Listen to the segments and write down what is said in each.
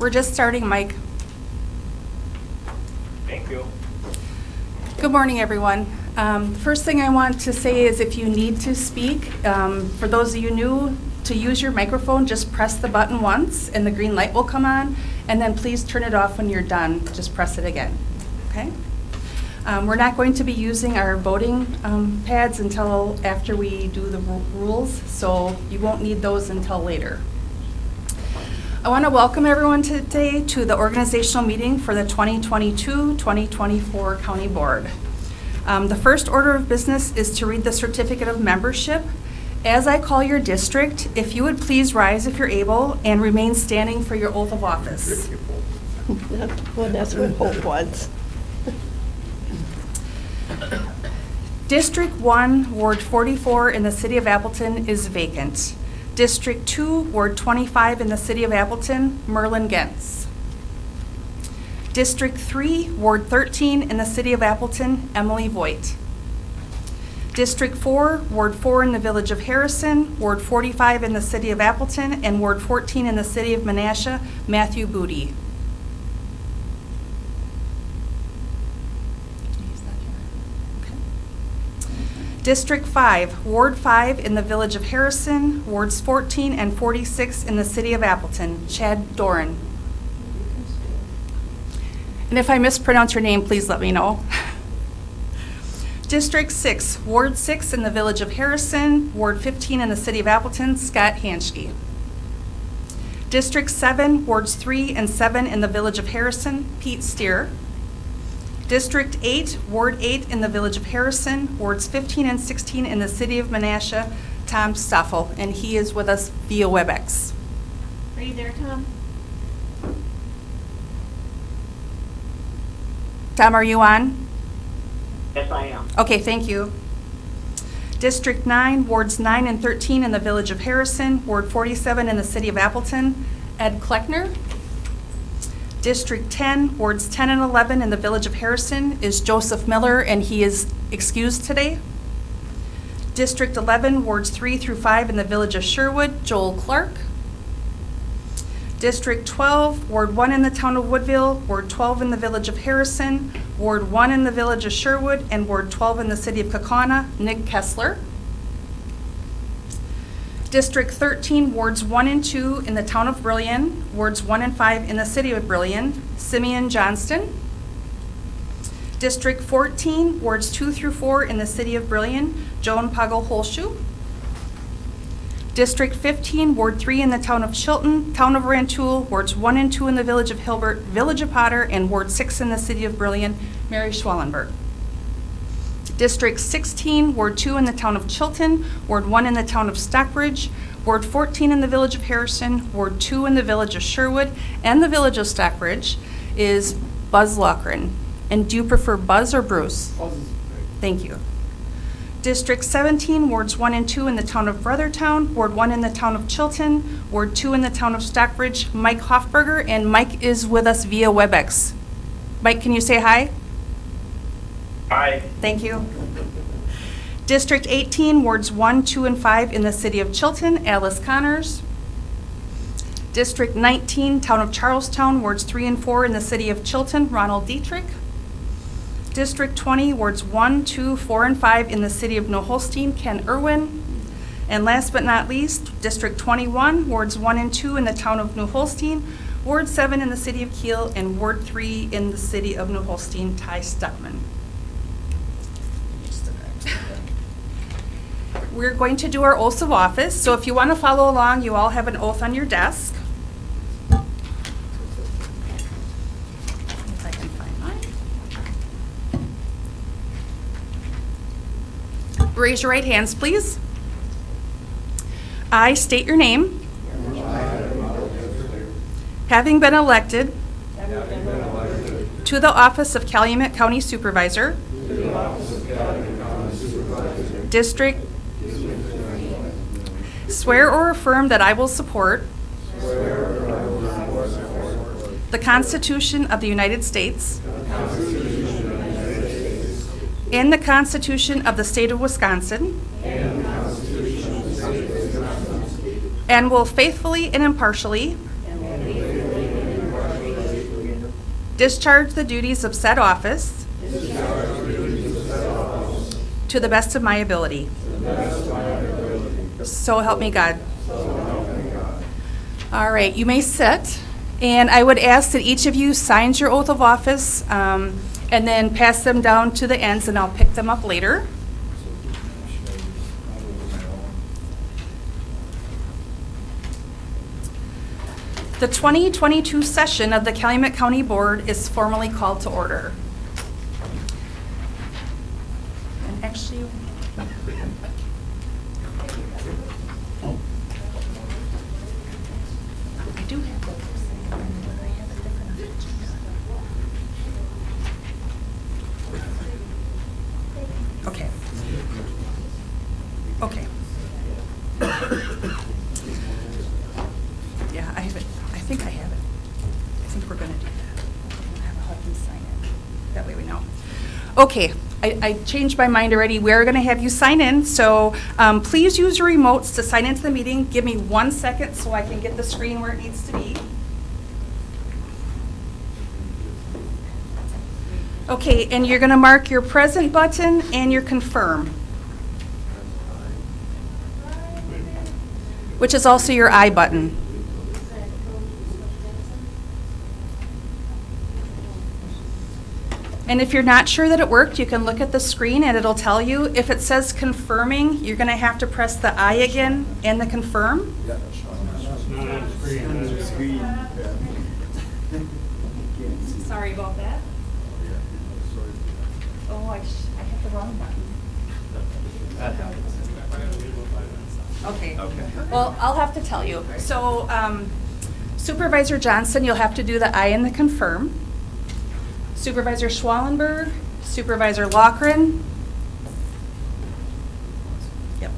We're just starting, Mike. Thank you. Good morning, everyone. First thing I want to say is if you need to speak, for those of you new, to use your microphone, just press the button once and the green light will come on, and then please turn it off when you're done. Just press it again, okay? We're not going to be using our voting pads until after we do the rules, so you won't need those until later. I want to welcome everyone today to the organizational meeting for the 2022-2024 County Board. The first order of business is to read the certificate of membership. As I call your district, if you would please rise if you're able and remain standing for your oath of office. Well, that's what hope was. District 1, Ward 44 in the City of Appleton is vacant. District 2, Ward 25 in the City of Appleton, Merlin Gentz. District 3, Ward 13 in the City of Appleton, Emily Voigt. District 4, Ward 4 in the Village of Harrison, Ward 45 in the City of Appleton, and Ward 14 in the City of Menasha, Matthew Booty. District 5, Ward 5 in the Village of Harrison, Wards 14 and 46 in the City of Appleton, Chad Doran. And if I mispronounce your name, please let me know. District 6, Ward 6 in the Village of Harrison, Ward 15 in the City of Appleton, Scott Hanschke. District 7, Wards 3 and 7 in the Village of Harrison, Pete Steer. District 8, Ward 8 in the Village of Harrison, Wards 15 and 16 in the City of Menasha, Tom Stoffel, and he is with us via WebEx. Are you there, Tom? Tom, are you on? Yes, I am. Okay, thank you. District 9, Wards 9 and 13 in the Village of Harrison, Ward 47 in the City of Appleton, Ed Kleckner. District 10, Wards 10 and 11 in the Village of Harrison is Joseph Miller, and he is excused today. District 11, Wards 3 through 5 in the Village of Sherwood, Joel Clark. District 12, Ward 1 in the Town of Woodville, Ward 12 in the Village of Harrison, Ward 1 in the Village of Sherwood, and Ward 12 in the City of Kaukauna, Nick Kessler. District 13, Wards 1 and 2 in the Town of Brillion, Wards 1 and 5 in the City of Brillion, Simeon Johnston. District 14, Wards 2 through 4 in the City of Brillion, Joan Puggle Holshoe. District 15, Ward 3 in the Town of Chilton, Town of Rantoul, Wards 1 and 2 in the Village of Hilbert, Village of Potter, and Ward 6 in the City of Brillion, Mary Schwallenberg. District 16, Ward 2 in the Town of Chilton, Ward 1 in the Town of Stockbridge, Ward 14 in the Village of Harrison, Ward 2 in the Village of Sherwood, and the Village of Stockbridge is Buzz Loughran. And do you prefer Buzz or Bruce? Buzz. Thank you. District 17, Wards 1 and 2 in the Town of Brothertown, Ward 1 in the Town of Chilton, Ward 2 in the Town of Stockbridge, Mike Hoffberger, and Mike is with us via WebEx. Mike, can you say hi? Hi. Thank you. District 18, Wards 1, 2, and 5 in the City of Chilton, Alice Connors. District 19, Town of Charlestown, Wards 3 and 4 in the City of Chilton, Ronald Dietrich. District 20, Wards 1, 2, 4, and 5 in the City of New Holstein, Ken Irwin. And last but not least, District 21, Wards 1 and 2 in the Town of New Holstein, Ward 7 in the City of Kiel, and Ward 3 in the City of New Holstein, Ty Stuckman. We're going to do our oaths of office, so if you want to follow along, you all have an oath on your desk. If I can find mine. Raise your right hands, please. I state your name. Having been elected to the office of Calumet County Supervisor, District, swear or affirm that I will support the Constitution of the United States and the Constitution of the State of Wisconsin, and will faithfully and impartially discharge the duties of said office to the best of my ability. So help me God. All right, you may sit. And I would ask that each of you signs your oath of office and then pass them down to the ends, and I'll pick them up later. The 2022 session of the Calumet County Board is formally called to order. And actually, I do have those. I have a different agenda. Okay. Okay. Yeah, I have it. I think I have it. I think we're going to do that. We'll have a Hilton sign it. That way we know. Okay, I changed my mind already. We're going to have you sign in. So please use your remotes to sign into the meeting. Give me 1 second so I can get the screen where it needs to be. Okay, and you're going to mark your present button and your confirm, which is also your I button. And if you're not sure that it worked, you can look at the screen and it'll tell you. If it says confirming, you're going to have to press the I again and the confirm. Sorry about that. Oh, I hit the wrong button. Okay. Well, I'll have to tell you. So Supervisor Johnson, you'll have to do the I and the confirm. Supervisor Schwallenberg, Supervisor Loughran. Yep.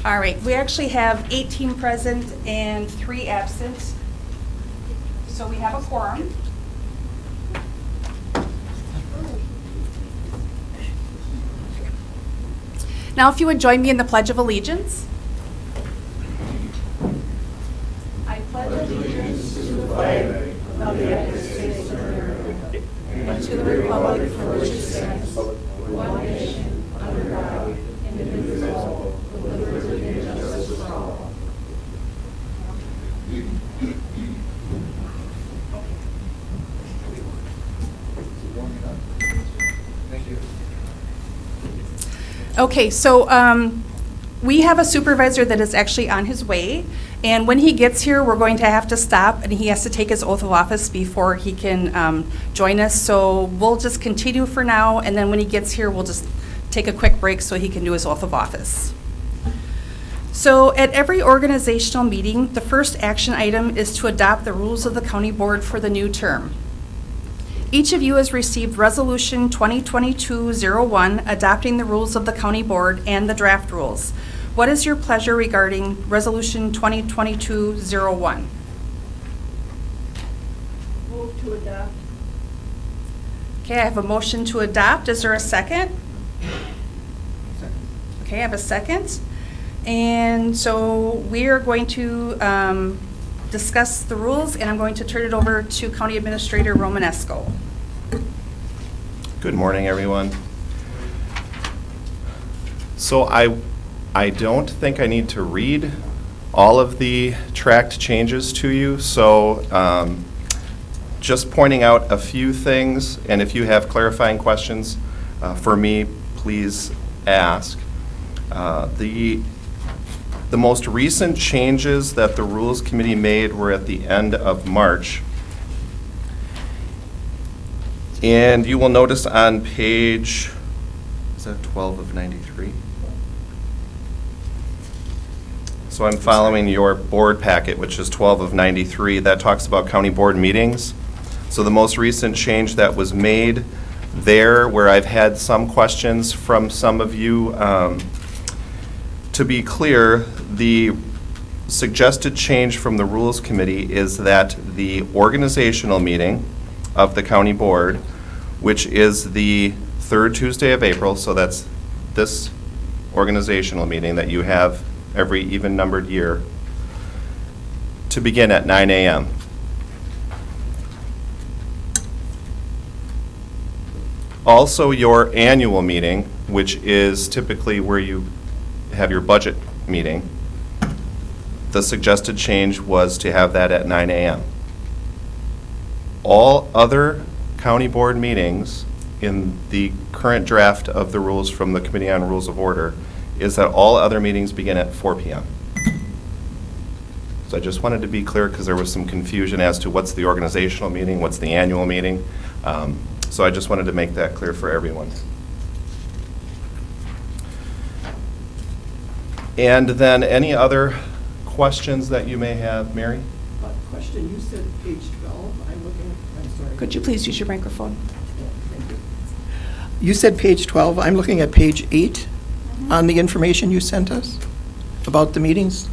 All right, we actually have 18 present and 3 absent. So we have a quorum. Now, if you would join me in the Pledge of Allegiance. I pledge allegiance to the flag of the United States of America and to the republic for which it stands, one nation, under God, indivisible, with liberty and justice for all. Thank you. Okay, so we have a supervisor that is actually on his way, and when he gets here, we're going to have to stop, and he has to take his oath of office before he can join us. So we'll just continue for now, and then when he gets here, we'll just take a quick break so he can do his oath of office. So at every organizational meeting, the first action item is to adopt the rules of the county board for the new term. Each of you has received Resolution 2022-01, adopting the rules of the county board and the draft rules. What is your pleasure regarding Resolution 2022-01? Move to adopt. Okay, I have a motion to adopt. Is there a second? Okay, I have a second. And so we are going to discuss the rules, and I'm going to turn it over to County Administrator Romanesco. Good morning, everyone. So I don't think I need to read all of the tracked changes to you, so just pointing out a few things, and if you have clarifying questions for me, please ask. The most recent changes that the Rules Committee made were at the end of March. And you will notice on page, is that 12 of 93? So I'm following your board packet, which is 12 of 93. That talks about county board meetings. So the most recent change that was made there, where I've had some questions from some of you, to be clear, the suggested change from the Rules Committee is that the organizational meeting of the county board, which is the third Tuesday of April, so that's this organizational meeting that you have every even-numbered year, to begin at 9 a.m. Also, your annual meeting, which is typically where you have your budget meeting, the suggested change was to have that at 9 a.m. All other county board meetings in the current draft of the rules from the Committee on Rules of Order is that all other meetings begin at 4 p.m. So I just wanted to be clear because there was some confusion as to what's the organizational meeting, what's the annual meeting. So I just wanted to make that clear for everyone. And then any other questions that you may have, Mary? Question, you said page 12, I'm sorry. Could you please use your microphone? Thank you. You said page 12, I'm looking at page 8 on the information you sent us about the meetings.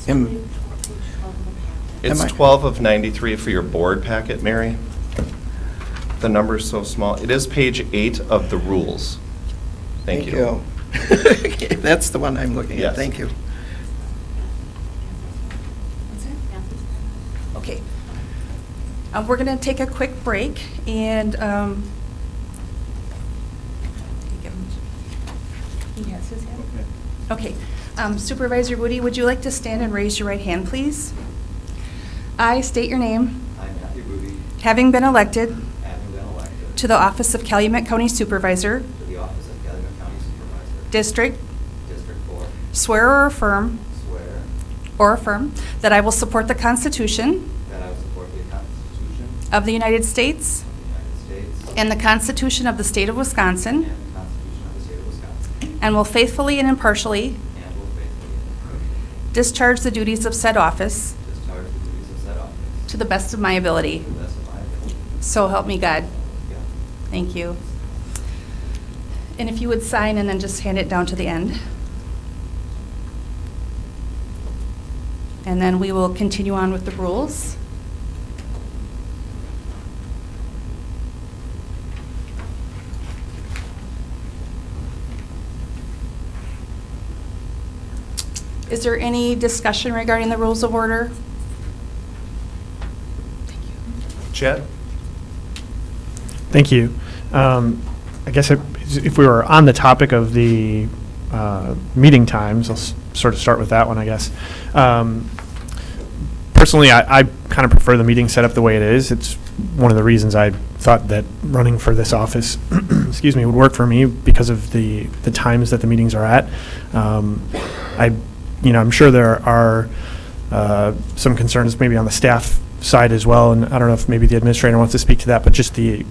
Am It's I- 12 of 93 for your board packet, Mary. The number's so small. It is page 8 of the rules. Thank you. That's the one I'm looking Yes. at, thank you. Okay. We're going to take a quick break and he has his hand. Okay. Supervisor Woody, would you like to stand and raise your right hand, please? I state your name. I, Matthew Booty, Having been elected having been elected to the office of Calumet County Supervisor, to the office of Calumet County Supervisor, District, District 4, swear or affirm that I will support the Constitution that I will support the Constitution of the United States of the United States and the Constitution of the State of Wisconsin, and the Constitution of the State of Wisconsin, and will faithfully and impartially and will faithfully and impartially discharge the duties of said office discharge the duties of said office to the best of my ability. to the best of my ability. So help me God. Yeah. Thank you. And if you would sign and then just hand it down to the end. And then we will continue on with the rules. Is there any discussion regarding the rules of order? Chad? Thank you. I guess if we were on the topic of the meeting times, I'll sort of start with that one, I guess. Personally, I kind of prefer the meeting set up the way it is. It's one of the reasons I thought that running for this office, excuse me, would work for me because of the times that the meetings are at. I'm sure there are some concerns maybe on the staff side as well, and I don't know if maybe the administrator wants to speak to that, but just the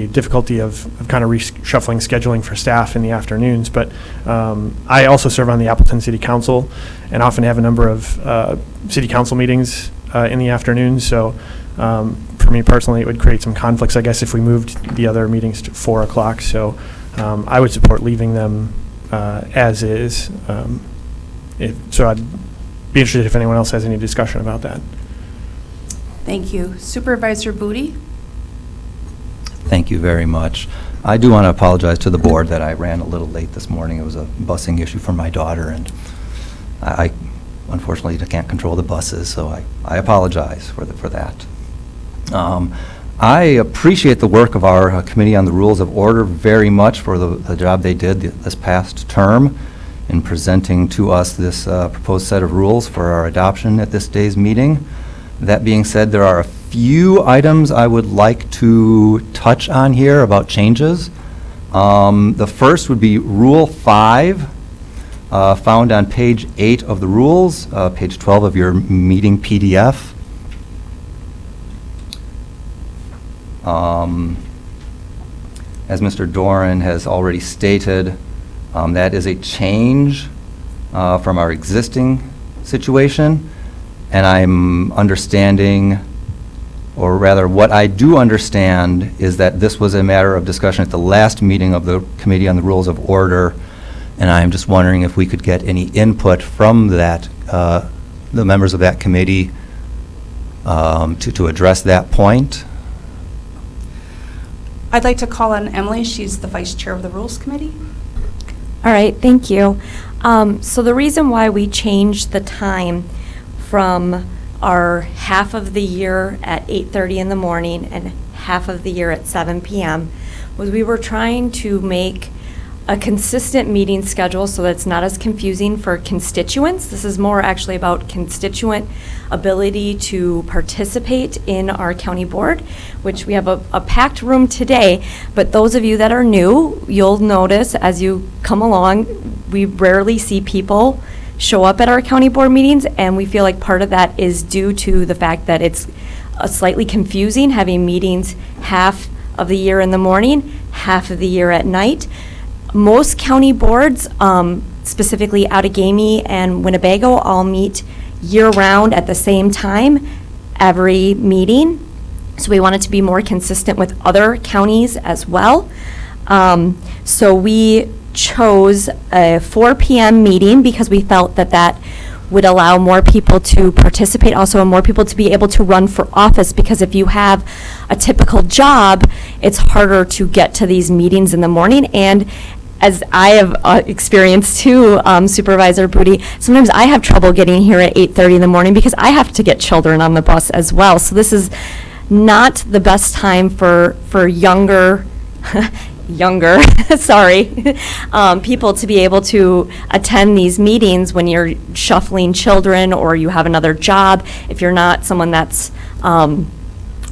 difficulty of kind of reshuffling scheduling for staff in the afternoons. But I also serve on the Appleton City Council and often have a number of city council meetings in the afternoons. So for me personally, it would create some conflicts, I guess, if we moved the other meetings to 4 o'clock. So I would support leaving them as is. So I'd be interested if anyone else has any discussion about that. Thank you. Supervisor Booty? Thank you very much. I do want to apologize to the board that I ran a little late this morning. It was a busing issue for my daughter, and I unfortunately can't control the buses, so I apologize for that. I appreciate the work of our Committee on the Rules of Order very much for the job they did this past term in presenting to us this proposed set of rules for our adoption at this day's meeting. That being said, there are a few items I would like to touch on here about changes. The first would be Rule 5, found on page 8 of the rules, page 12 of your meeting PDF. As Mr. Doran has already stated, that is a change from our existing situation, and I'm understanding, or rather what I do understand is that this was a matter of discussion at the last meeting of the Committee on the Rules of Order, and I'm just wondering if we could get any input from that, the members of that committee to address that point. I'd like to call on Emily. She's the Vice Chair of the Rules Committee. All right, thank you. So the reason why we changed the time from our half of the year at 8:30 in the morning and half of the year at 7 p.m. was we were trying to make a consistent meeting schedule so that it's not as confusing for constituents. This is more actually about constituent ability to participate in our county board, which we have a packed room today, but those of you that are new, you'll notice as you come along, we rarely see people show up at our county board meetings, and we feel like part of that is due to the fact that it's slightly confusing having meetings half of the year in the morning, half of the year at night. Most county boards, specifically Outagamie and Winnebago, all meet year-round at the same time every meeting. So we wanted to be more consistent with other counties as well. So we chose a 4 p.m. meeting because we felt that that would allow more people to participate also and more people to be able to run for office, because if you have a typical job, it's harder to get to these meetings in the morning. And as I have experienced too, Supervisor Booty, sometimes I have trouble getting here at 8:30 in the morning because I have to get children on the bus as well. So this is not the best time for younger people to be able to attend these meetings when you're shuffling children or you have another job. If you're not someone that's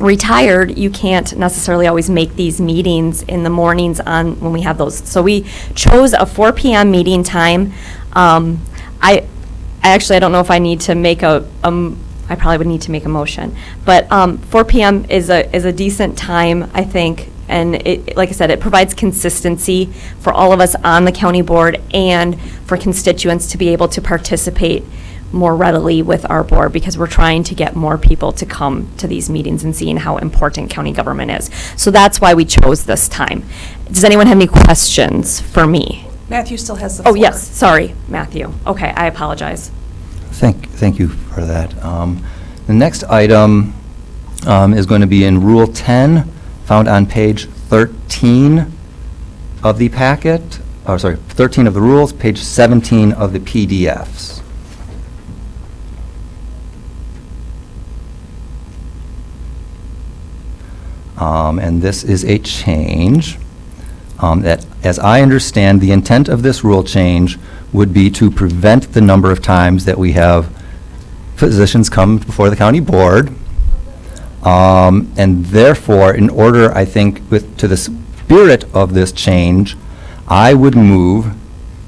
retired, you can't necessarily always make these meetings in the mornings on when we have those. So we chose a 4 p.m. meeting time. I don't know if I need to make I probably would need to make a motion, but 4 p.m. is a decent time, I think, and it, like I said, it provides consistency for all of us on the county board and for constituents to be able to participate more readily with our board, because we're trying to get more people to come to these meetings and seeing how important county government is. So that's why we chose this time. Does anyone have any questions for me? Matthew still has the floor. Oh, yes, sorry, Matthew. Okay, I apologize. Thank you for that. The next item is going to be in Rule 10, found on page 13 of the packet, 13 of the rules, page 17 of the PDFs. And this is a change that, as I understand, the intent of this rule change would be to prevent the number of times that we have physicians come before the county board. And therefore, in order, I think, to the spirit of this change, I would move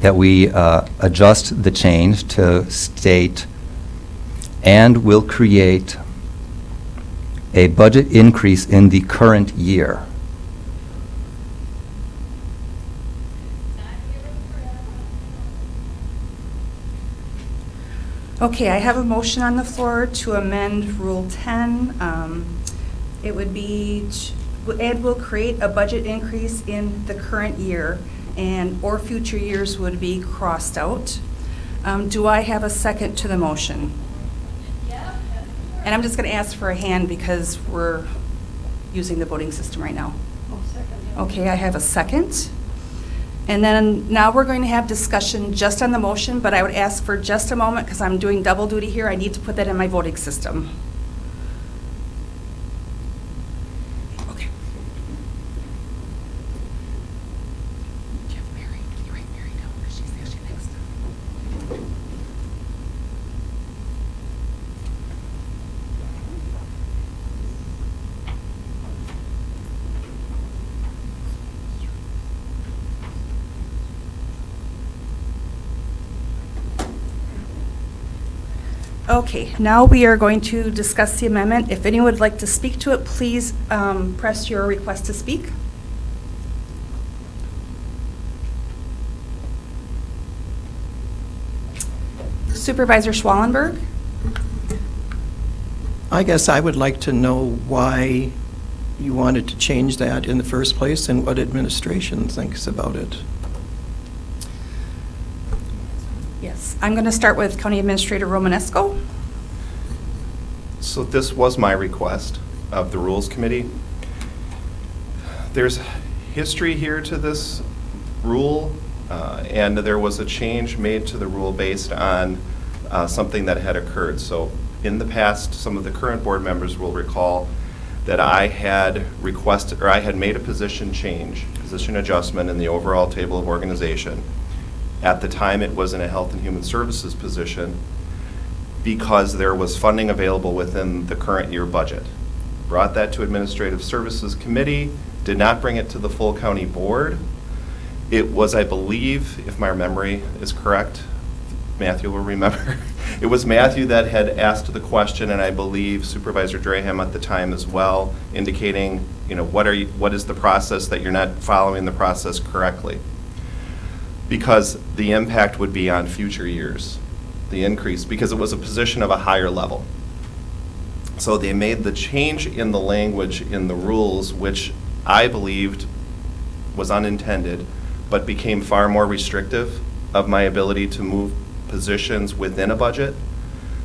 that we adjust the change to state, and will create a budget increase in the current year. Okay, I have a motion on the floor to amend Rule 10. It would be, and will create a budget increase in the current year, or future years would be crossed out. Do I have a second to the motion? And I'm just going to ask for a hand because we're using the voting system right now. Okay, I have a second. And then now we're going to have discussion just on the motion, but I would ask for just a moment because I'm doing double duty here. I need to put that in my voting system. Okay. Do you have Mary? Can you write Mary down? She's actually next. Okay, now we are going to discuss the amendment. If anyone would like to speak to it, please press your request to speak. Supervisor Schwallenberg? I guess I would like to know why you wanted to change that in the first place and what administration thinks about it. Yes. I'm going to start with County Administrator Romanesco. So this was my request of the Rules Committee. There's history here to this rule, and there was a change made to the rule based on something that had occurred. So in the past, some of the current board members will recall that I had requested, or I had made a position change, position adjustment in the overall table of organization. At the time, it was in a Health and Human Services position because there was funding available within the current year budget. Brought that to Administrative Services Committee, did not bring it to the full county board. It was, I believe, if my memory is correct, Matthew will remember, it was Matthew that had asked the question, and I believe Supervisor Draham at the time as well, indicating, you know, what is the process that you're not following the process correctly? Because the impact would be on future years, the increase, because it was a position of a higher level. So they made the change in the language in the rules, which I believed was unintended, but became far more restrictive of my ability to move positions within a budget.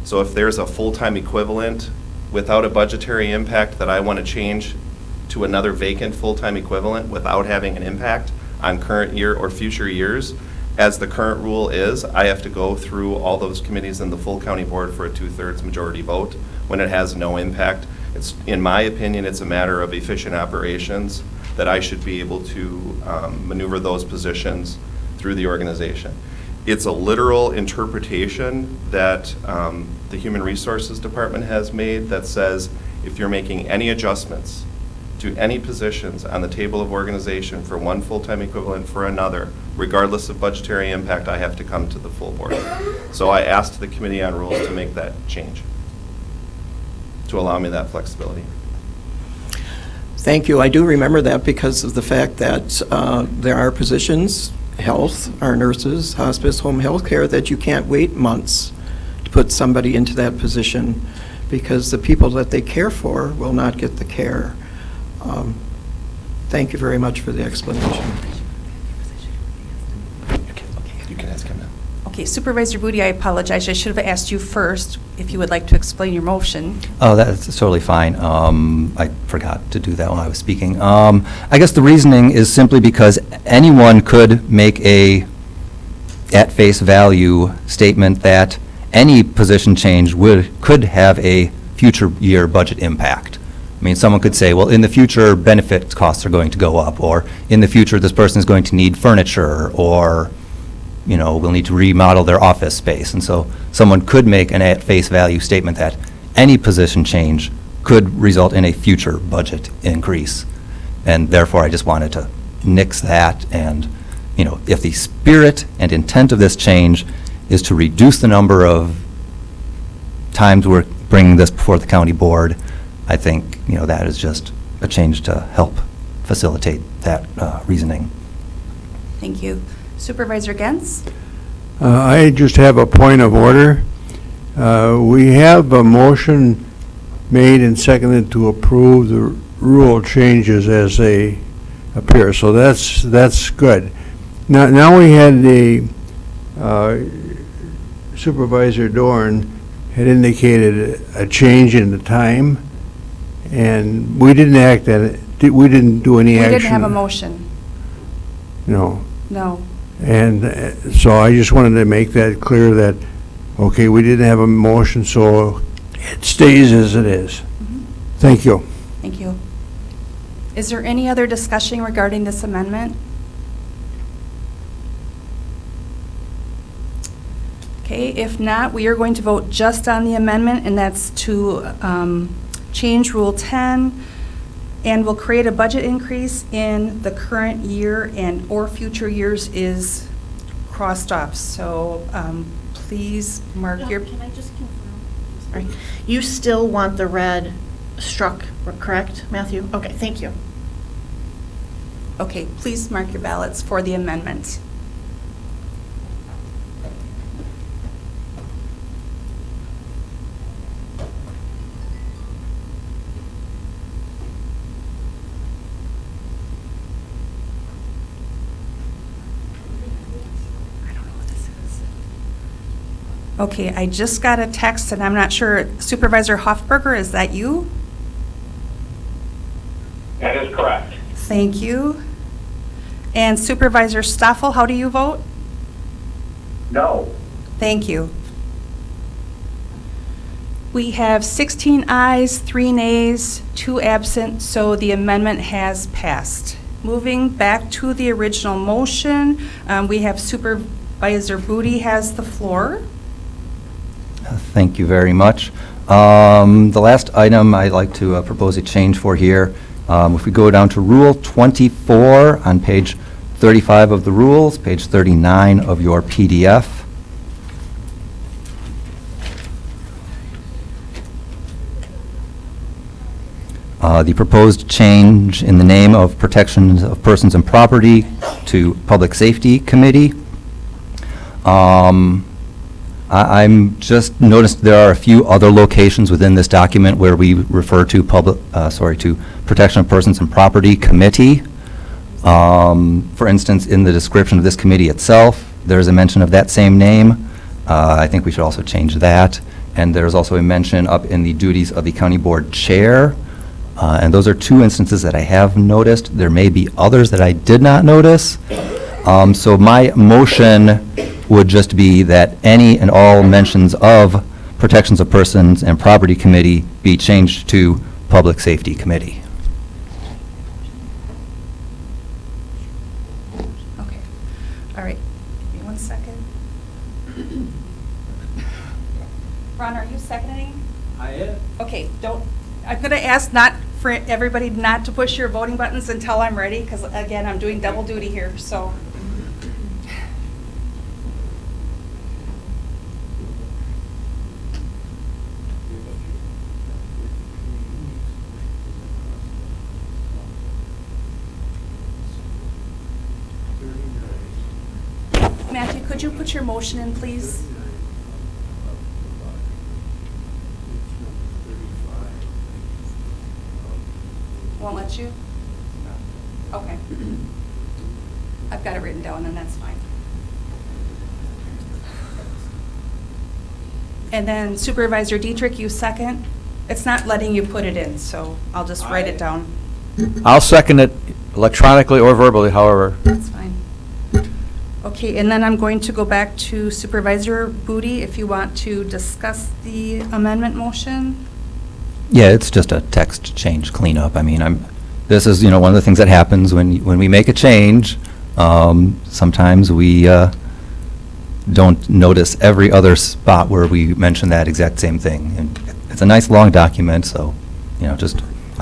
So if there's a full-time equivalent without a budgetary impact that I want to change to another vacant full-time equivalent without having an impact on current year or future years, as the current rule is, I have to go through all those committees in the full county board for a 2/3 majority vote when it has no impact. It's, in my opinion, it's a matter of efficient operations that I should be able to maneuver those positions through the organization. It's a literal interpretation that the Human Resources Department has made that says if you're making any adjustments to any positions on the table of organization for one full-time equivalent for another, regardless of budgetary impact, I have to come to the full board. So I asked the Committee on Rules to make that change, to allow me that flexibility. Thank you. I do remember that because of the fact that there are positions, health, our nurses, hospice, home health care, that you can't wait months to put somebody into that position because the people that they care for will not get the care. Thank you very much for the explanation. You can ask him now. Okay, Supervisor Booty, I apologize. I should have asked you first if you would like to explain your motion. Oh, that's totally fine. I forgot to do that when I was speaking. I guess the reasoning is simply because anyone could make a at face value statement that any position change could have a future year budget impact. I mean, someone could say, well, in the future, benefit costs are going to go up, or in the future, this person is going to need furniture, or, you know, we'll need to remodel their office space. And so someone could make an at face value statement that any position change could result in a future budget increase. And therefore, I just wanted to nix that. And, you know, if the spirit and intent of this change is to reduce the number of times we're bringing this before the county board, I think, you know, that is just a change to help facilitate that reasoning. Thank you. Supervisor Gens? I just have a point of order. We have a motion made and seconded to approve the rule changes as they appear, so that's good. Now we had the Supervisor Dorn had indicated a change in the time, and we didn't act on it. We didn't do any action. We didn't have a motion. No. No. And so I just wanted to make that clear that, okay, we didn't have a motion, so it stays as it is. Thank you. Thank you. Is there any other discussion regarding this amendment? Okay, if not, we are going to vote just on the amendment, and that's to change Rule 10, and will create a budget increase in the current year and or future years is crossed off. So please mark your... Can I just confirm? Sorry. You still want the red struck, correct, Matthew? Okay, thank you. Okay, please mark your ballots for the amendment. Okay, I just got a text, and I'm not sure, Supervisor Hoffberger, is that you? That is correct. Thank you. And Supervisor Stoffel, how do you vote? No. Thank you. We have 16 ayes, 3 nays, 2 absent, so the amendment has passed. Moving back to the original motion, we have Supervisor Booty has the floor. Thank you very much. The last item I'd like to propose a change for here, if we go down to Rule 24 on page 35 of the rules, page 39 of your PDF. The proposed change in the name of Protection of Persons and Property to Public Safety Committee. I'm just noticed there are a few other locations within this document where we refer to to Protection of Persons and Property Committee. For instance, in the description of this committee itself, there's a mention of that same name. I think we should also change that. And there's also a mention up in the duties of the county board chair. And those are 2 instances that I have noticed. There may be others that I did not notice. So my motion would just be that any and all mentions of Protections of Persons and Property Committee be changed to Public Safety Committee. Okay. All right. Give me 1 second. Ron, are you seconding? I am. Okay, I'm going to ask not for everybody not to push your voting buttons until I'm ready, because again, I'm doing double duty here, so. Matthew, could you put your motion in, please? Won't let you? Okay. I've got it written down, and that's fine. And then Supervisor Dietrich, you second? It's not letting you put it in, so I'll just write it down. I'll second it electronically or verbally, however. That's fine. Okay, and then I'm going to go back to Supervisor Booty if you want to discuss the amendment motion. Yeah, it's just a text change cleanup. I mean, this is, one of the things that happens when we make a change. Sometimes we don't notice every other spot where we mention that exact same thing. And it's a nice long document, so, I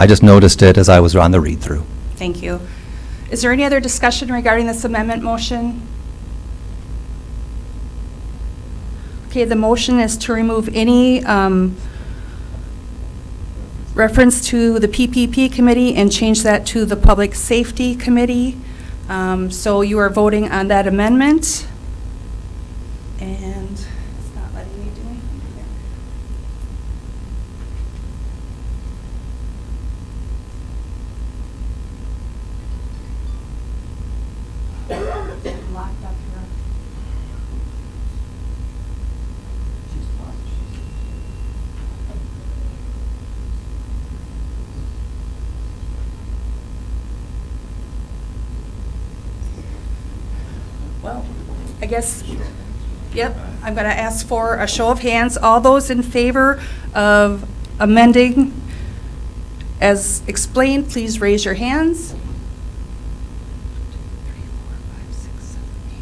just noticed it as I was on the read-through. Thank you. Is there any other discussion regarding this amendment motion? Okay, the motion is to remove any reference to the PPP committee and change that to the Public Safety Committee. So you are voting on that amendment. And it's not letting me do anything here. Locked up here. Well, I guess, yep, I'm going to ask for a show of hands. All those in favor of amending as explained, please raise your hands. 3, 4, 5, 6, 7, 8,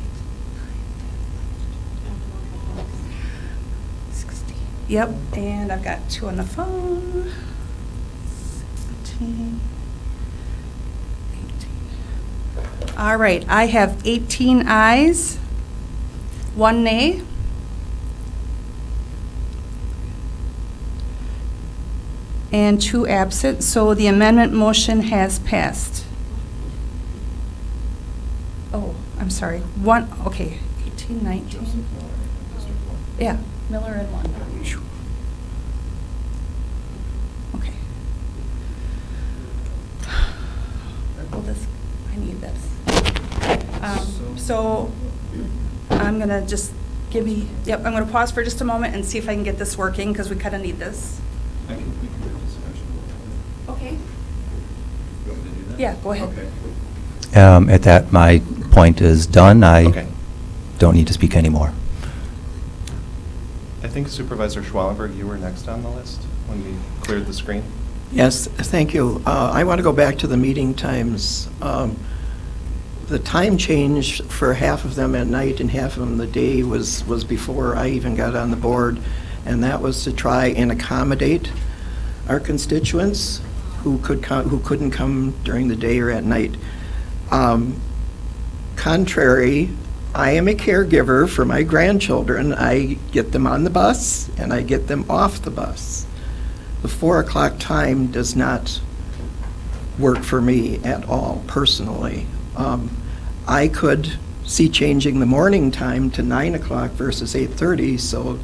9, 10, 16. Yep, and I've got 2 on the phone. 17. All right, I have 18 ayes, 1 nay. And 2 absent, so the amendment motion has passed. Oh, I'm sorry, 1, okay, 18, 19. Yeah, Miller and 1. Okay. Well, this, I need this. So I'm going to just Give me, yep, I'm going to pause for just a moment and see if I can get this working, because we kind of need this. Okay. Yeah, go ahead. At that, my point is done. I Okay. don't need to speak anymore. I think Supervisor Schwallenberg, you were next on the list when we cleared the screen. Yes, thank you. I want to go back to the meeting times. The time change for half of them at night and half of them the day was before I even got on the board, and that was to try and accommodate our constituents who couldn't come during the day or at night. Contrary, I am a caregiver for my grandchildren. I get them on the bus and I get them off the bus. The 4 o'clock time does not work for me at all, personally. I could see changing the morning time to 9 o'clock versus 8:30, so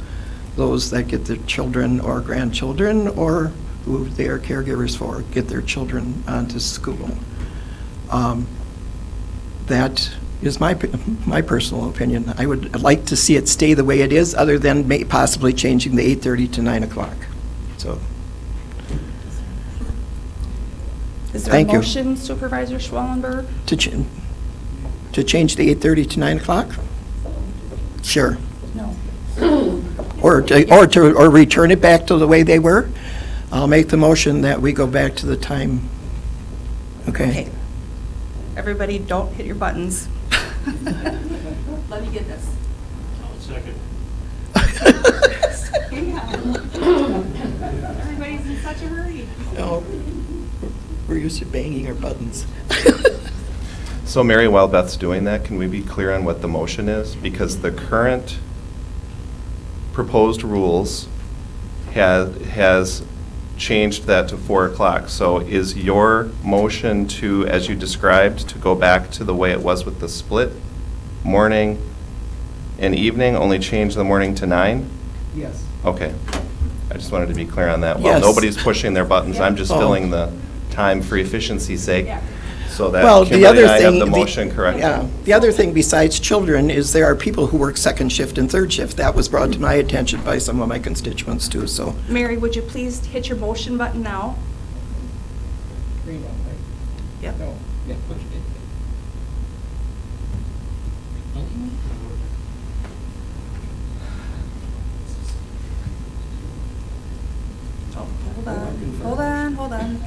those that get their children or grandchildren or who they are caregivers for get their children onto school. That is my personal opinion. I would like to see it stay the way it is, other than possibly changing the 8:30 to 9 o'clock. So, Is there a Thank you. motion, Supervisor Schwallenberg? to change the 8:30 to 9 o'clock? Sure. No. Or return it back to the way they were? I'll make the motion that we go back to the time. Okay. Everybody, don't hit your buttons. Let me get this. Everybody's in such a hurry. No, we're used to banging our buttons. So Mary, while Beth's doing that, can we be clear on what the motion is? Because the current proposed rules has changed that to 4 o'clock. So is your motion to, as you described, to go back to the way it was with the split morning and evening, only change the morning to 9? Yes. Okay. I just wanted to be clear on that. Well, Yes. nobody's pushing their buttons. I'm just Oh. filling the time for efficiency's sake. Yeah. So Well, that the other Kimberly and I have thing, the motion corrected. Yeah, the other thing besides children is there are people who work second shift and third shift. That was brought to my attention by some of my constituents too, so. Mary, would you please hit your motion button now? Yep. Oh, hold on.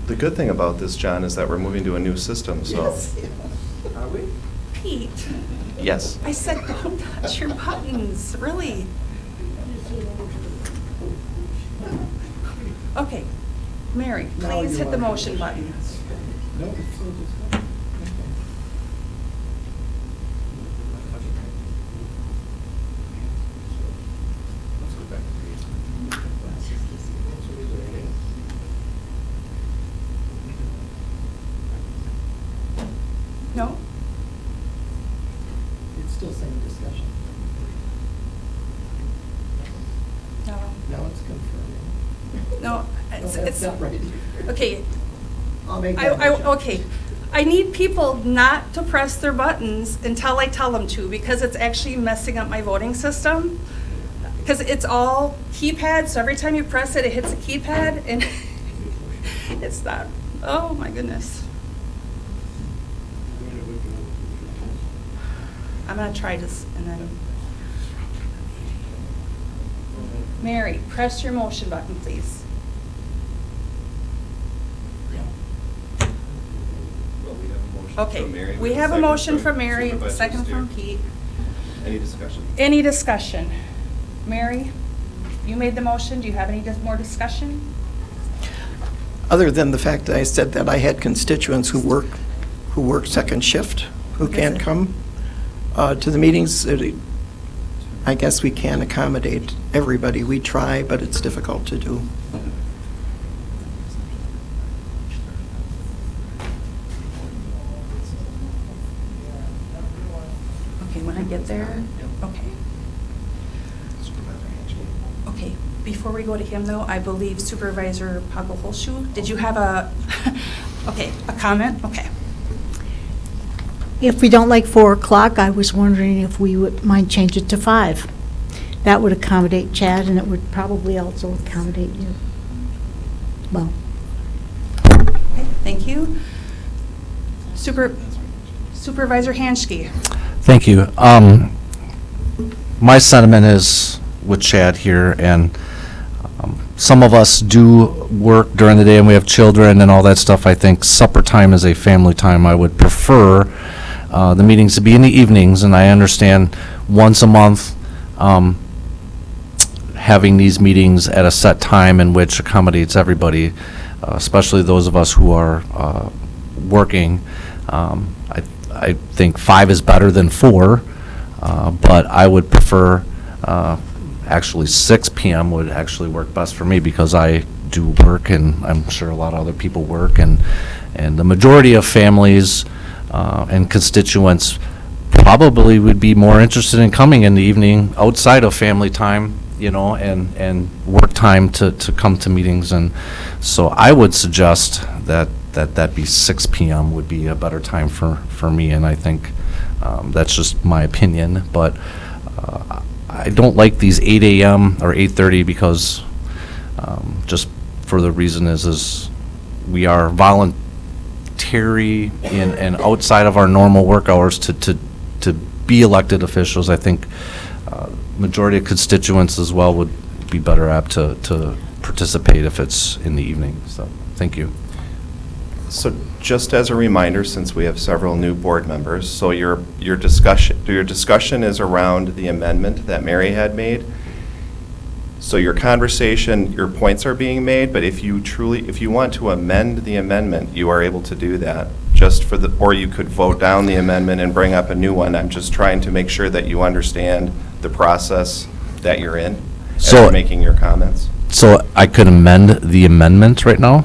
The good thing about this, John, is that we're moving to a new system, so. Are we? Pete, Yes. I said don't touch your buttons, really. Okay, Mary, please hit the motion button. No? It's still saying discussion. No. Now it's confirming. No, it's, right. okay. I'll make Okay, I need people not to press their buttons until I tell them to, because it's actually messing up my voting system. Because it's all keypad, so every time you press it, it hits a keypad, and it's not, oh my goodness. I'm gonna try this, and then. Mary, press your motion button, please. Okay, we have a motion from Mary, second from Pete. Any discussion? Any discussion? Mary, you made the motion. Do you have any more discussion? Other than the fact that I said that I had constituents who work second shift, who can't come to the meetings, I guess we can accommodate everybody. We try, but it's difficult to do. Okay, when I get there, okay. Okay, before we go to him though, I believe Supervisor Pagel-Holschuh, did you have a, okay, a comment? Okay. If we don't like 4 o'clock, I was wondering if we would mind change it to 5. That would accommodate Chad, and it would probably also accommodate you. Well, Okay, thank you. Supervisor Hanschke. Thank you. My sentiment is with Chad here, and some of us do work during the day and we have children and all that stuff. I think supper time is a family time. I would prefer the meetings to be in the evenings, and I understand once a month having these meetings at a set time in which accommodates everybody, especially those of us who are working. I think 5 is better than 4, but I would prefer, actually 6 p.m. would actually work best for me because I do work, and I'm sure a lot of other people work, and the majority of families and constituents probably would be more interested in coming in the evening outside of family time, you know, and work time to come to meetings. And so I would suggest that be 6 p.m. would be a better time for me, and I think that's just my opinion. But I don't like these 8 a.m. or 8:30 because just for the reason is we are voluntary and outside of our normal work hours to be elected officials. I think majority of constituents as well would be better apt to participate if it's in the evening. So thank you. So just as a reminder, since we have several new board members, so your discussion is around the amendment that Mary had made. So your conversation, your points are being made, but if you want to amend the amendment, you are able to do that. Or you could vote down the amendment and bring up a new one. I'm just trying to make sure that you understand the process that you're in as you're making your comments. So I could amend the amendment right now?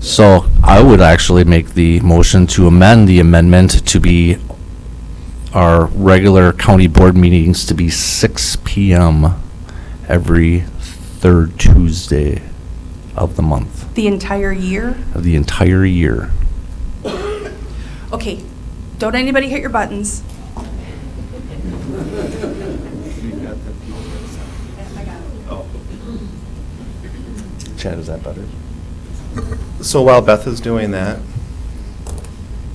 So I would actually make the motion to amend the amendment to be our regular county board meetings to be 6 p.m. every third Tuesday of the month. The entire year? Of the entire year. Okay, don't anybody hit your buttons. Chad, is that better? So while Beth is doing that,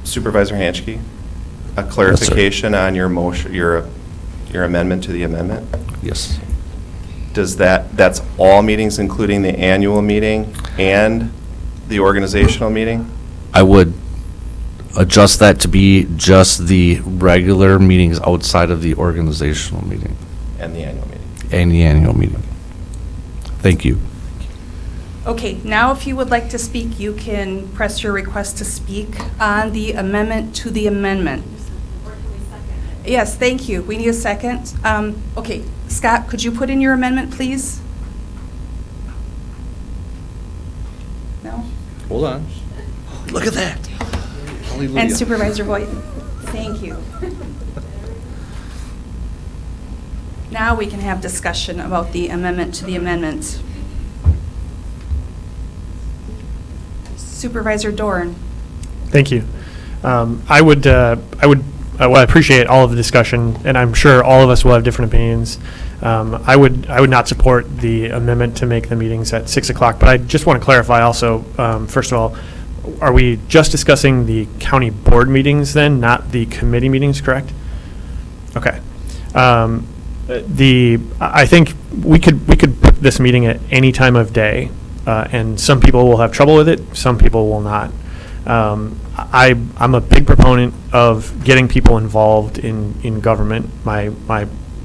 Supervisor Hanschke, a clarification on your motion, your amendment to the amendment? Yes. That's all meetings, including the annual meeting and the organizational meeting? I would adjust that to be just the regular meetings outside of the organizational meeting. And the annual meeting. And the annual meeting. Thank you. Okay, now if you would like to speak, you can press your request to speak on the amendment to the amendment. Yes, thank you. We need a second. Okay, Scott, could you put in your amendment, please? No? Hold on. Look at that. Hallelujah. And Supervisor Voigt, thank you. Now we can have discussion about the amendment to the amendment. Supervisor Dorn. Thank you. I appreciate all of the discussion, and I'm sure all of us will have different opinions. I would not support the amendment to make the meetings at 6 o'clock, but I just want to clarify also, first of all, are we just discussing the county board meetings then, not the committee meetings, correct? Okay. I think we could put this meeting at any time of day, and some people will have trouble with it, some people will not. I'm a big proponent of getting people involved in government. My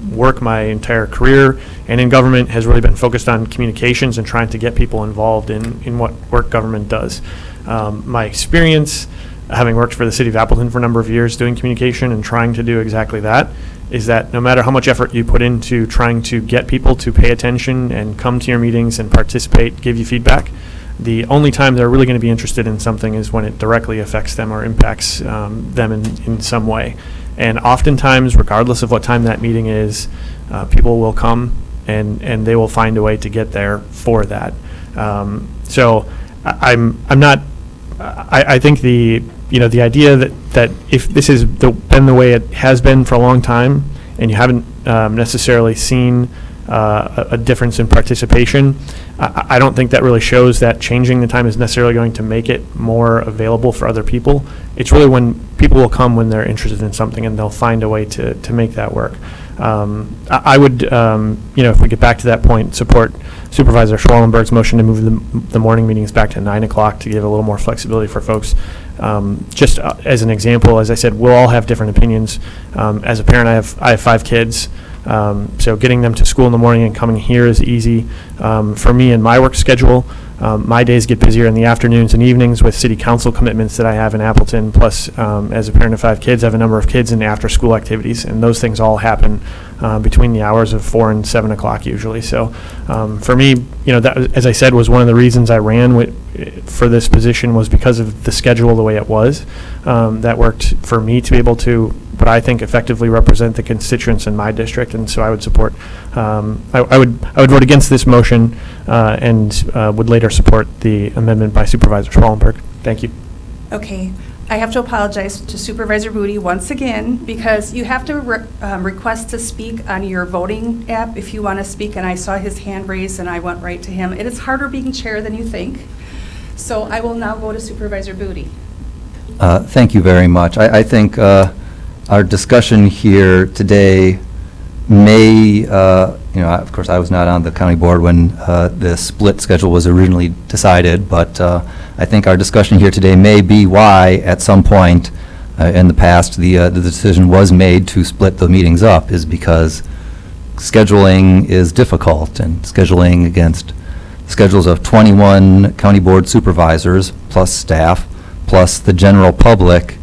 work, my entire career, and in government has really been focused on communications and trying to get people involved in what work government does. My experience, having worked for the city of Appleton for a number of years doing communication and trying to do exactly that, is that no matter how much effort you put into trying to get people to pay attention and come to your meetings and participate, give you feedback, the only time they're really going to be interested in something is when it directly affects them or impacts them in some way. And oftentimes, regardless of what time that meeting is, people will come and they will find a way to get there for that. So I think the the idea that if this has been the way it has been for a long time, and you haven't necessarily seen a difference in participation, I don't think that really shows that changing the time is necessarily going to make it more available for other people. It's really when people will come when they're interested in something, and they'll find a way to make that work. I would, if we get back to that point, support Supervisor Schwallenberg's motion to move the morning meetings back to 9 o'clock to give a little more flexibility for folks. Just as an example, as I said, we'll all have different opinions. As a parent, I have 5 kids. So getting them to school in the morning and coming here is easy. For me and my work schedule, my days get busier in the afternoons and evenings with city council commitments that I have in Appleton. Plus, as a parent of 5 kids, I have a number of kids in after-school activities, and those things all happen between the hours of 4 and 7 o'clock usually. So for me, that, as I said, was one of the reasons I ran for this position, was because of the schedule the way it was. That worked for me to be able to, what I think, effectively represent the constituents in my district, and so I would support. I would vote against this motion and would later support the amendment by Supervisor Schwallenberg. Thank you. Okay, I have to apologize to Supervisor Booty once again, because you have to request to speak on your voting app if you want to speak, and I saw his hand raised and I went right to him. It is harder being chair than you think. So I will now go to Supervisor Booty. Thank you very much. I think our discussion here today may, of course, I was not on the county board when the split schedule was originally decided, but I think our discussion here today may be why, at some point in the past, the decision was made to split the meetings up, is because scheduling is difficult, and scheduling against schedules of 21 county board supervisors, plus staff, plus the general public,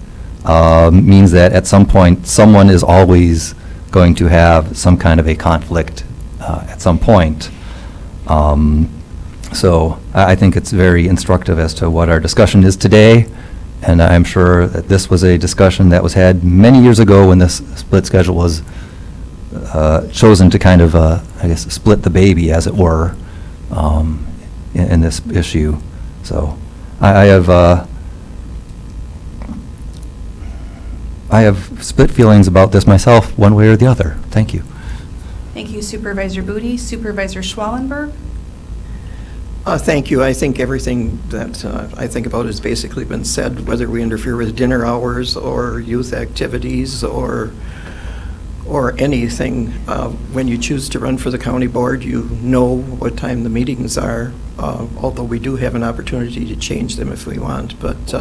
means that at some point, someone is always going to have some kind of a conflict at some point. So I think it's very instructive as to what our discussion is today, and I'm sure that this was a discussion that was had many years ago when this split schedule was chosen to kind of, I guess, split the baby, as it were, in this issue. So I have split feelings about this myself, one way or the other. Thank you. Thank you, Supervisor Booty. Supervisor Schwallenberg? Thank you. I think everything that I think about has basically been said, whether we interfere with dinner hours or youth activities or anything. When you choose to run for the county board, you know what time the meetings are, although we do have an opportunity to change them if we want. But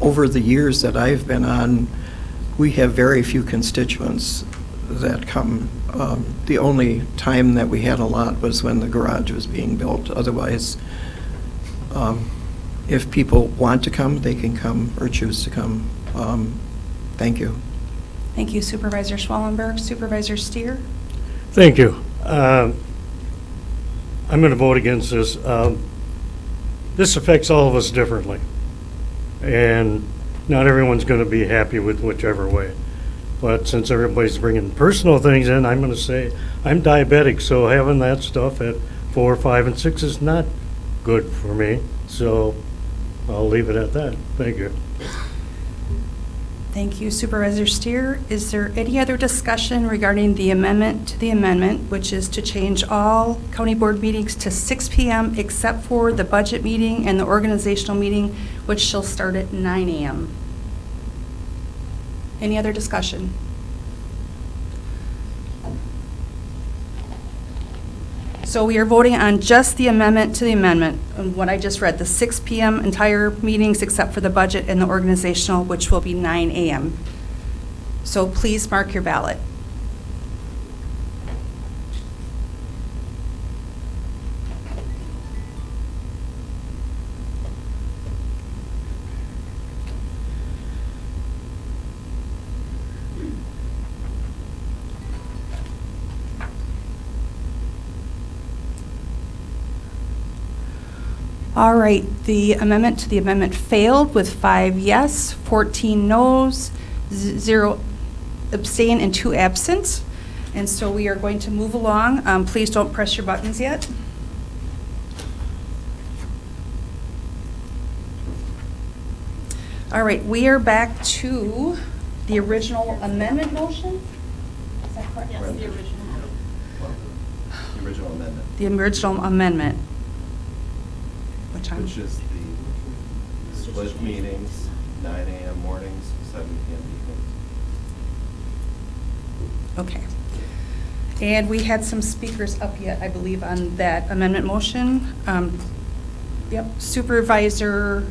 over the years that I've been on, we have very few constituents that come. The only time that we had a lot was when the garage was being built. Otherwise, if people want to come, they can come or choose to come. Thank you. Thank you, Supervisor Schwallenberg. Supervisor Steer? Thank you. I'm going to vote against this. This affects all of us differently, and not everyone's going to be happy with whichever way. But since everybody's bringing personal things in, I'm going to say I'm diabetic, so having that stuff at 4, 5, and 6 is not good for me. So I'll leave it at that. Thank you. Thank you, Supervisor Steer. Is there any other discussion regarding the amendment to the amendment, which is to change all county board meetings to 6 p.m. except for the budget meeting and the organizational meeting, which shall start at 9 a.m.? Any other discussion? So we are voting on just the amendment to the amendment, and what I just read, the 6 p.m. entire meetings except for the budget and the organizational, which will be 9 a.m. So please mark your ballot. All right, the amendment to the amendment failed with 5 yes, 14 noes, 0 abstain, and 2 absent. And so we are going to move along. Please don't press your buttons yet. All right, we are back to the original amendment motion? Is that correct? The original amendment. The original amendment. Which I'm, Which is the split meetings, 9 a.m. mornings, 7 p.m. evenings. okay. And we had some speakers up yet, I believe, on that amendment motion. Yep, Supervisor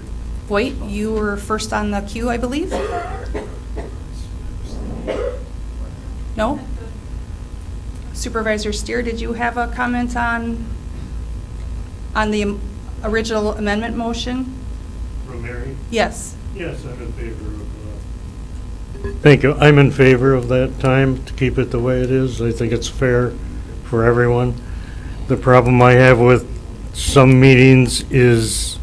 Voigt, you were first on the queue, I believe? No? Supervisor Steer, did you have a comment on the original amendment motion? From Mary? Yes. Yes, I'm in favor of Thank you. I'm in favor of that time to keep it the way it is. I think it's fair for everyone. The problem I have with some meetings is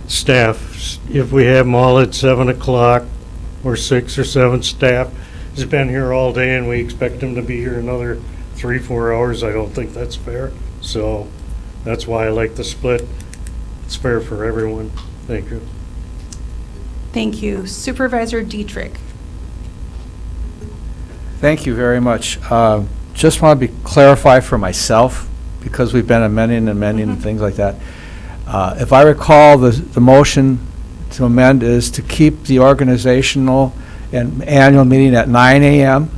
staff. If we have them all at 7 o'clock or 6 or 7, staff has been here all day and we expect them to be here another 3-4 hours. I don't think that's fair. So that's why I like the split. It's fair for everyone. Thank you. Thank you. Supervisor Dietrich. Thank you very much. Just want to clarify for myself, because we've been amending and things like that. If I recall, the motion to amend is to keep the organizational and annual meeting at 9 a.m.,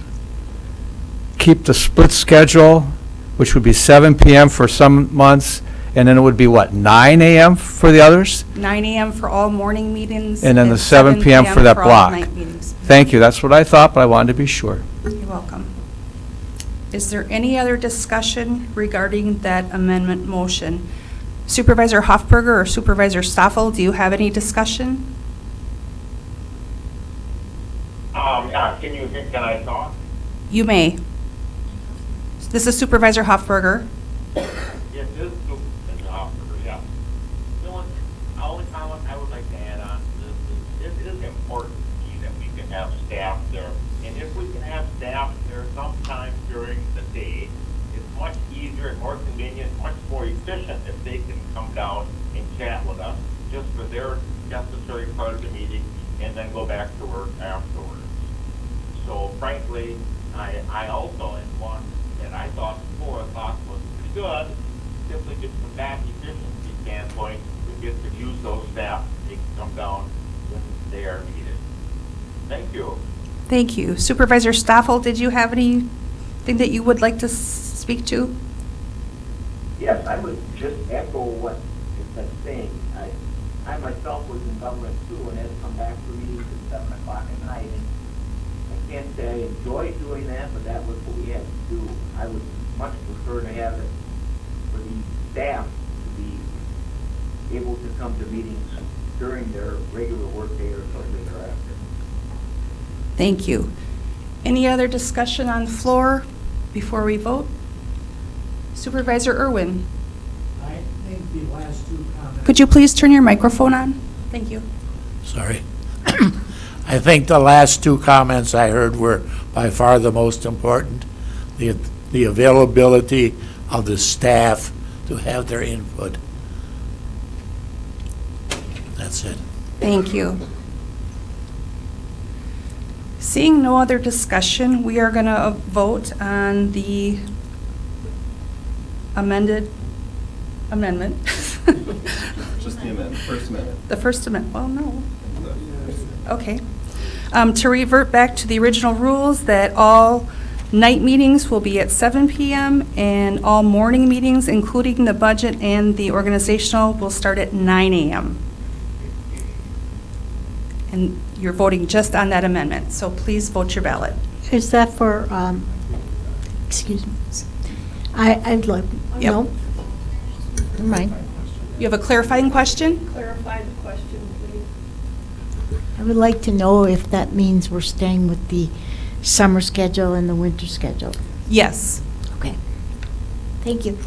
keep the split schedule, which would be 7 p.m. for some months, and then it would be what, 9 a.m. for the others? 9 a.m. for all morning meetings. And then the 7 p.m. for that all block. night meetings. Thank you. That's what I thought, but I wanted to be sure. You're welcome. Is there any other discussion regarding that amendment motion? Supervisor Hofberger or Supervisor Stoffel, do you have any discussion? Yeah, can I talk? You may. This is Supervisor Hofberger. Yes, this is Supervisor Hofberger, yeah. The only comment I would like to add on to this is it is important to me that we can have staff there. And if we can have staff there sometime during the day, it's much easier and more convenient, much more efficient if they can come down and chat with us just for their necessary part of the meeting and then go back to work afterwards. So frankly, I also, and one that I thought before thought was pretty good, simply just from that efficiency standpoint, we get to use those staff, they can come down when they are needed. Thank you. Thank you. Supervisor Stoffel, did you have anything that you would like to speak to? Yes, I would just echo what has been saying. I myself was in government too and had to come back for meetings at 7 o'clock at night. And I can't say I enjoyed doing that, but that was what we had to do. I would much prefer to have it for the staff to be able to come to meetings during their regular workday or shortly thereafter. Thank you. Any other discussion on the floor before we vote? Supervisor Irwin. I think the last two comments. Could you please turn your microphone on? Thank you. Sorry. I think the last two comments I heard were by far the most important. The availability of the staff to have their input. That's it. Thank you. Seeing no other discussion, we are going to vote on the amendment. Just the amendment, first amendment. The first amendment, well, no. Okay. To revert back to the original rules that all night meetings will be at 7 p.m. and all morning meetings, including the budget and the organizational, will start at 9 a.m. And you're voting just on that amendment, so please vote your ballot. Is that for, excuse me, I'd like, Yep. no? Never mind. You have a clarifying question? Clarify the question, please. I would like to know if that means we're staying with the summer schedule and the winter schedule. Yes. Okay. Thank you.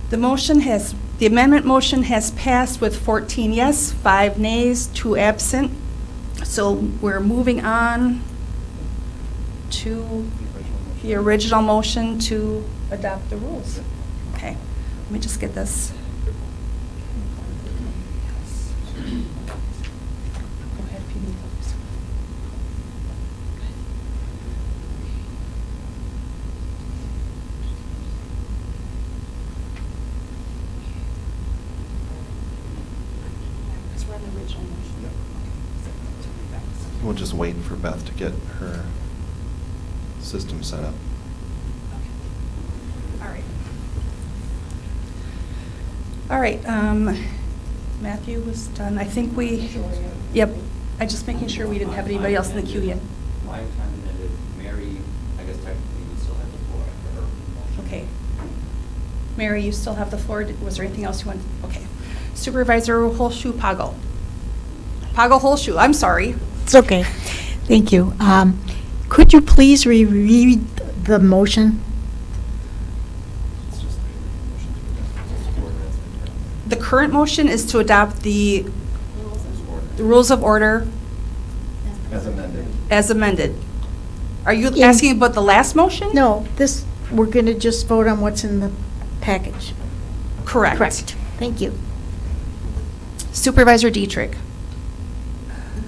The amendment motion has passed with 14 yes, 5 nays, 2 absent. So we're moving on to the original motion to adopt the rules. Okay, let me just get this. Go ahead if you need those. Because we're on the original motion. We'll just wait for Beth to get her system set up. All right. All right, Matthew was done. I think yep, I'm just making sure we didn't have anybody else in the queue yet. My time ended. Mary, I guess technically you still have the floor after her motion. Okay. Mary, you still have the floor. Was there anything else you want? Okay. Supervisor Holshoe Pago. Pago Holshoe, I'm sorry. It's okay. Thank you. Could you please reread the motion? The current motion is to adopt the rules of order As amended. as amended. Are you In- asking about the last motion? No, we're going to just vote on what's in the package. Correct. Correct. Thank you. Supervisor Dietrich.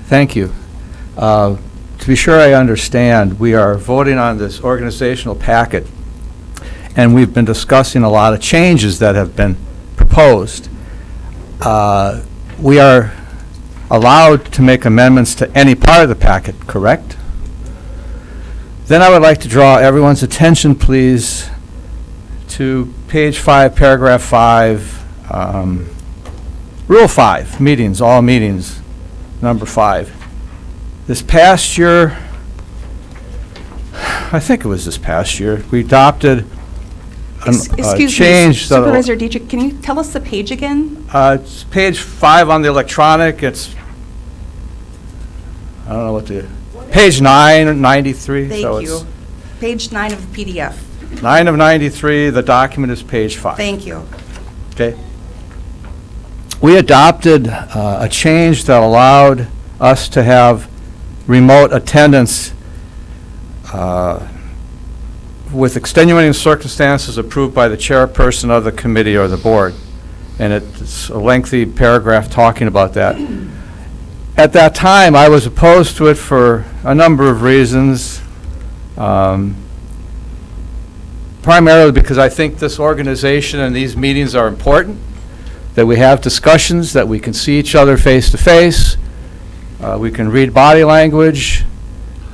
Thank you. To be sure I understand, we are voting on this organizational packet, and we've been discussing a lot of changes that have been proposed. We are allowed to make amendments to any part of the packet, correct? Then I would like to draw everyone's attention, please, to page 5, paragraph 5, Rule 5, meetings, all meetings, number 5. This past year, I think it was this past year, we adopted a Excuse me, change. Supervisor Dietrich, can you tell us the page again? It's page 5 on the electronic. It's, I don't know what the, page 9, 93. so Thank it's you. Page 9 of the PDF. 9 of 93, the document is page 5. Thank you. Okay. We adopted a change that allowed us to have remote attendance with extenuating circumstances approved by the chairperson of the committee or the board. And it's a lengthy paragraph talking about that. At that time, I was opposed to it for a number of reasons. Primarily because I think this organization and these meetings are important, that we have discussions, that we can see each other face to face, we can read body language,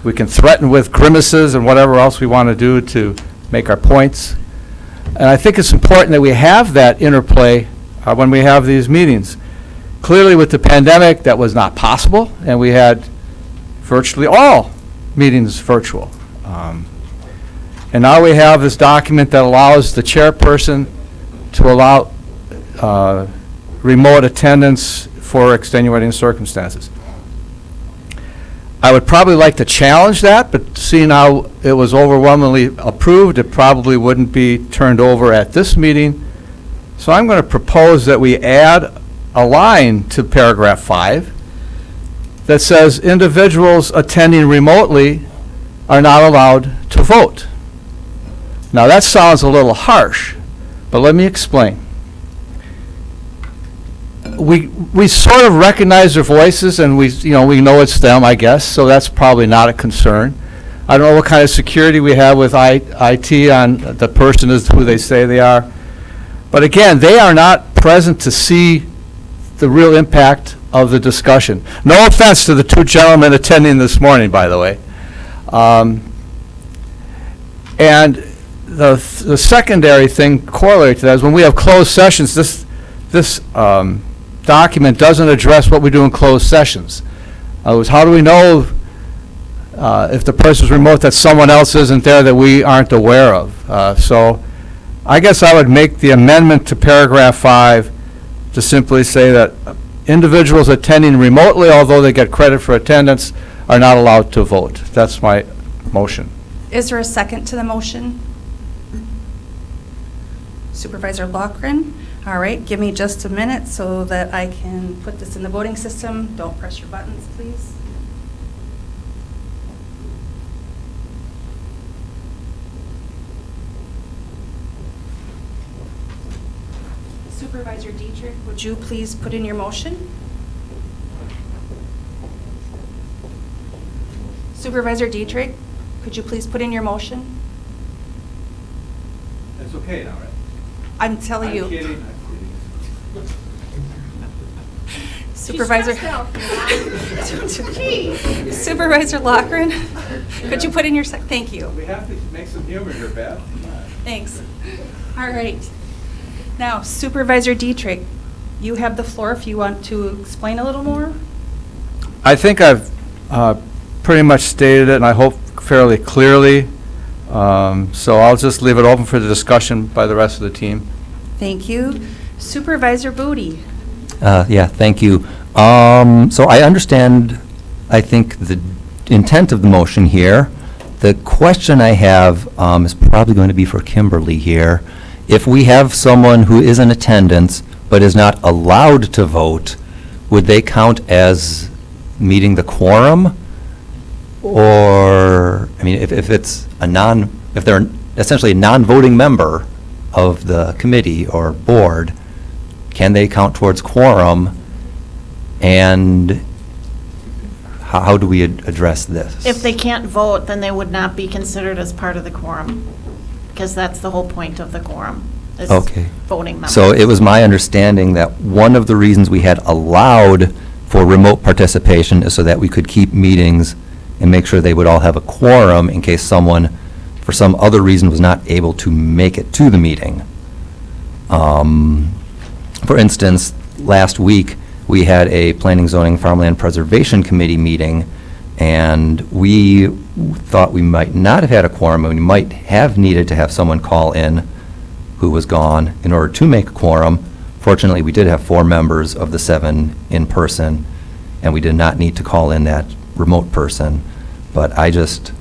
we can threaten with grimaces and whatever else we want to do to make our points. And I think it's important that we have that interplay when we have these meetings. Clearly with the pandemic, that was not possible, and we had virtually all meetings virtual. And now we have this document that allows the chairperson to allow remote attendance for extenuating circumstances. I would probably like to challenge that, but seeing how it was overwhelmingly approved, it probably wouldn't be turned over at this meeting. So I'm going to propose that we add a line to paragraph 5 that says individuals attending remotely are not allowed to vote. Now that sounds a little harsh, but let me explain. We sort of recognize their voices, and we know it's them, I guess, so that's probably not a concern. I don't know what kind of security we have with IT on the person is who they say they are. But again, they are not present to see the real impact of the discussion. No offense to the two gentlemen attending this morning, by the way. And the secondary thing corollary to that is when we have closed sessions, this document doesn't address what we do in closed sessions. In other words, how do we know if the person's remote that someone else isn't there that we aren't aware of? So I guess I would make the amendment to paragraph 5 to simply say that individuals attending remotely, although they get credit for attendance, are not allowed to vote. That's my motion. Is there a second to the motion? Supervisor Loughran. All right, give me just a minute so that I can put this in the voting system. Don't press your buttons, please. Supervisor Dietrich, would you please put in your motion? Supervisor Dietrich, could you please put in your motion? It's okay now, right? I'm telling you. I'm kidding. Supervisor. Supervisor Loughran, could you put in your thank you. We have to make some humor here, Beth. Thanks. All right. Now, Supervisor Dietrich, you have the floor if you want to explain a little more. I think I've pretty much stated it, and I hope fairly clearly. So I'll just leave it open for the discussion by the rest of the team. Thank you. Supervisor Booty. Yeah, thank you. So I understand, I think, the intent of the motion here. The question I have is probably going to be for Kimberly here. If we have someone who is in attendance but is not allowed to vote, would they count as meeting the quorum? Or, I mean, if it's if they're essentially a non-voting member of the committee or board, can they count towards quorum? And how do we address this? If they can't vote, then they would not be considered as part of the quorum, because that's the whole point of the quorum, is Okay. voting members. So it was my understanding that one of the reasons we had allowed for remote participation is so that we could keep meetings and make sure they would all have a quorum in case someone, for some other reason, was not able to make it to the meeting. For instance, last week, we had a Planning, Zoning, Farmland Preservation Committee meeting, and we thought we might not have had a quorum, and we might have needed to have someone call in who was gone in order to make a quorum. Fortunately, we did have 4 members of the 7 in person, and we did not need to call in that remote person. But I just,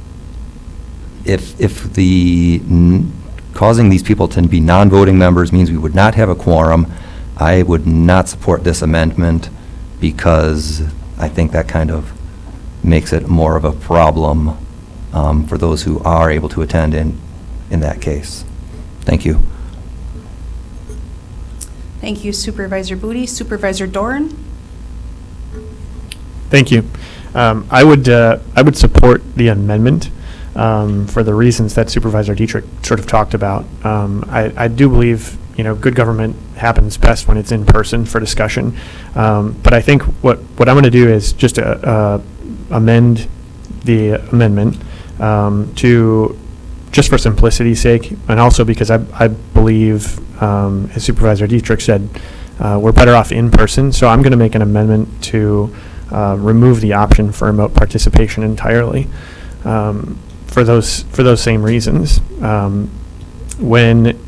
if causing these people to be non-voting members means we would not have a quorum, I would not support this amendment, because I think that kind of makes it more of a problem for those who are able to attend in that case. Thank you. Thank you, Supervisor Booty. Supervisor Doran? Thank you. I would support the amendment for the reasons that Supervisor Dietrich sort of talked about. I do believe, good government happens best when it's in person for discussion. But I think what I'm going to do is just amend the amendment to, just for simplicity's sake, and also because I believe, as Supervisor Dietrich said, we're better off in person. So I'm going to make an amendment to remove the option for remote participation entirely, for those same reasons. When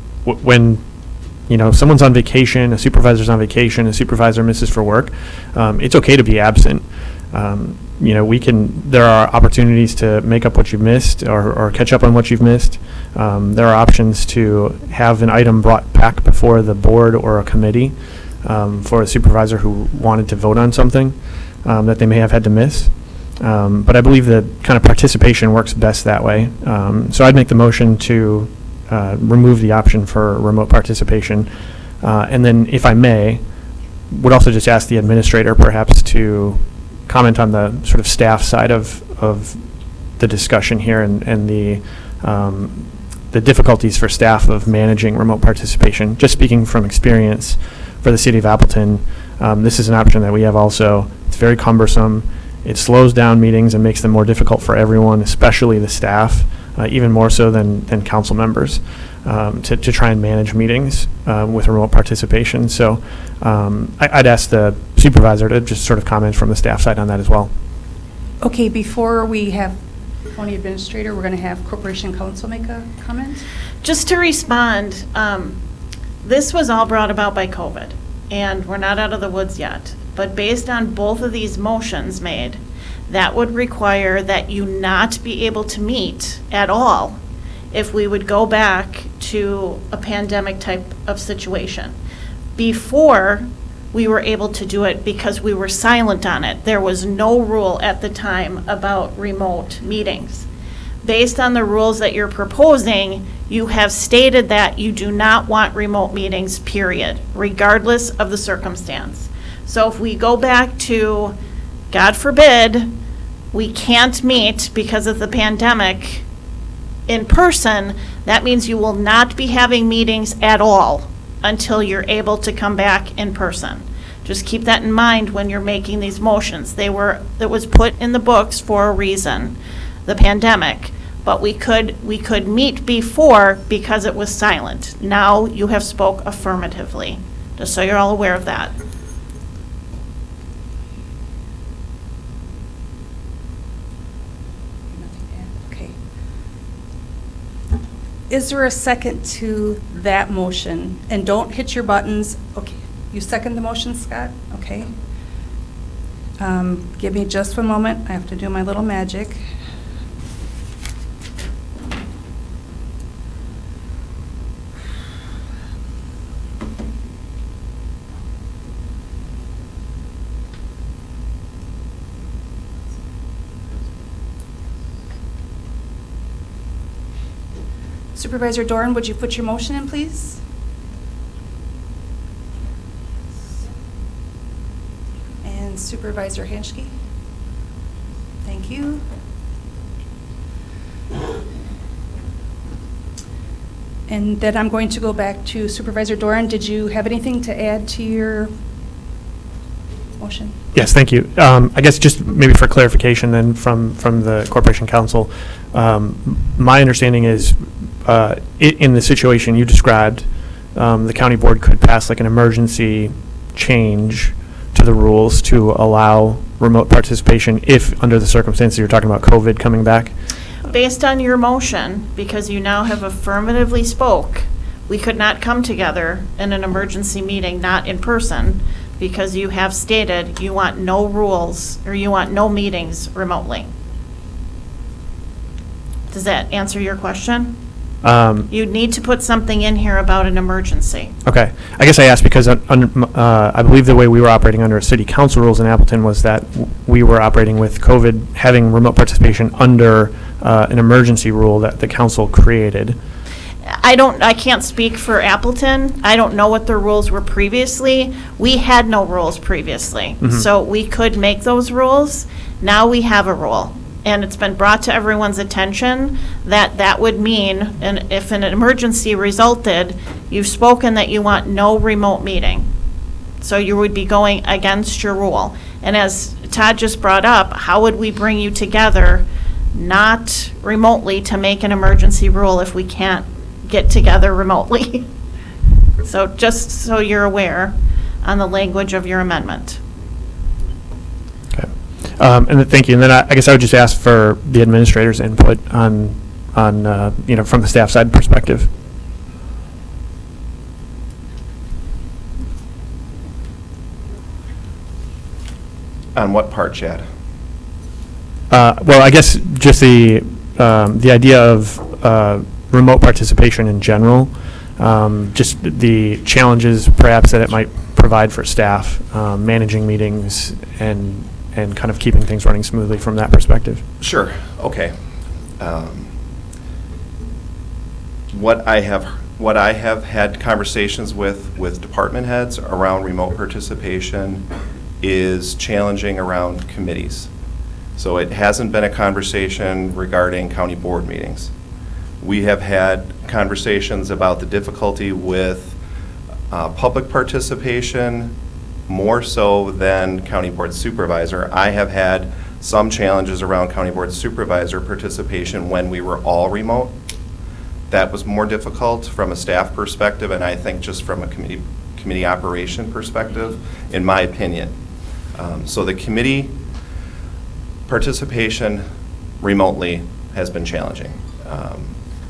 someone's on vacation, a supervisor's on vacation, a supervisor misses for work, it's okay to be absent. There are opportunities to make up what you've missed or catch up on what you've missed. There are options to have an item brought back before the board or a committee for a supervisor who wanted to vote on something that they may have had to miss. But I believe that kind of participation works best that way. So I'd make the motion to remove the option for remote participation. And then, if I may, would also just ask the administrator perhaps to comment on the sort of staff side of the discussion here and the difficulties for staff of managing remote participation. Just speaking from experience for the city of Appleton, this is an option that we have also. It's very cumbersome. It slows down meetings and makes them more difficult for everyone, especially the staff, even more so than council members, to try and manage meetings with remote participation. So I'd ask the supervisor to just sort of comment from the staff side on that as well. Okay, before we have county administrator, we're going to have corporation counsel make a comment. Just to respond, this was all brought about by COVID, and we're not out of the woods yet. But based on both of these motions made, that would require that you not be able to meet at all if we would go back to a pandemic type of situation. Before, we were able to do it because we were silent on it. There was no rule at the time about remote meetings. Based on the rules that you're proposing, you have stated that you do not want remote meetings, period, regardless of the circumstance. So if we go back to, God forbid, we can't meet because of the pandemic in person, that means you will not be having meetings at all until you're able to come back in person. Just keep that in mind when you're making these motions. It was put in the books for a reason, the pandemic. But we could meet before because it was silent. Now you have spoke affirmatively, just so you're all aware of that. Okay. Is there a second to that motion? And don't hit your buttons. Okay, you second the motion, Scott? Okay. Give me just 1 moment. I have to do my little magic. Supervisor Doran, would you put your motion in, please? And Supervisor Hanschke? Thank you. And then I'm going to go back to Supervisor Doran. Did you have anything to add to your motion? Yes, thank you. I guess just maybe for clarification then from the Corporation Council, my understanding is in the situation you described, the county board could pass like an emergency change to the rules to allow remote participation if under the circumstances you're talking about COVID coming back. Based on your motion, because you now have affirmatively spoke, we could not come together in an emergency meeting, not in person, because you have stated you want no rules, or you want no meetings remotely. Does that answer your question? You'd need to put something in here about an emergency. Okay. I guess I asked because I believe the way we were operating under city council rules in Appleton was that we were operating with COVID, having remote participation under an emergency rule that the council created. I can't speak for Appleton. I don't know what their rules were previously. We had no rules previously. So we could make those rules. Now we have a rule. And it's been brought to everyone's attention that that would mean, and if an emergency resulted, you've spoken that you want no remote meeting. So you would be going against your rule. And as Todd just brought up, how would we bring you together, not remotely, to make an emergency rule if we can't get together remotely? So just so you're aware on the language of your amendment. And then, thank you. And then I guess I would just ask for the administrator's input on from the staff side perspective. On what part, Chad? Well, I guess just the idea of remote participation in general, just the challenges perhaps that it might provide for staff, managing meetings and kind of keeping things running smoothly from that perspective. Sure. Okay. What I have had conversations with department heads around remote participation is challenging around committees. So it hasn't been a conversation regarding county board meetings. We have had conversations about the difficulty with public participation, more so than county board supervisor. I have had some challenges around county board supervisor participation when we were all remote. That was more difficult from a staff perspective, and I think just from a committee operation perspective, in my opinion. So the committee participation remotely has been challenging.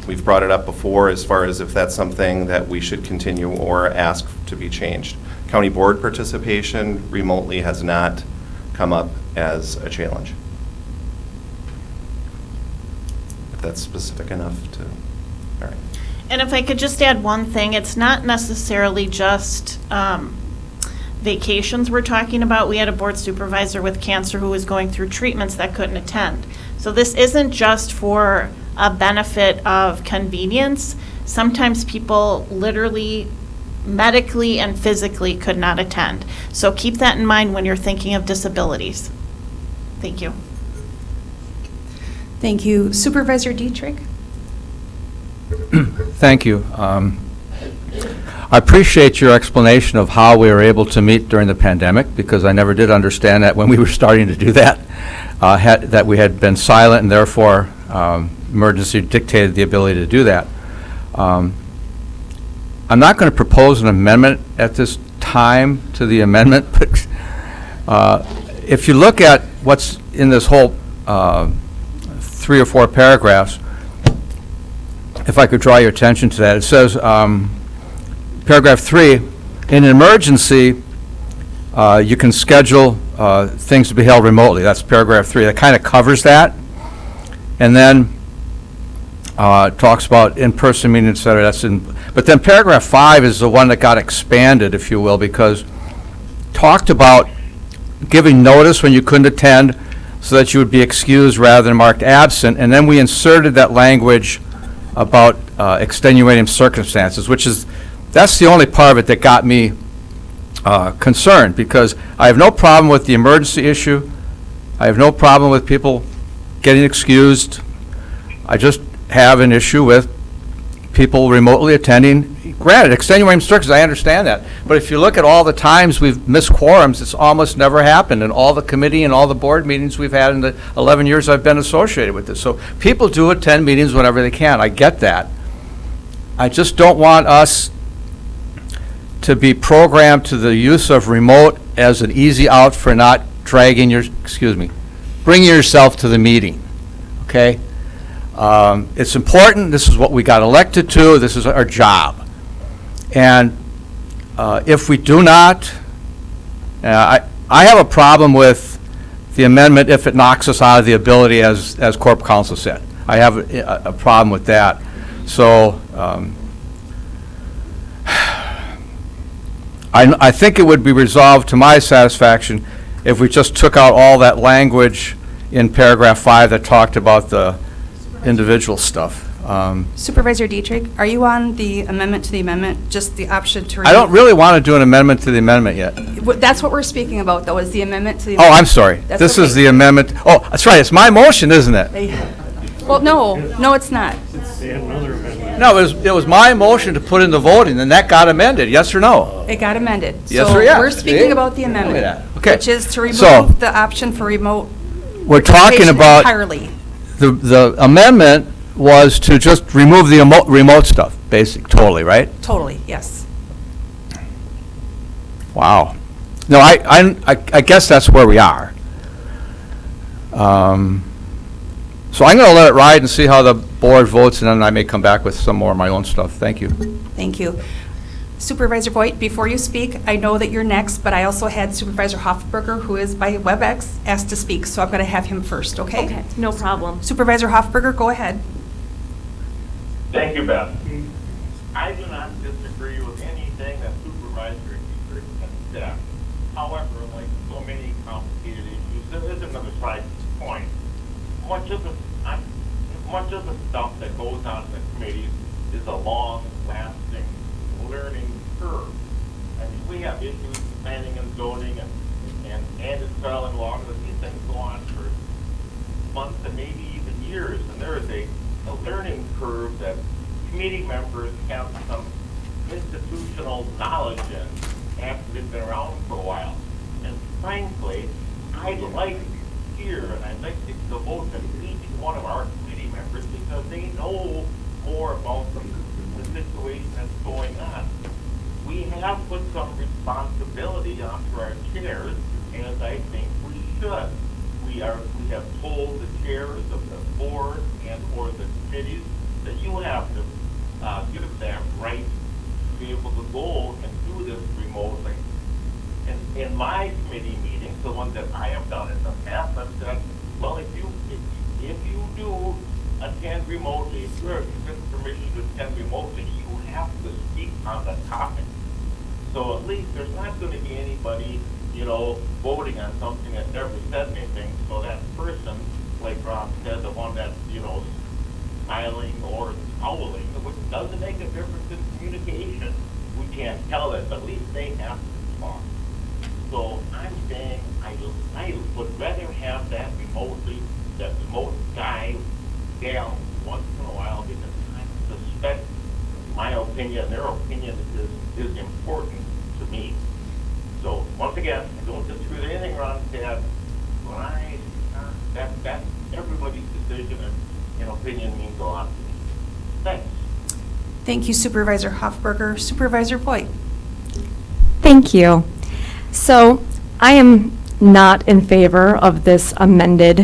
We've brought it up before as far as if that's something that we should continue or ask to be changed. County board participation remotely has not come up as a challenge. If that's specific enough to, all right. And if I could just add one thing, it's not necessarily just vacations we're talking about. We had a board supervisor with cancer who was going through treatments that couldn't attend. So this isn't just for a benefit of convenience. Sometimes people literally, medically and physically could not attend. So keep that in mind when you're thinking of disabilities. Thank you. Thank you. Supervisor Dietrich? Thank you. I appreciate your explanation of how we were able to meet during the pandemic, because I never did understand that when we were starting to do that, that we had been silent and therefore emergency dictated the ability to do that. I'm not going to propose an amendment at this time to the amendment, but if you look at what's in this whole 3 or 4 paragraphs, if I could draw your attention to that, it says, paragraph 3, in an emergency, you can schedule things to be held remotely. That's paragraph 3. That kind of covers that. And then talks about in-person meetings, et cetera. But then paragraph 5 is the one that got expanded, if you will, because talked about giving notice when you couldn't attend so that you would be excused rather than marked absent. And then we inserted that language about extenuating circumstances, that's the only part of it that got me concerned, because I have no problem with the emergency issue. I have no problem with people getting excused. I just have an issue with people remotely attending. Granted, extenuating circumstances, I understand that. But if you look at all the times we've missed quorums, it's almost never happened in all the committee and all the board meetings we've had in the 11 years I've been associated with this. So people do attend meetings whenever they can. I get that. I just don't want us to be programmed to the use of remote as an easy out for not bringing yourself to the meeting, okay? It's important. This is what we got elected to. This is our job. And if we do not, I have a problem with the amendment if it knocks us out of the ability, as Corp Counsel said. I have a problem with that. So I think it would be resolved to my satisfaction if we just took out all that language in paragraph 5 that talked about the individual stuff. Supervisor Dietrich, are you on the amendment to the amendment, just the option to remove? I don't really want to do an amendment to the amendment yet. That's what we're speaking about, though, is the amendment to the Oh, amendment. I'm sorry. That's This okay. is the amendment. Oh, that's right. It's my motion, isn't it? Well, no, it's not. No, it was my motion to put in the voting, and that got amended, yes or no? It got amended. Yes or yes? So we're speaking See? about the amendment, Okay. which is to So- remove the option for remote We're talking participation about, entirely. the amendment was to just remove the remote stuff, totally, right? Totally, yes. Wow. No, I guess that's where we are. So I'm going to let it ride and see how the board votes, and then I may come back with some more of my own stuff. Thank you. Thank you. Supervisor Voigt, before you speak, I know that you're next, but I also had Supervisor Hoffberger, who is by WebEx, asked to speak, so I'm going to have him first, okay? Okay, no problem. Supervisor Hoffberger, go ahead. Thank you, Beth. I do not disagree with anything that Supervisor Dietrich has said. However, like so many complicated issues, there is another side to the point. Much of the stuff that goes on in the committees is a long-lasting learning curve. I mean, we have issues with planning and zoning and it's selling law, but these things go on for months and maybe even years, and there is a learning curve that committee members have some institutional knowledge in after they've been around for a while. And frankly, I'd like to hear, and I'd like to devote to each one of our committee members because they know more about the situation that's going on. We have put some responsibility onto our chairs, as I think we should. We have told the chairs of the board and or the committees that you have to give that right to be able to go and do this remotely. And in my committee meetings, the ones that I have done in the past, I've said, well, if you do attend remotely, you're given permission to attend remotely, you have to speak on the topic. So at least there's not going to be anybody, voting on something that never said anything. So that person, like Rob said, the one that's, smiling or howling, which doesn't make a difference in communication, we can't tell it, but at least they have to talk. So I'm saying I would rather have that remotely, that remote guy, gal, once in a while, because I suspect my opinion, their opinion is important to me. So once again, I don't disagree with anything Ron said. That's everybody's decision, and opinion means a lot to me. Thanks. Thank you, Supervisor Hoffberger. Supervisor Voigt. Thank you. So I am not in favor of this amendment.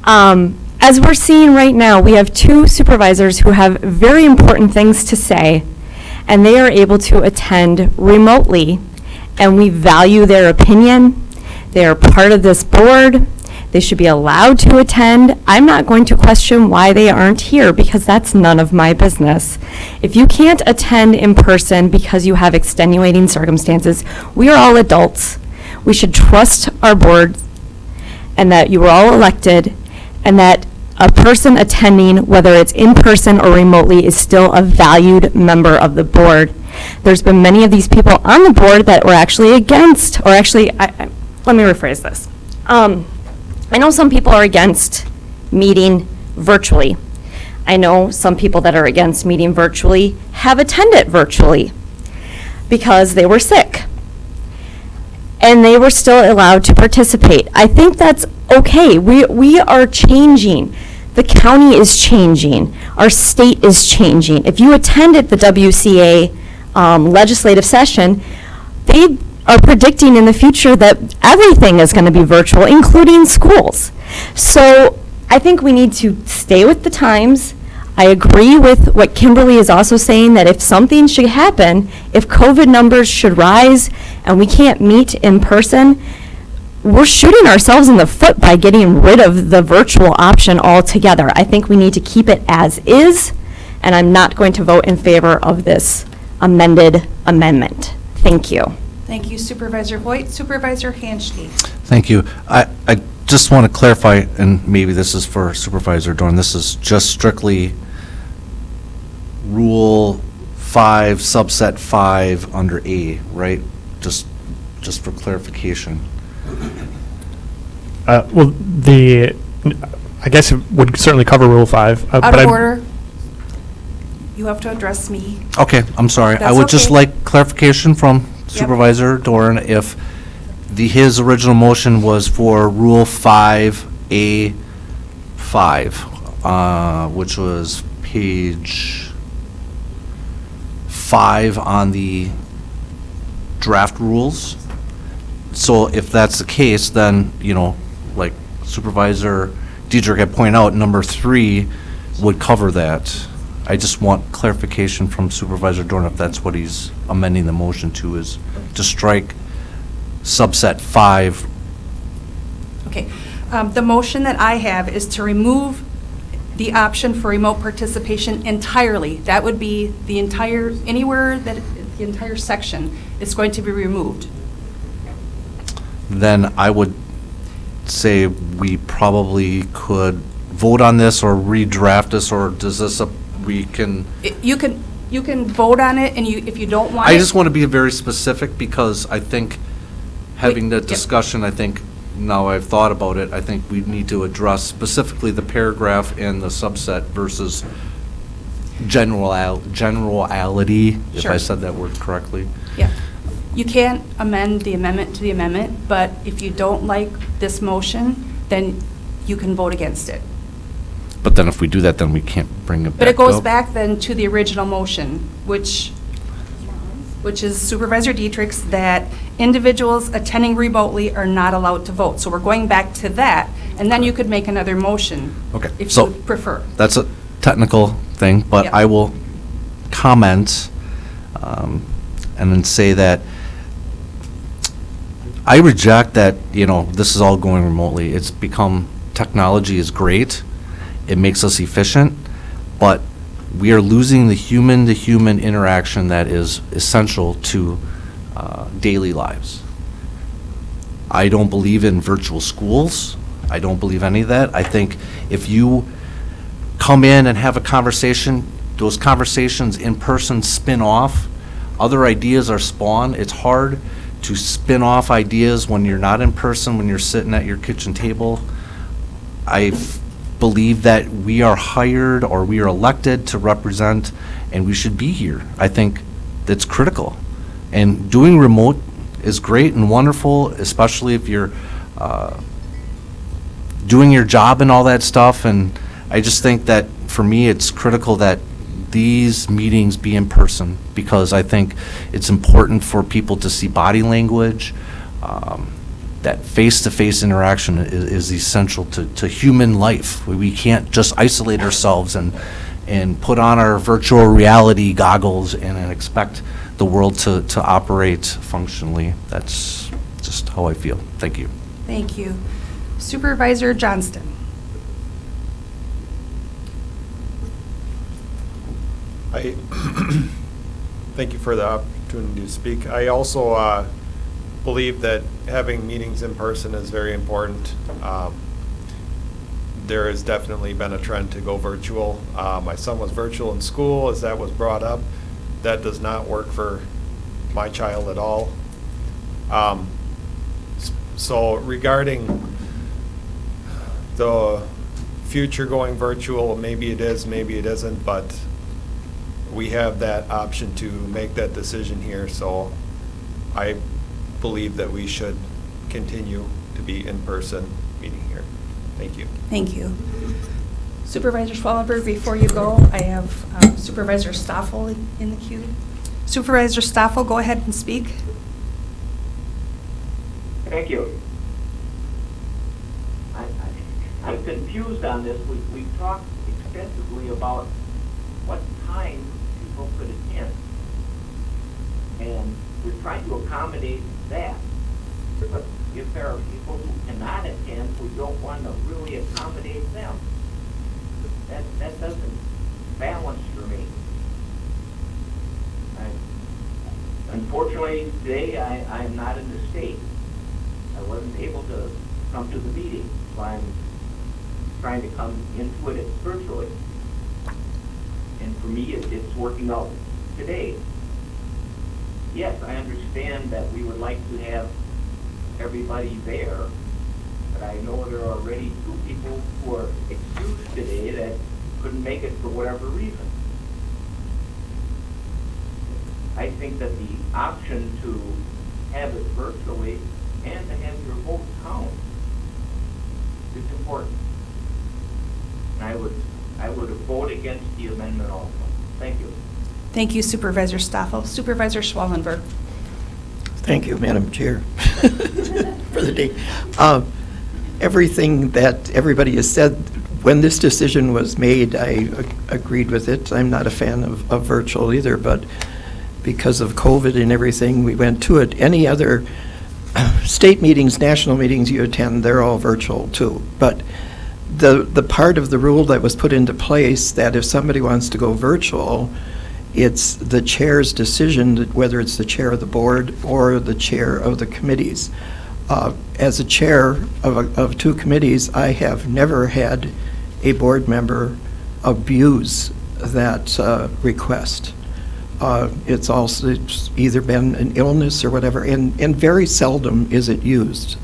As we're seeing right now, we have two supervisors who have very important things to say, and they are able to attend remotely, and we value their opinion. They are part of this board. They should be allowed to attend. I'm not going to question why they aren't here because that's none of my business. If you can't attend in person because you have extenuating circumstances, we are all adults. We should trust our board and that you were all elected and that a person attending, whether it's in person or remotely, is still a valued member of the board. There's been many of these people on the board that were actually against, or actually, let me rephrase this. I know some people are against meeting virtually. I know some people that are against meeting virtually have attended virtually because they were sick. And they were still allowed to participate. I think that's okay. We are changing. The county is changing. Our state is changing. If you attended the WCA legislative session, they are predicting in the future that everything is going to be virtual, including schools. So I think we need to stay with the times. I agree with what Kimberly is also saying, that if something should happen, if COVID numbers should rise and we can't meet in person, we're shooting ourselves in the foot by getting rid of the virtual option altogether. I think we need to keep it as is, and I'm not going to vote in favor of this amended amendment. Thank you. Thank you, Supervisor Voigt. Supervisor Hanschke. Thank you. I just want to clarify, and maybe this is for Supervisor Dorn, this is just strictly Rule 5, subset 5 under A, right? Just for clarification. Well, I guess it would certainly cover Rule 5. Out of order. You have to address me. Okay, I'm sorry. I That's would just okay. like clarification from Supervisor Dorn if his original motion was for Rule 5A5, which was page 5 on the draft rules. So if that's the case, then, like Supervisor Diedrich had pointed out, number 3 would cover that. I just want clarification from Supervisor Dorn if that's what he's amending the motion to, is to strike subset 5. Okay. The motion that I have is to remove the option for remote participation entirely. That would be the entire, anywhere that the entire section is going to be removed. Then I would say we probably could vote on this or redraft this, or does this, we can... You can vote on it, and if you don't want it... I just want to be very specific because I think having that discussion, I think now I've thought about it, I think we need to address specifically the paragraph and the subset versus generality, if Sure. I said that word correctly. Yeah. You can't amend the amendment to the amendment, but if you don't like this motion, then you can vote against it. But then if we do that, then we can't bring it back But it goes up. back then to the original motion, which is Supervisor Dietrich's, that individuals attending remotely are not allowed to vote. So we're going back to that, and then you could make another motion Okay, if so you prefer. that's a technical thing, but Yep. I will comment and then say that I reject that, this is all going remotely. It's become, technology is great, it makes us efficient, but we are losing the human-to-human interaction that is essential to daily lives. I don't believe in virtual schools. I don't believe any of that. I think if you come in and have a conversation, those conversations in person spin off, other ideas are spawned. It's hard to spin off ideas when you're not in person, when you're sitting at your kitchen table. I believe that we are hired or we are elected to represent, and we should be here. I think that's critical. And doing remote is great and wonderful, especially if you're doing your job and all that stuff. And I just think that for me, it's critical that these meetings be in person, because I think it's important for people to see body language. That face-to-face interaction is essential to human life. We can't just isolate ourselves and put on our virtual reality goggles and expect the world to operate functionally. That's just how I feel. Thank you. Thank you. Supervisor Johnston. Thank you for the opportunity to speak. I also believe that having meetings in person is very important. There has definitely been a trend to go virtual. My son was virtual in school, as that was brought up. That does not work for my child at all. So regarding the future going virtual, maybe it is, maybe it isn't, but we have that option to make that decision here. So I believe that we should continue to be in person meeting here. Thank you. Thank you. Supervisor Schwellenberg, before you go, I have Supervisor Stoffel in the queue. Supervisor Stoffel, go ahead and speak. Thank you. I'm confused on this. We've talked extensively about what time people could attend. And we're trying to accommodate that. But if there are people who cannot attend, we don't want to really accommodate them. That doesn't balance for me. Unfortunately, today I am not in the state. I wasn't able to come to the meeting, so I'm trying to come into it virtually. And for me, it's working out today. Yes, I understand that we would like to have everybody there, but I know there are already 2 people who are excused today that couldn't make it for whatever reason. I think that the option to have it virtually and to have your vote count is important. And I would vote against the amendment also. Thank you. Thank you, Supervisor Stoffel. Supervisor Schwellenberg. Thank you, Madam Chair, for the day. Everything that everybody has said, when this decision was made, I agreed with it. I'm not a fan of virtual either, but because of COVID and everything, we went to it. Any other state meetings, national meetings you attend, they're all virtual too. But the part of the rule that was put into place that if somebody wants to go virtual, it's the chair's decision, whether it's the chair of the board or the chair of the committees. As a chair of 2 committees, I have never had a board member abuse that request. It's either been an illness or whatever, and very seldom is it used.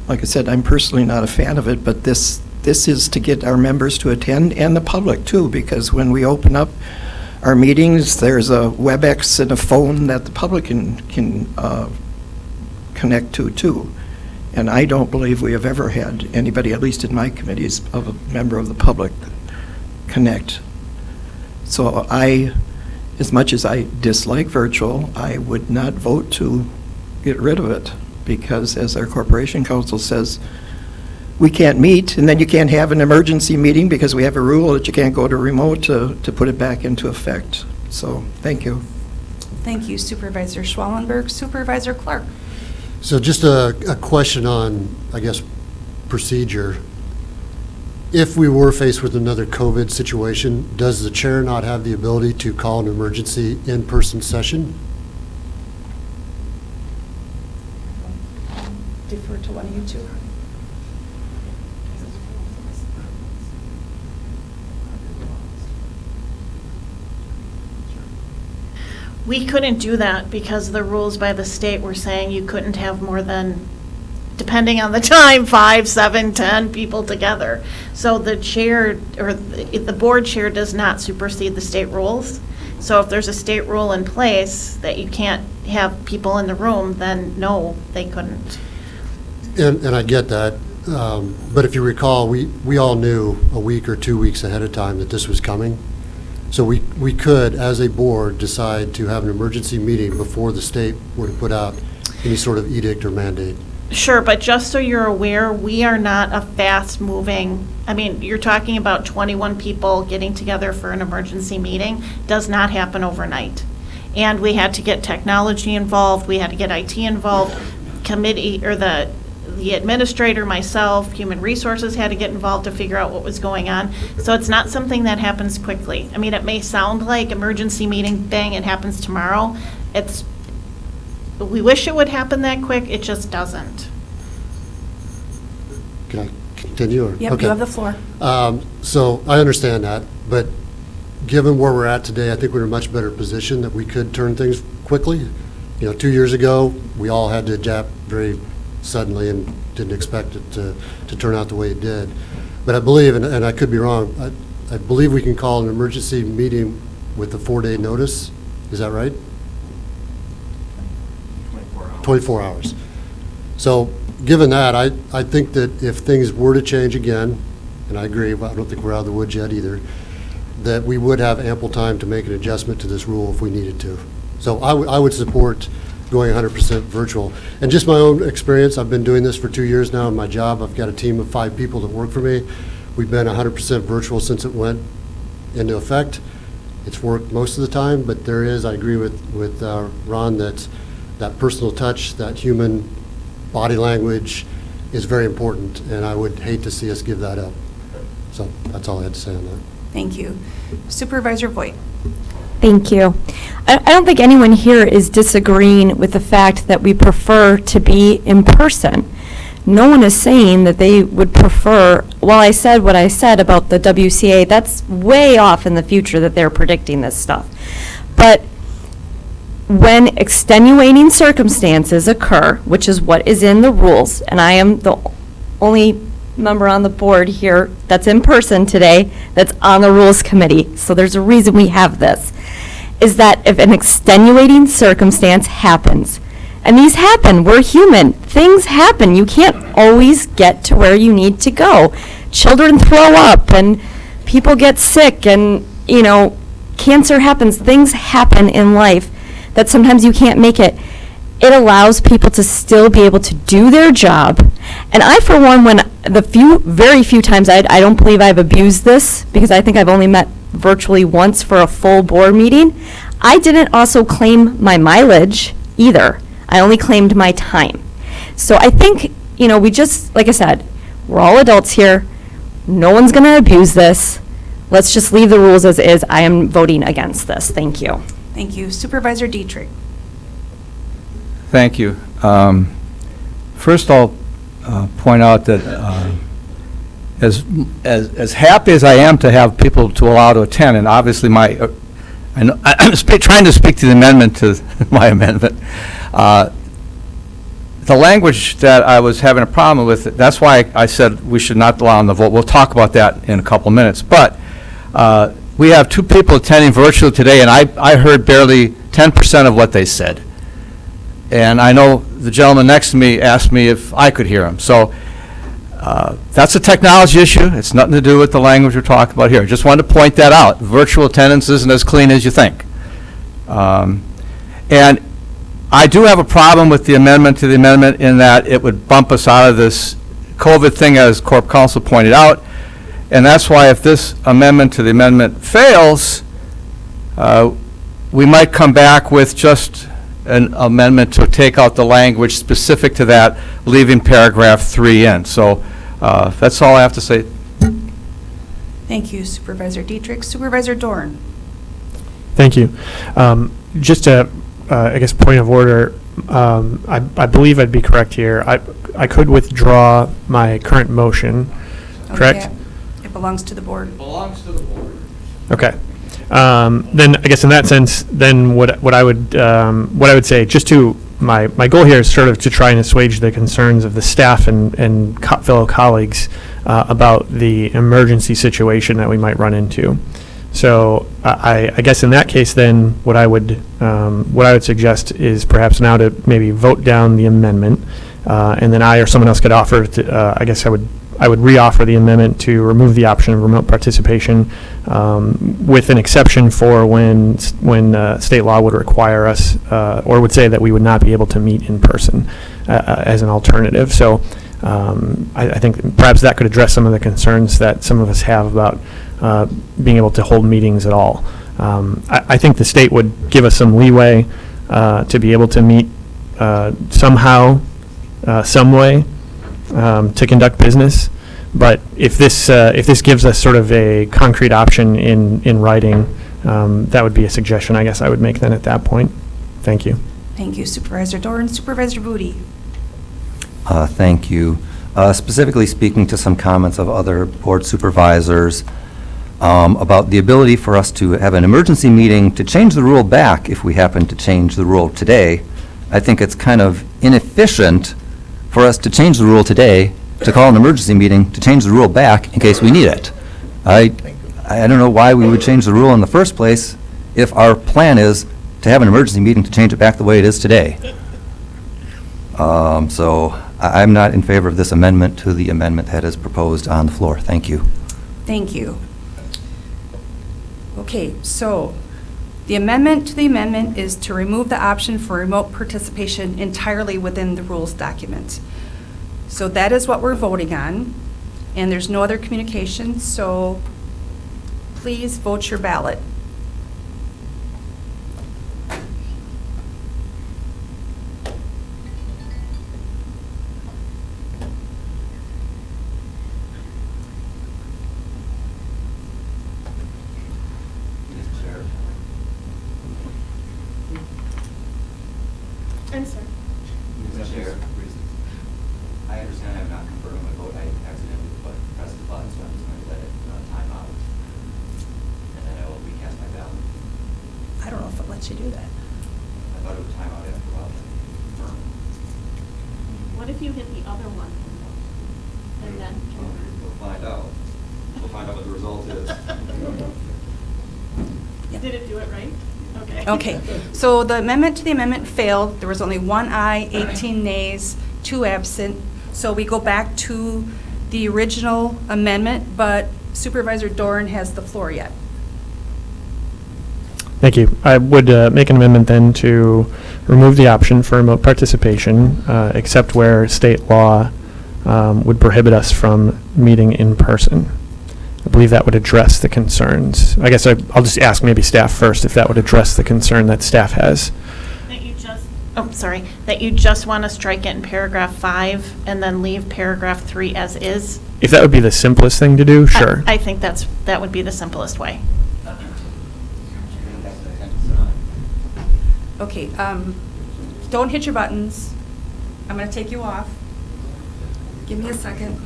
Like I said, I'm personally not a fan of it, but this is to get our members to attend, and the public too, because when we open up our meetings, there's a WebEx and a phone that the public can connect to too. And I don't believe we have ever had anybody, at least in my committees, of a member of the public connect. So as much as I dislike virtual, I would not vote to get rid of it, because as our Corporation Council says, we can't meet, and then you can't have an emergency meeting because we have a rule that you can't go to remote to put it back into effect. So, thank you. Thank you, Supervisor Schwellenberg. Supervisor Clerk. So just a question on, I guess, procedure. if we were faced with another COVID situation, does the chair not have the ability to call an emergency in-person session? Defer to one of you two. We couldn't do that because the rules by the state were saying you couldn't have more than, depending on the time, 5, 7, 10 people together. So the chair, or the board chair does not supersede the state rules. So if there's a state rule in place that you can't have people in the room, then no, they couldn't. And I get that, but if you recall, we all knew a week or 2 weeks ahead of time that this was coming. So we could, as a board, decide to have an emergency meeting before the state were to put out any sort of edict or mandate. Sure, but just so you're aware, we are not a fast-moving, I mean, you're talking about 21 people getting together for an emergency meeting, does not happen overnight. And we had to get technology involved, we had to get IT involved, committee, or the administrator, myself, human resources had to get involved to figure out what was going on. So it's not something that happens quickly. I mean, it may sound like emergency meeting, bang, it happens tomorrow. We wish it would happen that quick, it just doesn't. Can I continue? Or? Yep, Okay. you have the floor. So I understand that, but given where we're at today, I think we're in a much better position that we could turn things quickly. 2 years ago, we all had to adapt very suddenly and didn't expect it to turn out the way it did. But I believe, and I could be wrong, I believe we can call an emergency meeting with a 4-day notice. Is that right? 24 hours. So given that, I think that if things were to change again, and I agree, I don't think we're out of the woods yet either, that we would have ample time to make an adjustment to this rule if we needed to. So I would support going 100% virtual. And just my own experience, I've been doing this for 2 years now in my job. I've got a team of 5 people that work for me. We've been 100% virtual since it went into effect. It's worked most of the time, but there is, I agree with Ron, that personal touch, that human body language is very important, and I would hate to see us give that up. So that's all I had to say on that. Thank you. Supervisor Voigt. Thank you. I don't think anyone here is disagreeing with the fact that we prefer to be in person. No one is saying that they would prefer, while I said what I said about the WCA, that's way off in the future that they're predicting this stuff. But when extenuating circumstances occur, which is what is in the rules, and I am the only member on the board here that's in person today that's on the Rules Committee, so there's a reason we have this, is that if an extenuating circumstance happens, and these happen, we're human, things happen, you can't always get to where you need to go. Children throw up, and people get sick, and, cancer happens, things happen in life that sometimes you can't make it. It allows people to still be able to do their job. And I, for one, when very few times, I don't believe I've abused this, because I think I've only met virtually once for a full board meeting, I didn't also claim my mileage either. I only claimed my time. So I think, we just, like I said, we're all adults here. No one's going to abuse this. Let's just leave the rules as is. I am voting against this. Thank you. Thank you. Supervisor Dietrich. Thank you. First, I'll point out that as happy as I am to have people to allow to attend, and obviously I'm trying to speak to the amendment to my amendment. The language that I was having a problem with, that's why I said we should not allow them to vote. We'll talk about that in a couple minutes. But we have 2 people attending virtually today, and I heard barely 10% of what they said. And I know the gentleman next to me asked me if I could hear him. So that's a technology issue. It's nothing to do with the language we're talking about here. Just wanted to point that out. Virtual attendance isn't as clean as you think. And I do have a problem with the amendment to the amendment in that it would bump us out of this COVID thing, as Corp Counsel pointed out. And that's why if this amendment to the amendment fails, we might come back with just an amendment to take out the language specific to that, leaving paragraph 3 in. So that's all I have to say. Thank you, Supervisor Dietrich. Supervisor Dorn. Thank you. Just a, I guess, point of order. I believe I'd be correct here. I could withdraw my current motion, correct? Okay. It belongs to the board. Belongs to the board. Okay. Then I guess in that sense, then what I would say, just to my goal here is sort of to try and assuage the concerns of the staff and fellow colleagues about the emergency situation that we might run into. So I guess in that case, then what I would suggest is perhaps now to maybe vote down the amendment, and then I or someone else could offer. I guess I would re-offer the amendment to remove the option of remote participation, with an exception for when state law would require us, or would say that we would not be able to meet in person as an alternative. So I think perhaps that could address some of the concerns that some of us have about being able to hold meetings at all. I think the state would give us some leeway to be able to meet somehow, some way, to conduct business. But if this gives us sort of a concrete option in writing, that would be a suggestion I guess I would make then at that point. Thank you. Thank you, Supervisor Dorn. Supervisor Booty. Thank you. Specifically speaking to some comments of other board supervisors about the ability for us to have an emergency meeting to change the rule back if we happen to change the rule today. I think it's kind of inefficient for us to change the rule today, to call an emergency meeting, to change the rule back in case we need it. I don't know why we would change the rule in the first place if our plan is to have an emergency meeting to change it back the way it is today. So I'm not in favor of this amendment to the amendment that is proposed on the floor. Thank you. Thank you. Okay, so the amendment to the amendment is to remove the option for remote participation entirely within the rules document. So that is what we're voting on, and there's no other communication, so please vote your ballot. I'm sorry. Mr. Chair, I understand I'm not confirming my vote. I accidentally pressed the button, so I'm just going to let it time out. And then I will recast my ballot. I don't know if it lets you do that. I thought it would time out after a while. Confirm. What if you hit the other one and then? We'll find out. We'll find out what the result is. Did it do it right? Okay. Okay, so the amendment to the amendment failed. There was only 1 aye, 18 nays, 2 absent. So we go back to the original amendment, but Supervisor Dorn has the floor yet. Thank you. I would make an amendment then to remove the option for remote participation, except where state law would prohibit us from meeting in person. I believe that would address the concerns. I guess I'll just ask maybe staff first if that would address the concern that staff has. That you just want to strike it in paragraph 5 and then leave paragraph 3 as is? If that would be the simplest thing to do, sure. I think that would be the simplest way. Okay, don't hit your buttons. I'm going to take you off. Give me a second.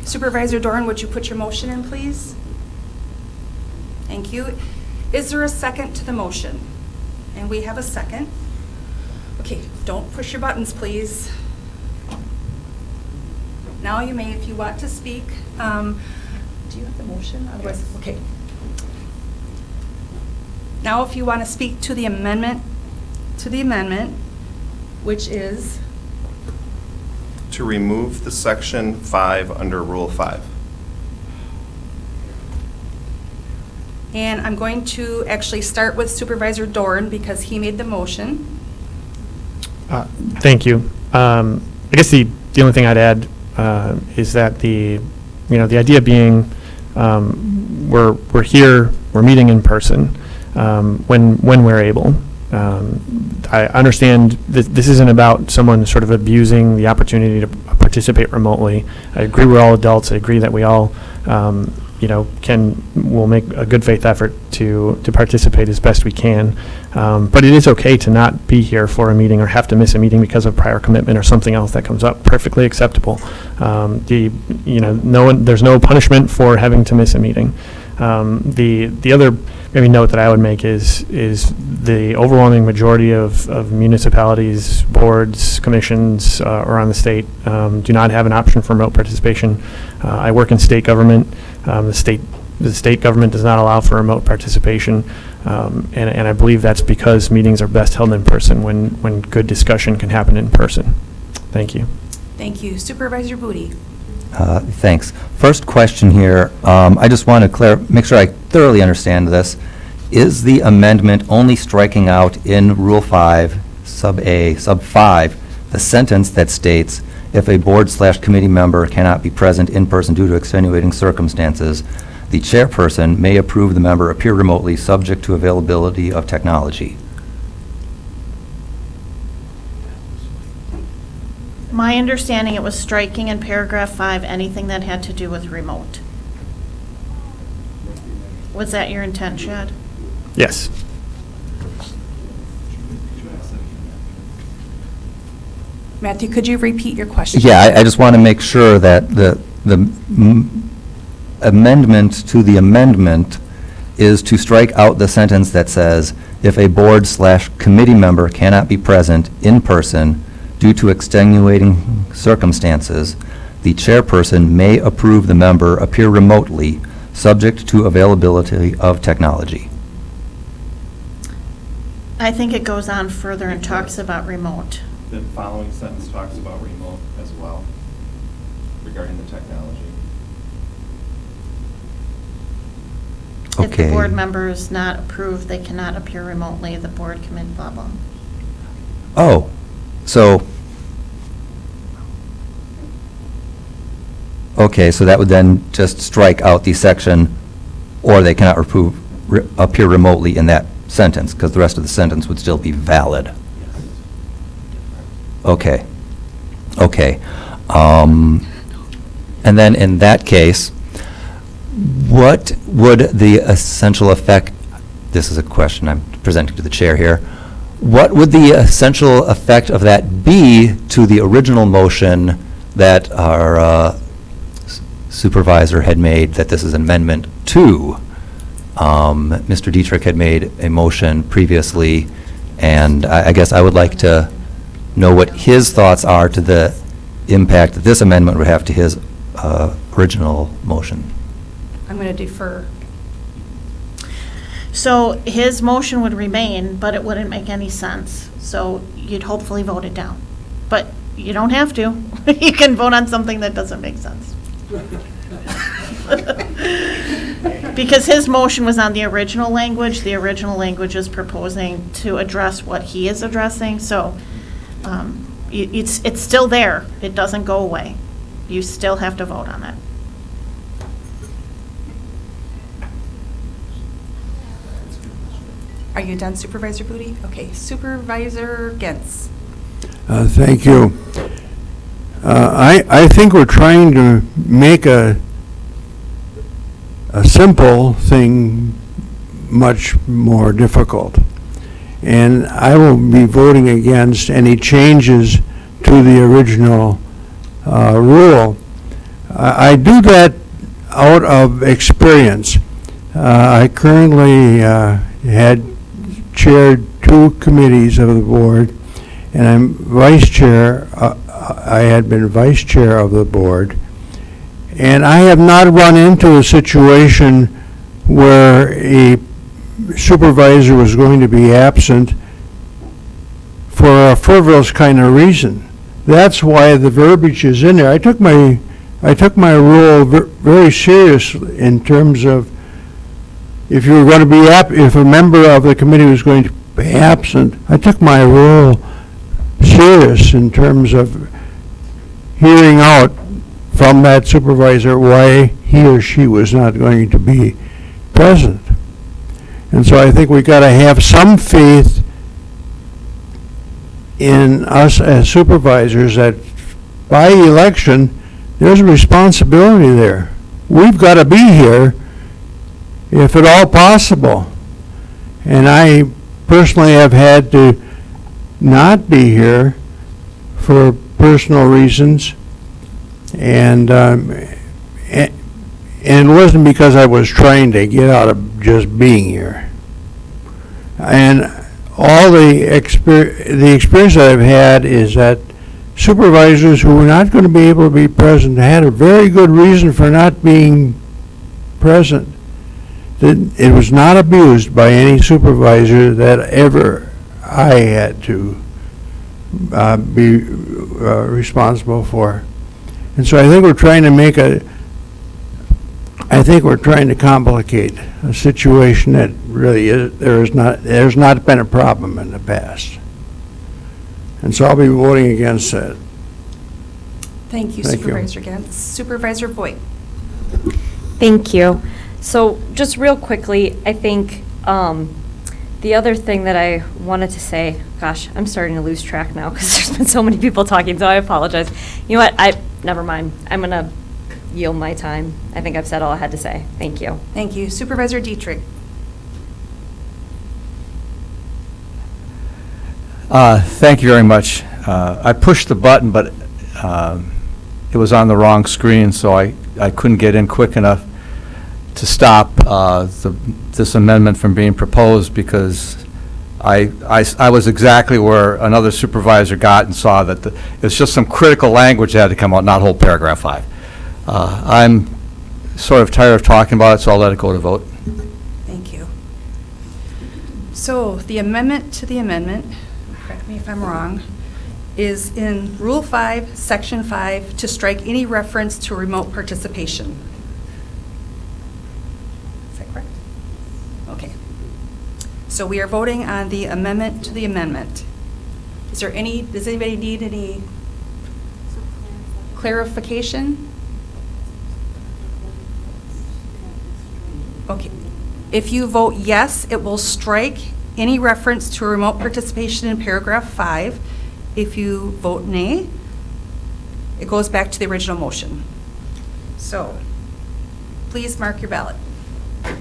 Supervisor Dorn, would you put your motion in, please? Thank you. Is there a second to the motion? And we have a second. Okay, don't push your buttons, please. Now you may, if you want to speak. Do you have the motion? Otherwise, yes. Okay. Now if you want to speak to the amendment, which is? To remove the section 5 under Rule 5. And I'm going to actually start with Supervisor Dorn because he made the motion. Thank you. I guess the only thing I'd add is that the idea being we're here, we're meeting in person. when we're able. I understand that this isn't about someone sort of abusing the opportunity to participate remotely. I agree we're all adults. I agree that we all, will make a good faith effort to participate as best we can. But it is okay to not be here for a meeting or have to miss a meeting because of prior commitment or something else that comes up. Perfectly acceptable. There's no punishment for having to miss a meeting. The other maybe note that I would make is the overwhelming majority of municipalities, boards, commissions around the state do not have an option for remote participation. I work in state government. The state government does not allow for remote participation, and I believe that's because meetings are best held in person when good discussion can happen in person. Thank you. Thank you. Supervisor Booty. Thanks. First question here, I just want to make sure I thoroughly understand this. Is the amendment only striking out in Rule 5, Sub A, Sub 5, the sentence that states, if a board/committee member cannot be present in person due to extenuating circumstances, the chairperson may approve the member appear remotely subject to availability of technology? My understanding, it was striking in paragraph 5 anything that had to do with remote. Was that your intent, Chad? Yes. Matthew, could you repeat your question? Yeah, I just want to make sure that the amendment to the amendment is to strike out the sentence that says, if a board/committee member cannot be present in person due to extenuating circumstances, the chairperson may approve the member appear remotely, subject to availability of technology. I think it goes on further and talks about remote. The following sentence talks about remote as well, regarding the technology. If the Okay. board member is not approved, they cannot appear remotely, the board commit blah, blah. Oh, so, okay, so that would then just strike out the section, or they cannot appear remotely in that sentence, because the rest of the sentence would still be valid. Okay. Okay. And then in that case, what would the essential effect, this is a question I'm presenting to the chair here, what would the essential effect of that be to the original motion that our supervisor had made, that this is amendment 2? Mr. Dietrich had made a motion previously, and I guess I would like to know what his thoughts are to the impact that this amendment would have to his original motion. I'm going to defer. So his motion would remain, but it wouldn't make any sense. So you'd hopefully vote it down. But you don't have to. You can vote on something that doesn't make sense. Because his motion was on the original language. The original language is proposing to address what he is addressing. So it's still there. It doesn't go away. You still have to vote on it. Are you done, Supervisor Booty? Okay, Supervisor Gens. Thank you. I think we're trying to make a simple thing much more difficult. And I will be voting against any changes to the original rule. I do that out of experience. I currently had chaired 2 committees of the board, and I'm vice chair. I had been vice chair of the board, and I have not run into a situation where a supervisor was going to be absent for a frivolous kind of reason. That's why the verbiage is in there. I took my role very seriously in terms of if you were going to be if a member of the committee was going to be absent. I took my role serious in terms of hearing out from that supervisor why he or she was not going to be present. And so I think we got to have some faith in us as supervisors that by election, there's a responsibility there. We've got to be here if at all possible. And I personally have had to not be here for personal reasons. And it wasn't because I was trying to get out of just being here. And all the experience that I've had is that supervisors who were not going to be able to be present had a very good reason for not being present. It was not abused by any supervisor that ever I had to be responsible for. And so I think we're trying to complicate a situation that really there's not been a problem in the past. And so I'll be voting against that. Thank you, Thank you. Supervisor Gantz. Supervisor Voigt. Thank you. So just real quickly, I think the other thing that I wanted to say, gosh, I'm starting to lose track now because there's been so many people talking, so I apologize. You know what? Never mind. I'm going to yield my time. I think I've said all I had to say. Thank you. Thank you. Supervisor Dietrich. Thank you very much. I pushed the button, but it was on the wrong screen, so I couldn't get in quick enough to stop this amendment from being proposed because I was exactly where another supervisor got and saw that it's just some critical language that had to come out, not whole paragraph 5. I'm sort of tired of talking about it, so I'll let it go to vote. Thank you. So the amendment to the amendment, correct me if I'm wrong, is in Rule 5, Section 5, to strike any reference to remote participation. Is that correct? Okay. So we are voting on the amendment to the amendment. Does anybody need any clarification? Okay. If you vote yes, it will strike any reference to remote participation in paragraph 5. If you vote nay, it goes back to the original motion. So please mark your ballot. Okay.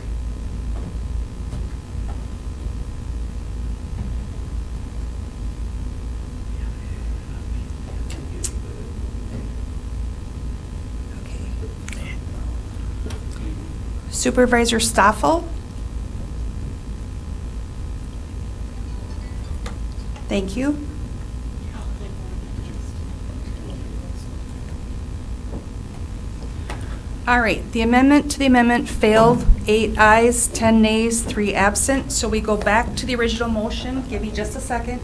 Supervisor Stoffel? Thank you. All right, the amendment to the amendment failed. 8 ayes, 10 nays, 3 absent. So we go back to the original motion. Give me just a second.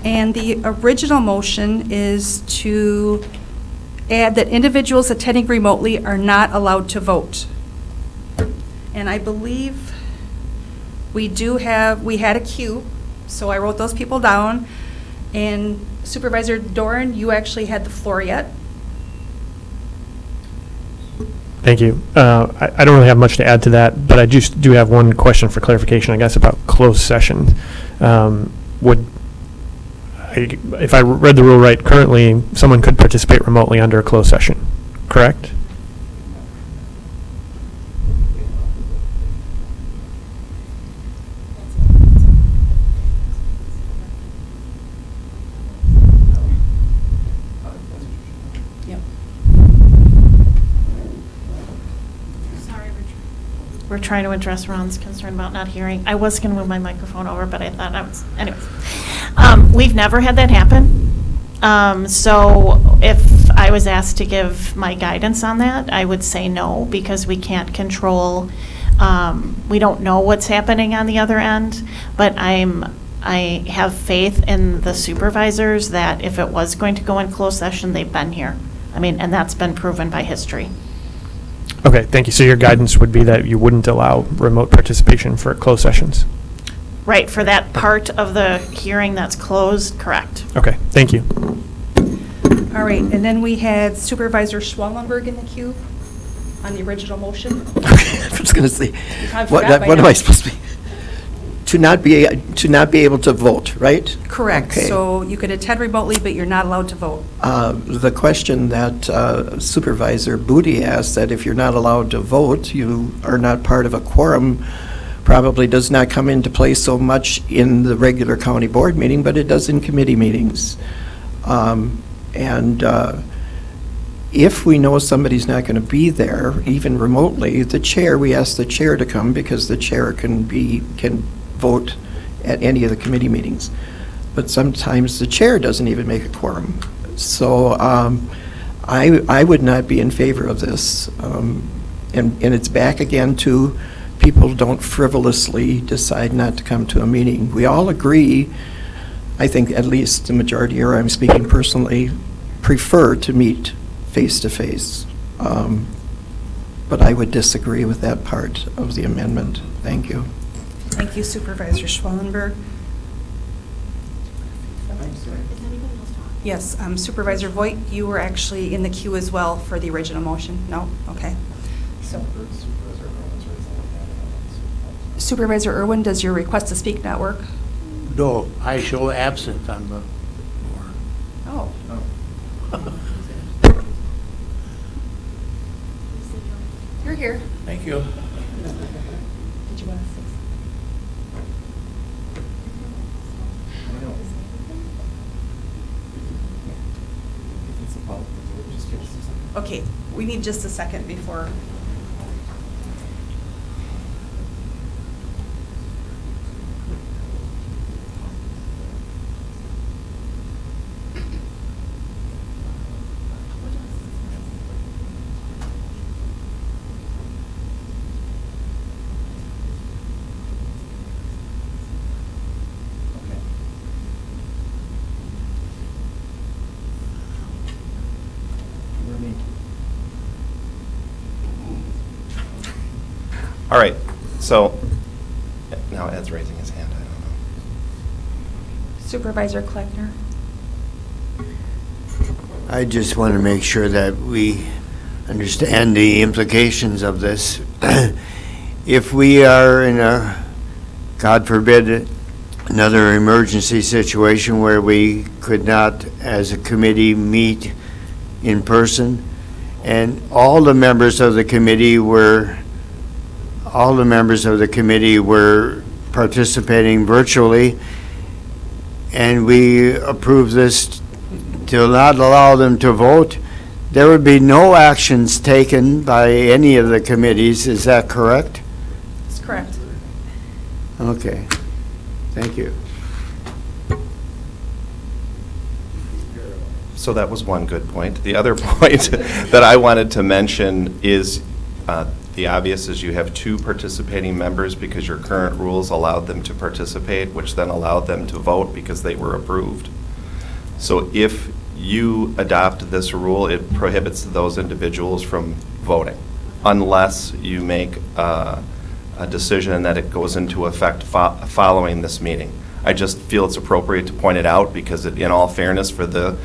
And the original motion is to add that individuals attending remotely are not allowed to vote. And I believe we had a queue, so I wrote those people down. And Supervisor Doran, you actually had the floor yet. Thank you. I don't really have much to add to that, but I just do have one question for clarification, I guess, about closed session. If I read the rule right, currently, someone could participate remotely under a closed session, correct? Yep. Sorry, Richard. We're trying to address Ron's concern about not hearing. I was going to move my microphone over, but I thought anyways. We've never had that happen. So if I was asked to give my guidance on that, I would say no, because we can't control, we don't know what's happening on the other end, but I have faith in the supervisors that if it was going to go in closed session, they've been here. I mean, and that's been proven by history. Okay, thank you. So your guidance would be that you wouldn't allow remote participation for closed sessions? Right, for that part of the hearing that's closed, correct. Okay, thank you. All All right, and then we had Supervisor Schwallenberg in the queue on the original motion. Okay, I was going to say, I what forgot by what am now. I supposed to be? To not be able to vote, right? Correct, Okay. so you could attend remotely, but you're not allowed to vote. The question that Supervisor Booty asked, that if you're not allowed to vote, you are not part of a quorum, probably does not come into play so much in the regular county board meeting, but it does in committee meetings. And if we know somebody's not going to be there, even remotely, we ask the chair to come, because the chair can vote at any of the committee meetings. But sometimes the chair doesn't even make a quorum. So I would not be in favor of this. And it's back again to people don't frivolously decide not to come to a meeting. We all agree, I think at least the majority, or I'm speaking personally, prefer to meet face-to-face. But I would disagree with that part of the amendment. Thank you. Thank you, Supervisor Schwallenberg. Yes, Supervisor Voigt, you were actually in the queue as well for the original motion. No? Okay. So, Supervisor Irwin, does your request to speak not work? No, I show absent on the board. Oh. You're here. Thank you. Did you want to say something? Okay, we need just a second before. All right, so now Ed's raising his hand, I don't know. Supervisor Kleckner. I just want to make sure that we understand the implications of this. If we are in a, God forbid, another emergency situation where we could not, as a committee, meet in person, and all the members of the committee were participating virtually, and we approved this to not allow them to vote, there would be no actions taken by any of the committees. Is that correct? That's correct. Okay. Thank you. So that was one good point. The other point that I wanted to mention is the obvious is you have two participating members because your current rules allowed them to participate, which then allowed them to vote because they were approved. So if you adopt this rule, it prohibits those individuals from voting unless you make a decision that it goes into effect following this meeting. I just feel it's appropriate to point it out because in all fairness for the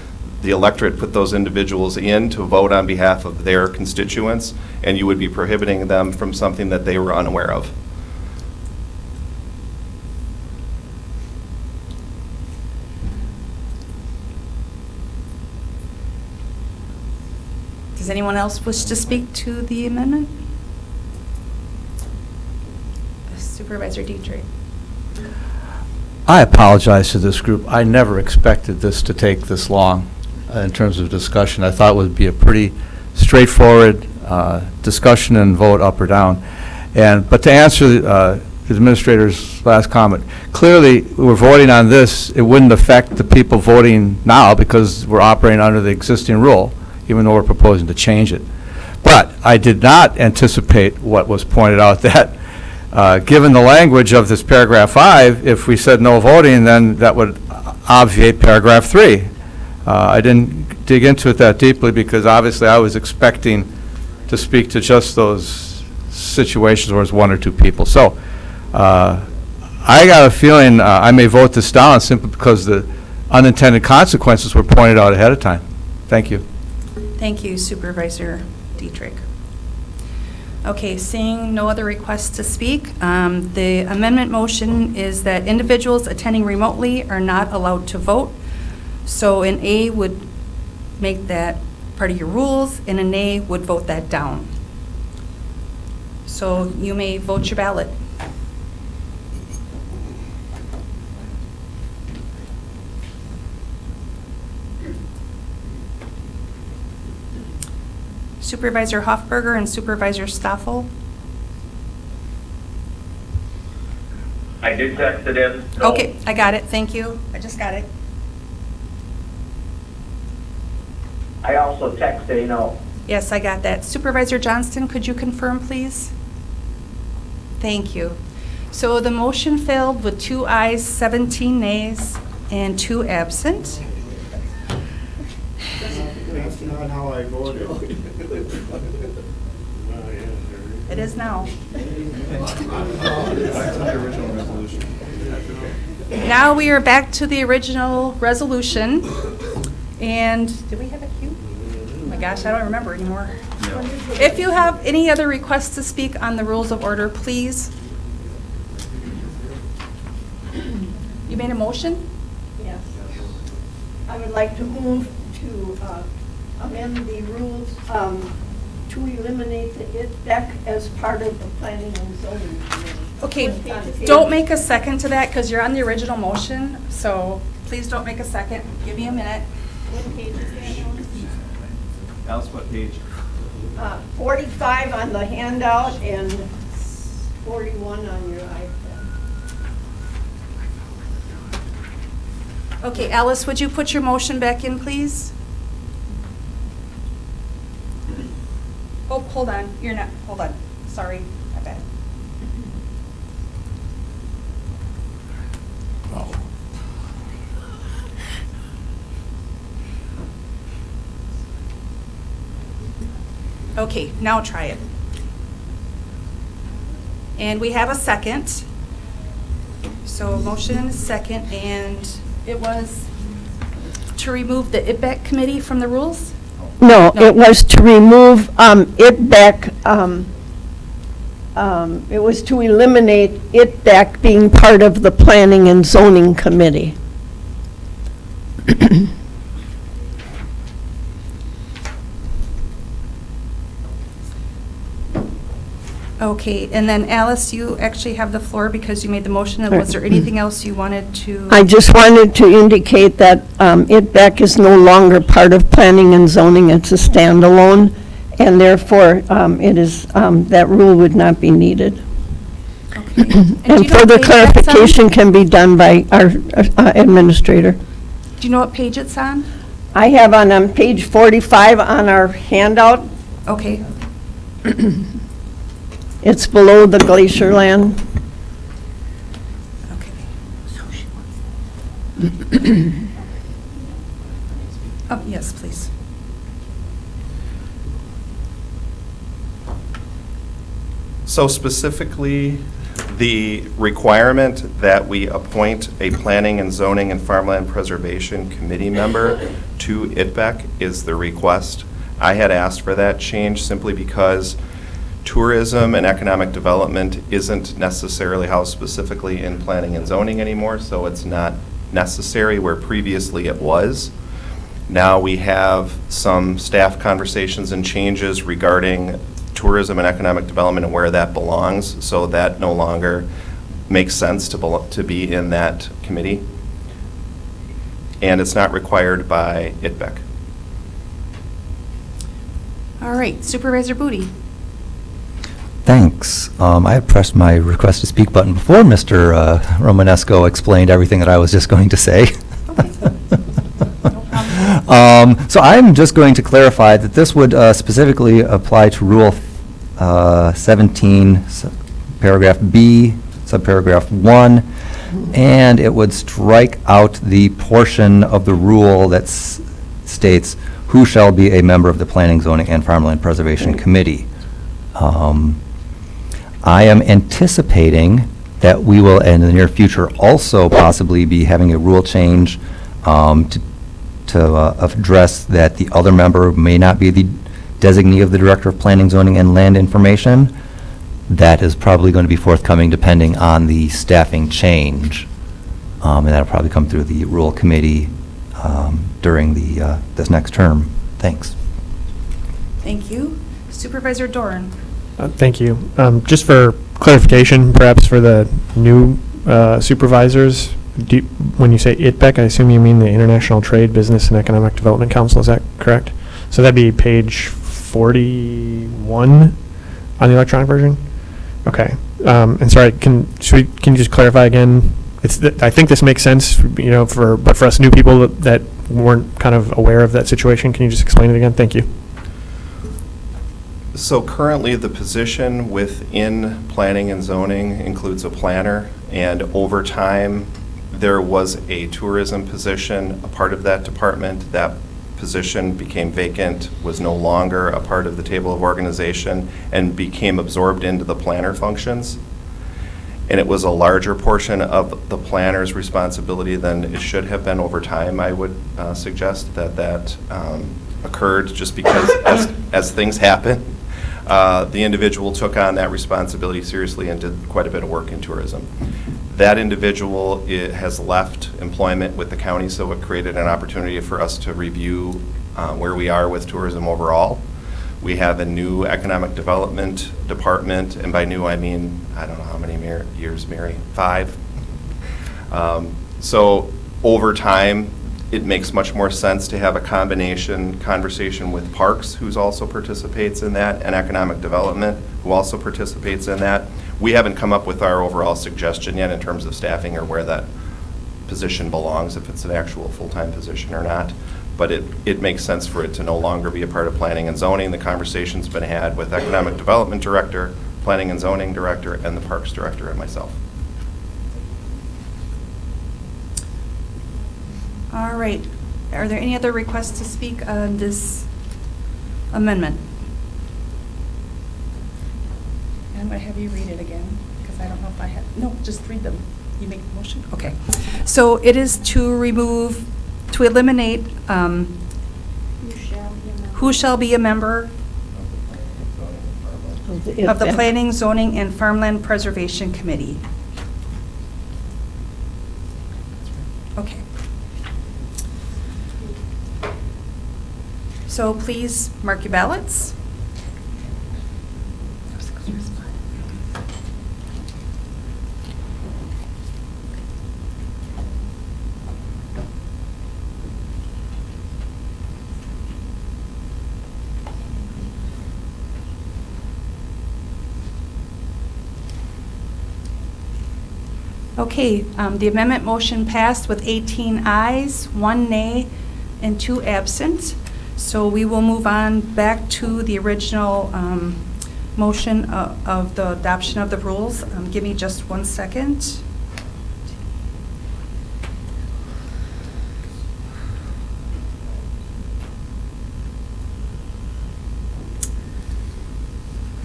electorate put those individuals in to vote on behalf of their constituents, and you would be prohibiting them from something that they were unaware of. Does anyone else wish to speak to the amendment? Supervisor Dietrich. I apologize to this group. I never expected this to take this long in terms of discussion. I thought it would be a pretty straightforward discussion and vote up or down. But to answer the administrator's last comment, clearly we're voting on this. It wouldn't affect the people voting now because we're operating under the existing rule, even though we're proposing to change it. But I did not anticipate what was pointed out, that given the language of this paragraph 5, if we said no voting, then that would obviate paragraph 3. I didn't dig into it that deeply because obviously I was expecting to speak to just those situations where it's one or two people. So I got a feeling I may vote this down simply because the unintended consequences were pointed out ahead of time. Thank you. Thank you, Supervisor Dietrich. Okay, seeing no other requests to speak, the amendment motion is that individuals attending remotely are not allowed to vote. So an A would make that part of your rules, and a nay would vote that down. So you may vote your ballot. Supervisor Hoffberger and Supervisor Stoffel. I did text it in. No. Okay, I got it, thank you. I just got it. I also texted no. Yes, I got that. Supervisor Johnston, could you confirm, please? Thank you. So the motion failed with 2 ayes, 17 nays, and 2 absent. That's not how I voted. It is now. Now we are back to the original resolution. And did we have a queue? Oh my gosh, I don't remember anymore. If you have any other requests to speak on the rules of order, please. You made a motion? Yes. I would like to move to amend the rules to eliminate the ITDEC as part of the planning and zoning committee. Okay, don't make a second to that because you're on the original motion. So please don't make a second. Give me a minute. What page is that on? Alice, what page? 45 on the handout and 41 on your iPad. Okay, Alice, would you put your motion back in, please? Oh, hold on. You're not. Hold on. Sorry. My bad. Okay, now try it. And we have a second. So a motion and a second, and it was to remove the ITBEC committee from the rules? No, No. it was to remove ITDEC, it was to eliminate ITDEC being part of the planning and zoning committee. Okay, and then Alice, you actually have the floor because you made the motion. And was there anything else you wanted to? I just wanted to indicate that ITDEC is no longer part of planning and zoning. It's a standalone, and therefore, it is, that rule would not be needed. Okay. do you know And what further page that's on? clarification can be done by our administrator. Do you know what page it's on? I have on page 45 on our handout, Okay. it's below the glacier land. Okay. Oh, yes, please. So specifically, the requirement that we appoint a Planning and Zoning and Farmland Preservation Committee member to ITBEC is the request. I had asked for that change simply because tourism and economic development isn't necessarily housed specifically in planning and zoning anymore, so it's not necessary where previously it was. Now we have some staff conversations and changes regarding tourism and economic development and where that belongs, so that no longer makes sense to be in that committee. And it's not required by ITBEC. All right, Supervisor Booty. Thanks. I had pressed my request to speak button before Mr. Romanesco explained everything that I was just going to say. So I'm just going to clarify that this would specifically apply to Rule 17, paragraph B, subparagraph 1, and it would strike out the portion of the rule that states who shall be a member of the Planning, Zoning, and Farmland Preservation Committee. I am anticipating that we will, in the near future, also possibly be having a rule change to to address that the other member may not be the designee of the Director of Planning, Zoning, and Land Information. That is probably going to be forthcoming depending on the staffing change. And that'll probably come through the Rural Committee during this next term. Thanks. Thank you. Supervisor Doran. Thank you. Just for clarification, perhaps for the new supervisors, when you say ITBEC, I assume you mean the International Trade, Business, and Economic Development Council, is that correct? So that'd be page 41 on the electronic version? Okay. And sorry, can you just clarify again? I think this makes sense, but for us new people that weren't kind of aware of that situation, can you just explain it again? Thank you. So currently, the position within planning and zoning includes a planner, and over time, there was a tourism position, a part of that department. That position became vacant, was no longer a part of the table of organization, and became absorbed into the planner functions. And it was a larger portion of the planner's responsibility than it should have been over time. I would suggest that occurred just because as things happen, the individual took on that responsibility seriously and did quite a bit of work in tourism. That individual has left employment with the county, so it created an opportunity for us to review where we are with tourism overall. We have a new economic development department, and by new I mean, I don't know how many years, Mary? 5. So over time, it makes much more sense to have a conversation with Parks, who also participates in that, and Economic Development, who also participates in that. We haven't come up with our overall suggestion yet in terms of staffing or where that position belongs, if it's an actual full-time position or not. But it makes sense for it to no longer be a part of planning and zoning. The conversation's been had with Economic Development Director, Planning and Zoning Director, and the Parks Director, and myself. All right. Are there any other requests to speak on this amendment? I'm going to have you read it again, because I don't know if I have. No, just read them. You make the motion? Okay. So it is to eliminate who shall be a member of the Planning, Zoning, and Farmland Preservation Committee. Okay. So please mark your ballots. Okay, the amendment motion passed with 18 ayes, 1 nay, and 2 absent. So we will move on back to the original motion of the adoption of the rules. Give me just 1 second.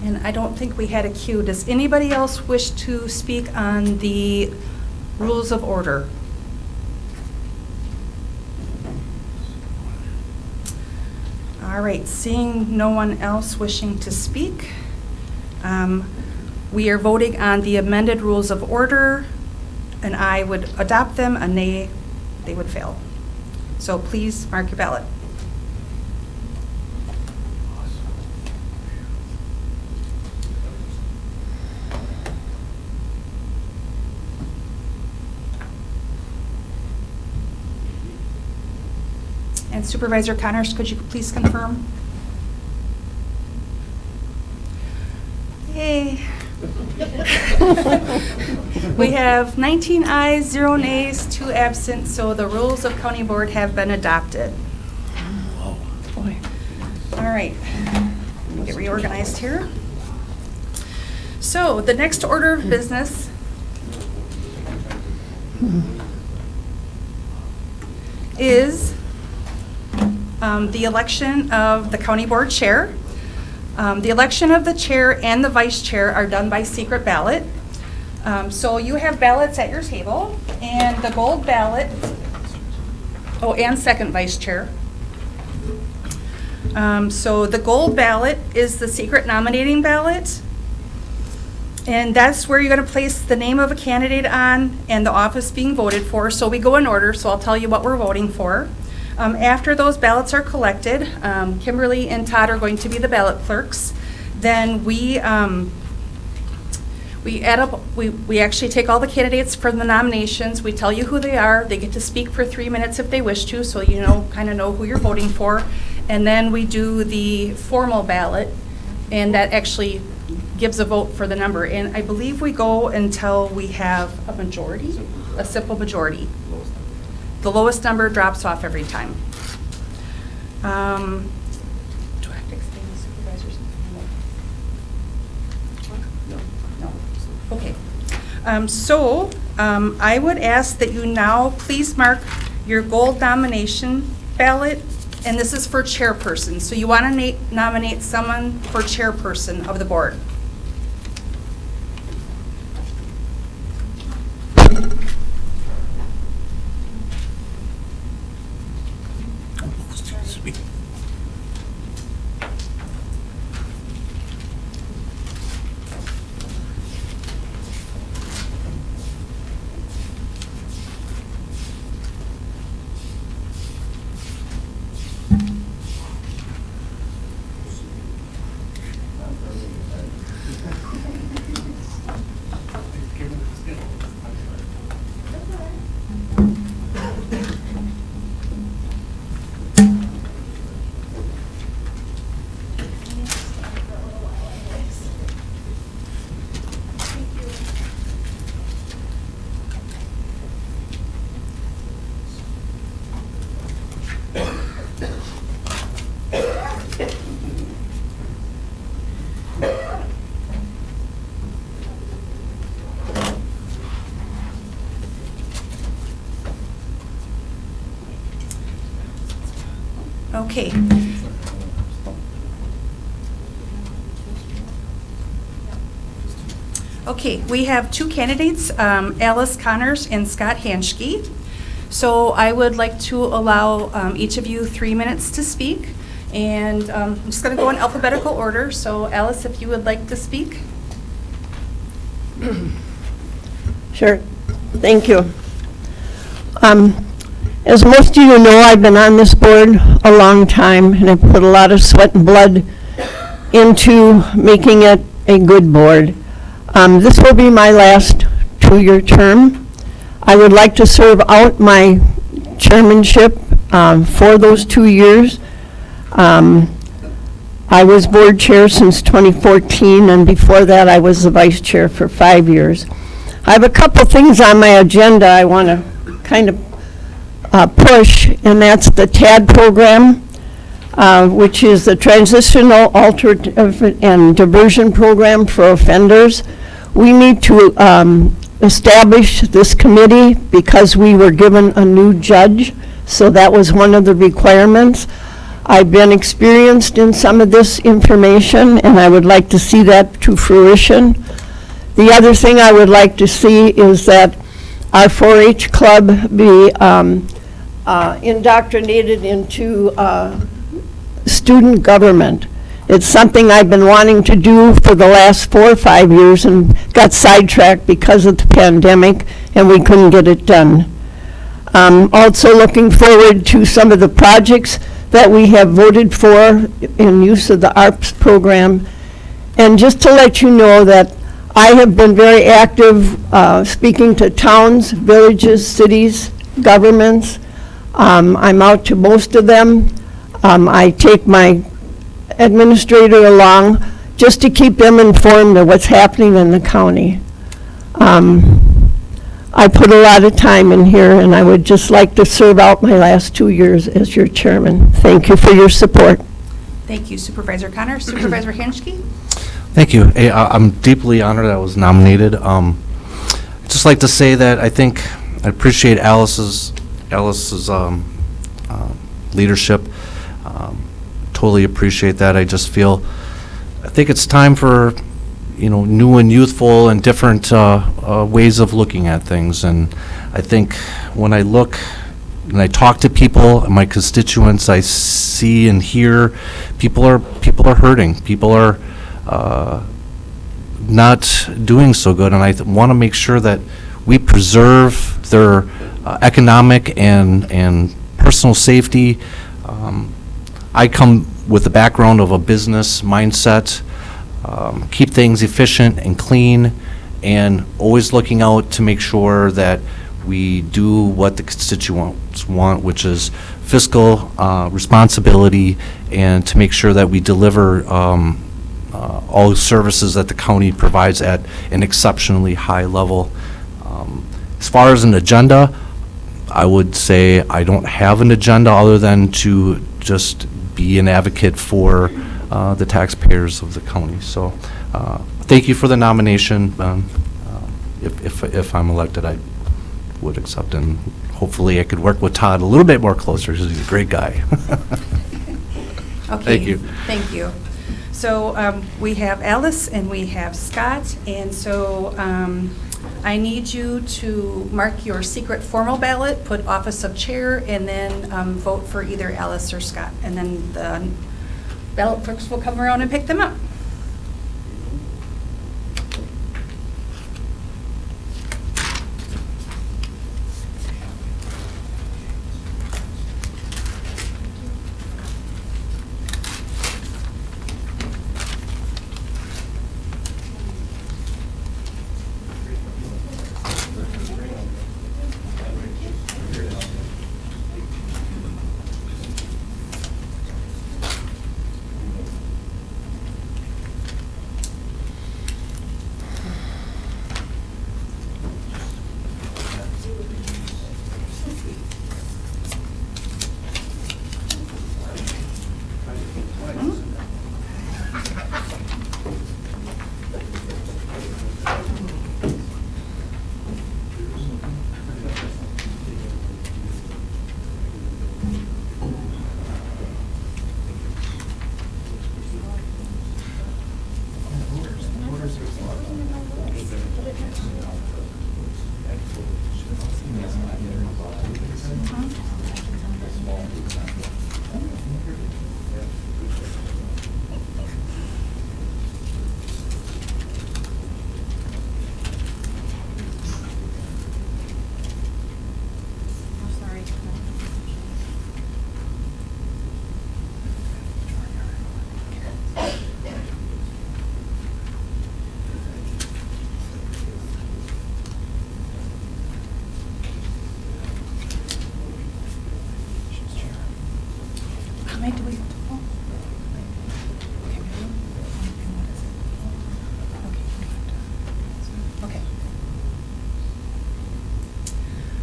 And I don't think we had a queue. Does anybody else wish to speak on the rules of order? All right, seeing no one else wishing to speak, we are voting on the amended rules of order. An aye would adopt them, a nay, they would fail. So please mark your ballot. And Supervisor Connors, could you please confirm? Yay. We have 19 ayes, 0 nays, 2 absent, so the rules of County Board have been adopted. Whoa. Boy. All right, let me get reorganized here. So the next order of business is the election of the County Board Chair. The election of the chair and the vice chair are done by secret ballot. So you have ballots at your table, and the gold ballot Oh, and second vice chair. So the gold ballot is the secret nominating ballot. And that's where you're going to place the name of a candidate on and the office being voted for. So we go in order, so I'll tell you what we're voting for. After those ballots are collected, Kimberly and Todd are going to be the ballot clerks. Then we add up, we actually take all the candidates for the nominations. We tell you who they are. They get to speak for 3 minutes if they wish to, so you kind of know who you're voting for. And then we do the formal ballot, and that actually gives a vote for the number. And I believe we go until we have a majority, a simple majority. The lowest number drops off every time. Do I have to explain the supervisors? No. Okay. I would ask that you now please mark your gold nomination ballot, and this is for chairperson. So you want to nominate someone for chairperson of the board. Okay. Okay, we have two candidates, Alice Connors and Scott Hanschke. So I would like to allow each of you 3 minutes to speak. And I'm just going to go in alphabetical order. So Alice, if you would like to speak. Sure. Thank you. As most of you know, I've been on this board a long time, and I've put a lot of sweat and blood into making it a good board. This will be my last 2-year term. I would like to serve out my chairmanship for those 2 years. I was board chair since 2014, and before that I was the vice chair for 5 years. I have a couple things on my agenda I want to kind of push, and that's the TAD program, which is the Transitional Alternative and Diversion Program for Offenders. We need to establish this committee because we were given a new judge, so that was one of the requirements. I've been experienced in some of this information, and I would like to see that to fruition. The other thing I would like to see is that our 4-H club be indoctrinated into student government. It's something I've been wanting to do for the last 4 or 5 years and got sidetracked because of the pandemic, and we couldn't get it done. Also looking forward to some of the projects that we have voted for in use of the ARPS program. And just to let you know that I have been very active speaking to towns, villages, cities, governments. I'm out to most of them. I take my administrator along just to keep them informed of what's happening in the county. I put a lot of time in here, and I would just like to serve out my last 2 years as your chairman. Thank you for your support. Thank you, Supervisor Connor. Supervisor Hanschke? Thank you. Hey, I'm deeply honored I was nominated. I'd just like to say that I think I appreciate Alice's leadership. Totally appreciate that. I think it's time for, new and youthful and different ways of looking at things. And I think when I look and I talk to people, my constituents, I see and hear, people are hurting. People are not doing so good, and I want to make sure that we preserve their economic and personal safety. I come with the background of a business mindset, keep things efficient and clean, and always looking out to make sure that we do what the constituents want, which is fiscal responsibility, and to make sure that we deliver all services that the county provides at an exceptionally high level. As far as an agenda, I would say I don't have an agenda other than to just be an advocate for the taxpayers of the county. So thank you for the nomination. If I'm elected, I would accept, and hopefully I could work with Todd a little bit more closer, because he's a great guy. Okay. Thank you. Thank you. So we have Alice and we have Scott, and so I need you to mark your secret formal ballot, put office of chair, and then vote for either Alice or Scott. And then the ballot clerks will come around and pick them up.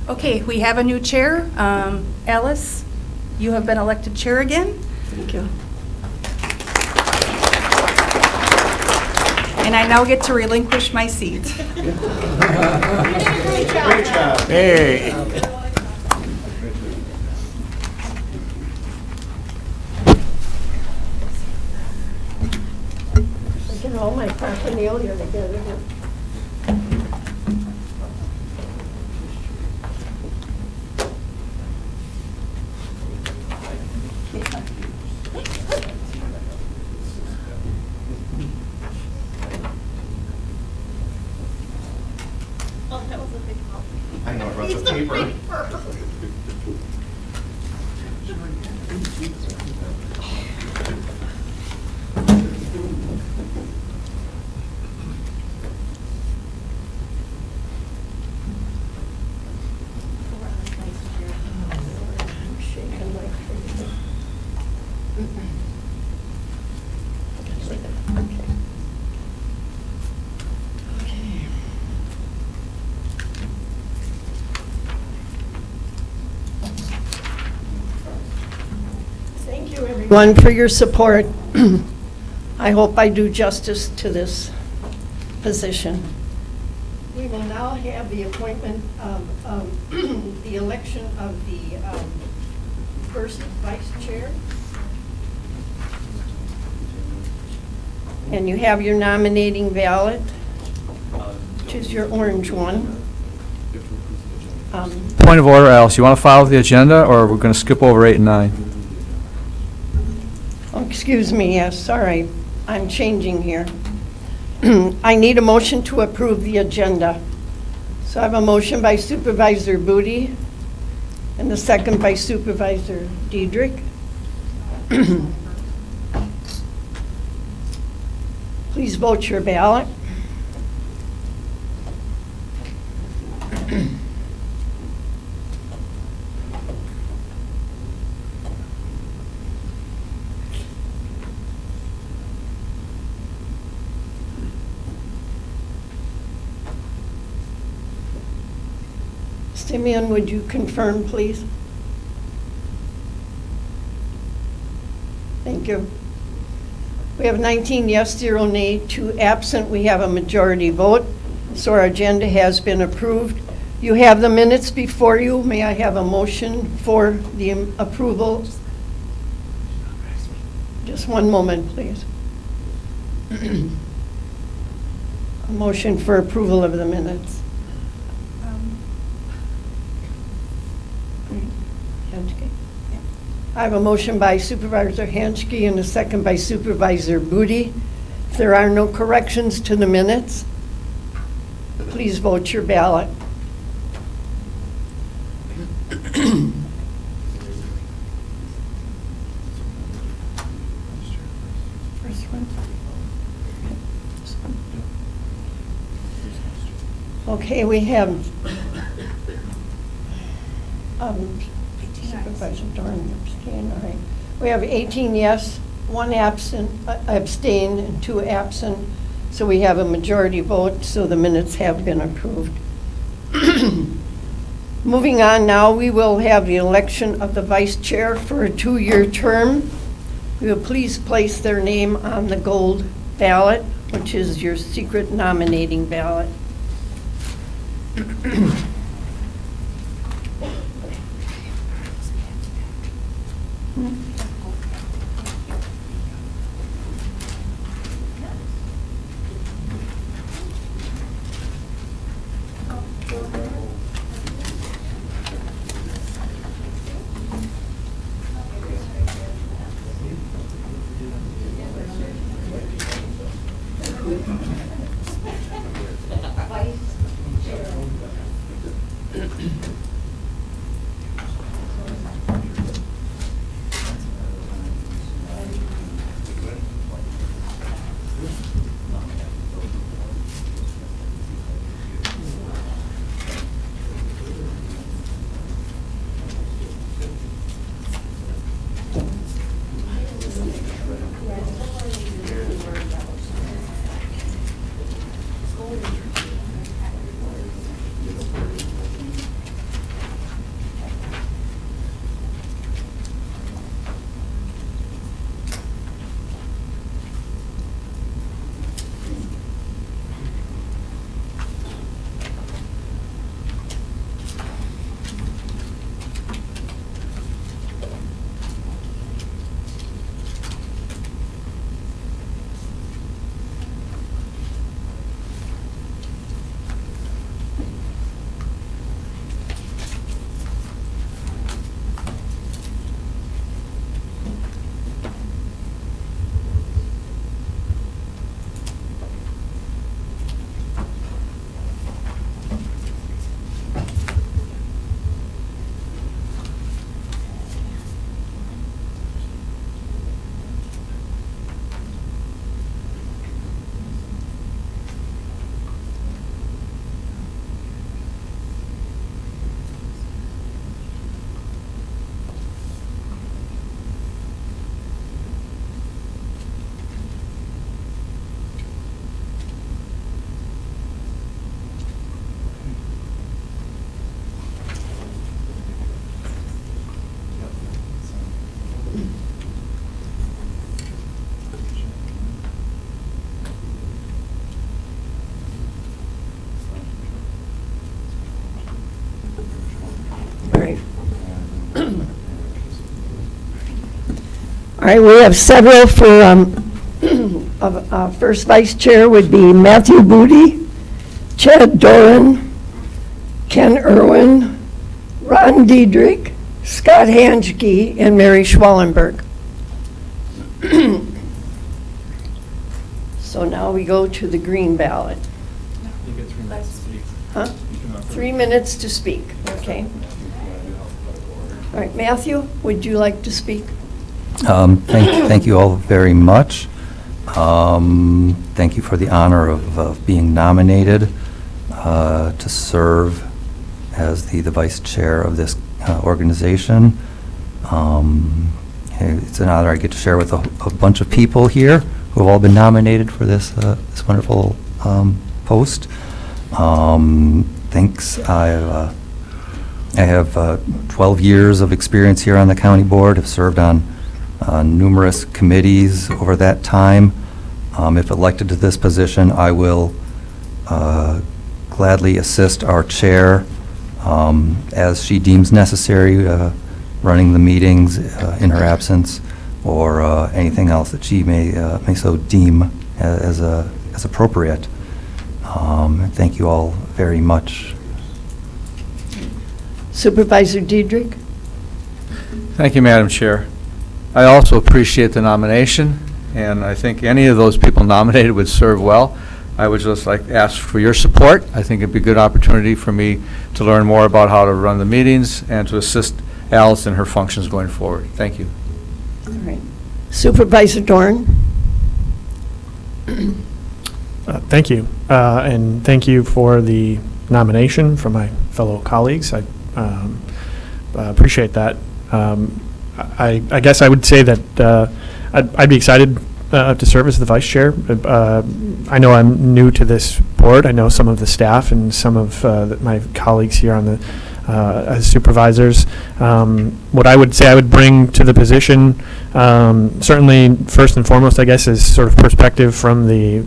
Okay, we have a new chair. Alice, you have been elected chair again. Thank you. And I now get to relinquish my seat. Great job. Hey. I get all my paraphernalia together here. I know, I brought the paper. Everyone for your support. I hope I do justice to this position. We will now have the appointment of the election of the first vice chair. And you have your nominating ballot. Choose your orange one. Point of order, Alice, you want to follow the agenda, or we're going to skip over 8 and 9? Oh, excuse me, yes, sorry, I'm changing here. I need a motion to approve the agenda. So I have a motion by Supervisor Booty and the second by Supervisor Diedrich. Please vote your ballot. Simeon, would you confirm, please? Thank you. We have 19 yes, 0 nay, 2 absent. We have a majority vote, so our agenda has been approved. You have the minutes before you. May I have a motion for the approval? Just one moment, please. A motion for approval of the minutes. I have a motion by Supervisor Hanschke and a second by Supervisor Booty. If there are no corrections to the minutes, please vote your ballot. First one. Okay, we have Supervisor Dorn abstained, all right. We have 18 yes, 1 absent, abstain, and 2 absent. So we have a majority vote, so the minutes have been approved. Moving on now, we will have the election of the vice chair for a 2-year term. We will please place their name on the gold ballot, which is your secret nominating ballot. All right, we have several for, first vice chair would be Matthew Booty, Chad Doran, Ken Irwin, Ron Diedrich, Scott Hanschke, and Mary Schwallenberg. So now we go to the green ballot. Huh? 3 minutes to speak, okay. All right, Matthew, would you like to speak? Thank you all very much. Thank you for the honor of being nominated to serve as the vice chair of this organization. It's an honor I get to share with a bunch of people here who have all been nominated for this wonderful post. Thanks. I have 12 years of experience here on the county board. Have served on numerous committees over that time. If elected to this position, I will gladly assist our chair as she deems necessary, running the meetings in her absence, or anything else that she may so deem as appropriate. Thank you all very much. Supervisor Diedrich? Thank you, Madam Chair. I also appreciate the nomination, and I think any of those people nominated would serve well. I would just like to ask for your support. I think it'd be a good opportunity for me to learn more about how to run the meetings and to assist Alice in her functions going forward. Thank you. All right. Supervisor Dorn? Thank you. And thank you for the nomination from my fellow colleagues. I appreciate that. I guess I would say that I'd be excited to serve as the vice chair. I know I'm new to this board. I know some of the staff and some of my colleagues here on the as supervisors. What I would say I would bring to the position, certainly first and foremost, I guess, is sort of perspective from the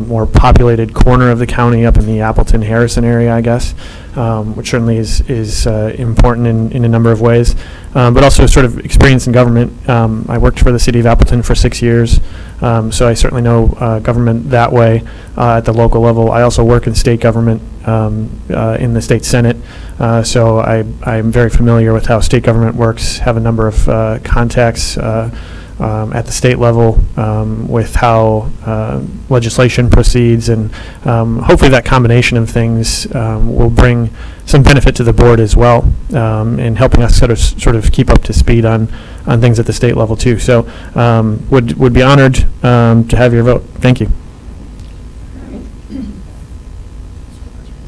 more populated corner of the county up in the Appleton, Harrison area, I guess, which certainly is important in a number of ways, but also sort of experience in government. I worked for the city of Appleton for 6 years, so I certainly know government that way at the local level. I also work in state government in the state senate, so I'm very familiar with how state government works, have a number of contacts at the state level with how legislation proceeds, and hopefully that combination of things will bring some benefit to the board as well, in helping us sort of keep up to speed on things at the state level too. So would be honored to have your vote. Thank you.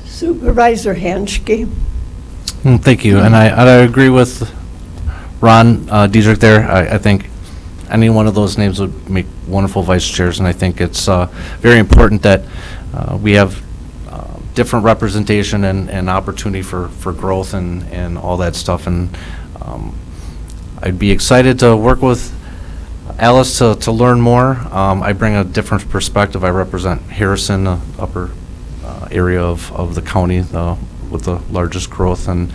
Supervisor Hanschke? Thank you, and I agree with Ron Diedrich there. I think any one of those names would make wonderful vice chairs, and I think it's very important that we have different representation and opportunity for growth and all that stuff. And I'd be excited to work with Alice to learn more. I bring a different perspective. I represent Harrison, upper area of the county with the largest growth, and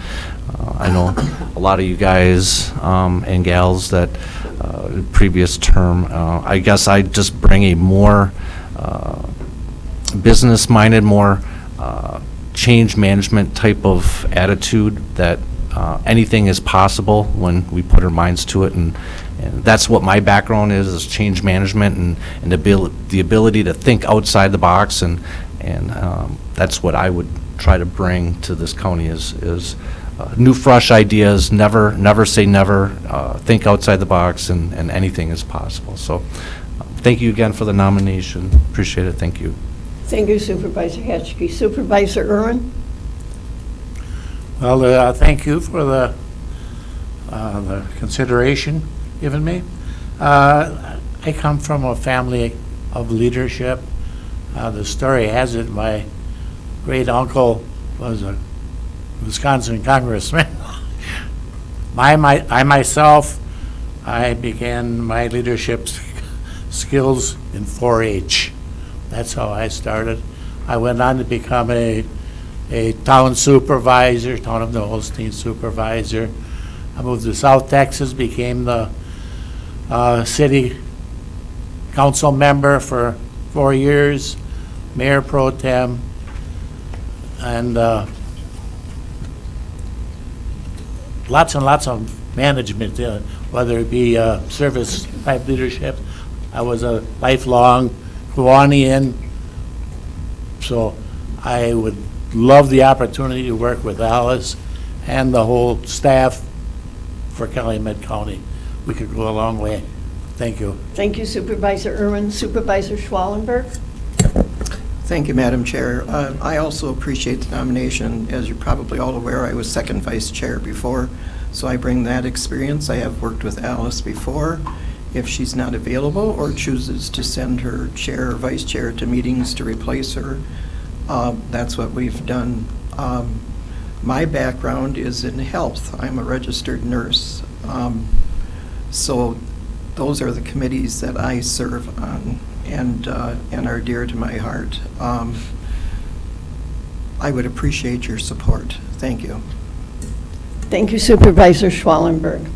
I know a lot of you guys and gals that previous term. I guess I just bring a more business-minded, more change management type of attitude that anything is possible when we put our minds to it, and that's what my background is change management and the ability to think outside the box, and that's what I would try to bring to this county is new, fresh ideas. Never say never. Think outside the box, and anything is possible. So, thank you again for the nomination. Appreciate it. Thank you. Thank you, Supervisor Hatchke. Supervisor Irwin? Well, thank you for the consideration given me. I come from a family of leadership. The story has it my great uncle was a Wisconsin congressman. I myself began my leadership skills in 4-H. That's how I started. I went on to become a town supervisor, town of the Holstein supervisor. I moved to South Texas, became the city council member for 4 years, mayor pro tem, and lots and lots of management, whether it be service type leadership. I was a lifelong Kiwanian, so I would love the opportunity to work with Alice and the whole staff for Calumet County. We could go a long way. Thank you. Thank you, Supervisor Irwin. Supervisor Schwallenberg? Thank you, Madam Chair. I also appreciate the nomination. As you're probably all aware, I was second vice chair before, so I bring that experience. I have worked with Alice before. If she's not available or chooses to send her chair or vice chair to meetings to replace her, that's what we've done. My background is in health. I'm a registered nurse. So those are the committees that I serve on and are dear to my heart. I would appreciate your support. Thank you. Thank you, Supervisor Schwallenberg.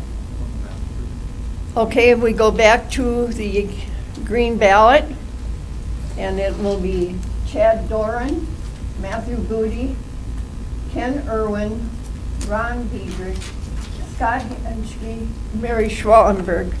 Okay, we go back to the green ballot, and it will be Chad Doran, Matthew Booty, Ken Irwin, Ron Diedrich, Scott Henschke, Mary Schwallenberg.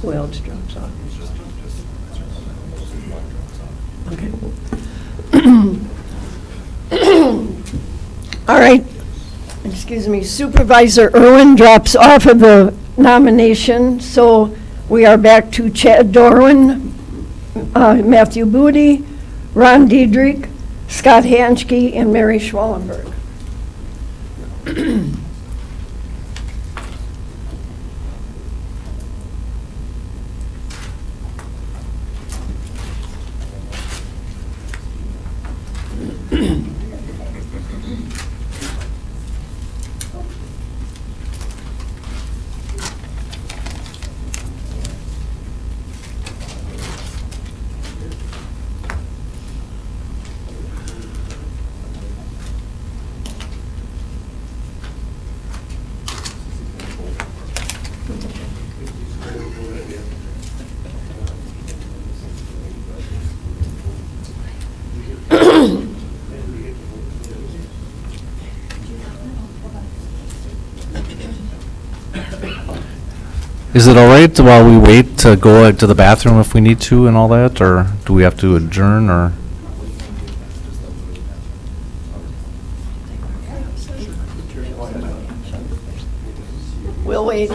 Who else drops off? Okay. All right, excuse me, Supervisor Irwin drops off of the nomination, so we are back to Chad Dorwin, Matthew Booty, Ron Diedrich, Scott Hanschke, and Mary Schwallenberg. Is it all right while we wait to go to the bathroom if we need to and all that, or do we have to adjourn, or? We'll wait.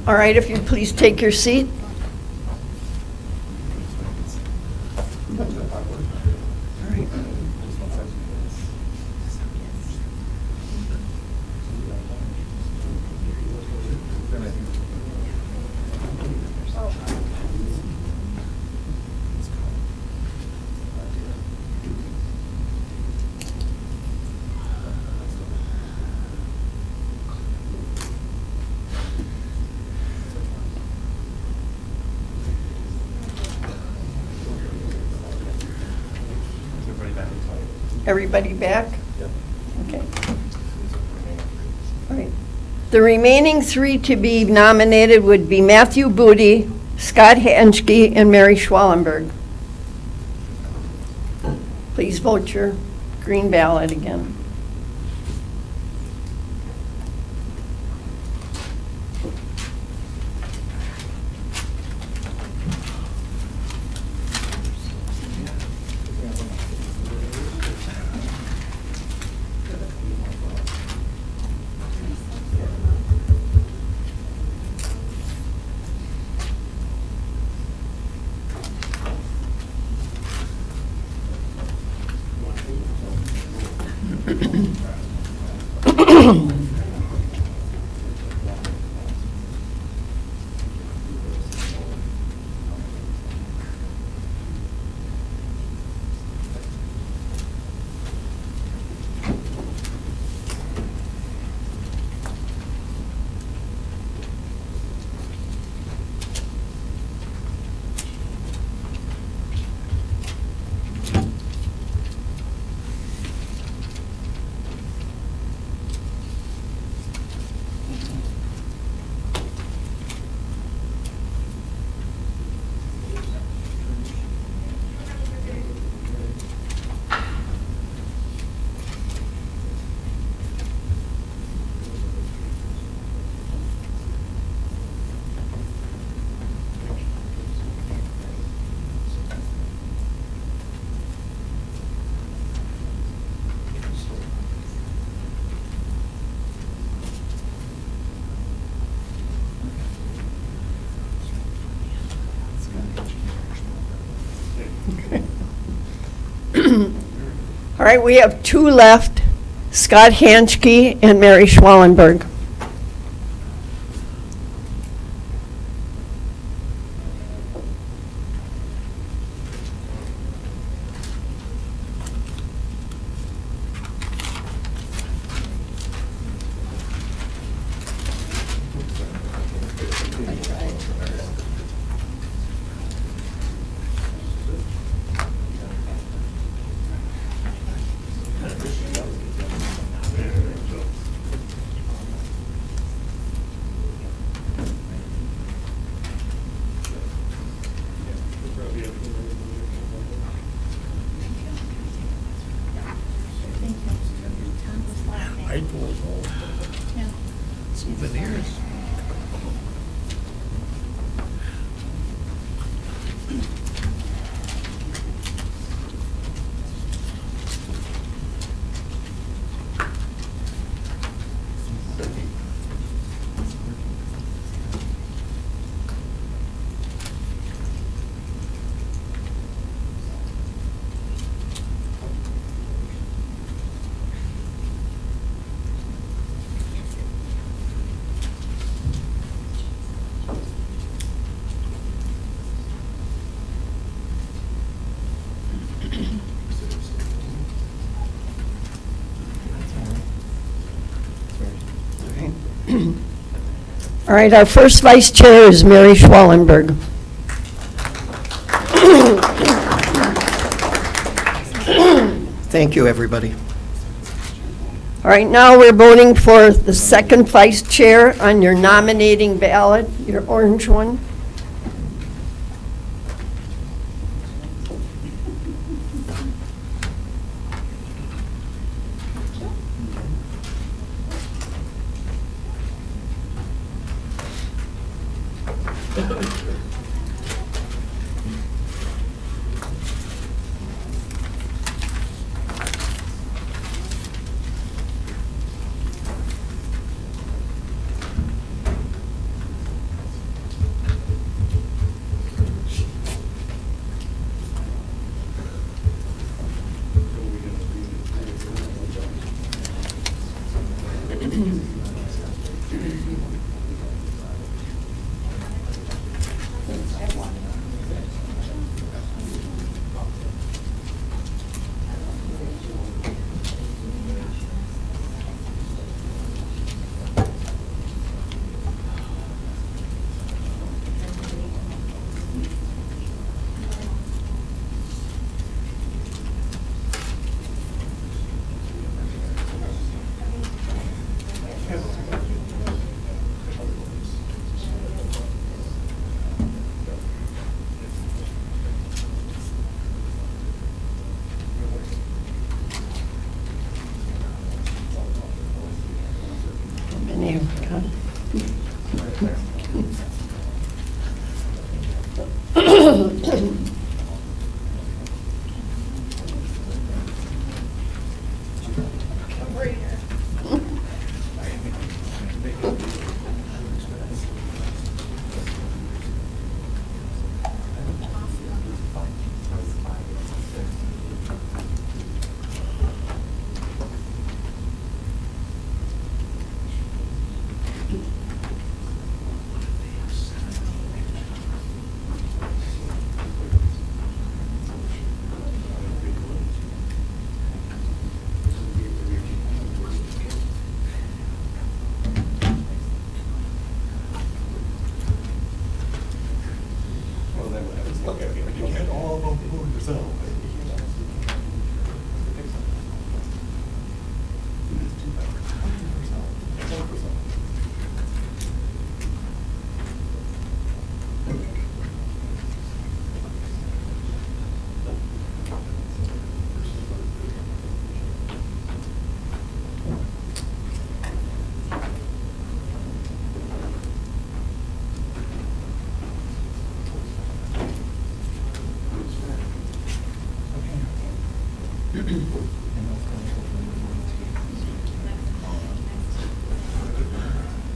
All right, if you'd please take your seat. Everybody back? Okay. All right. The remaining three to be nominated would be Matthew Booty, Scott Hanschke, and Mary Schwallenberg. Please vote your green ballot again. All right, we have two left, Scott Hanschke and Mary Schwallenberg. Souvenirs. All right, our first vice chair is Mary Schwallenberg. Thank you, everybody. All right, now we're voting for the second vice chair on your nominating ballot, your orange one.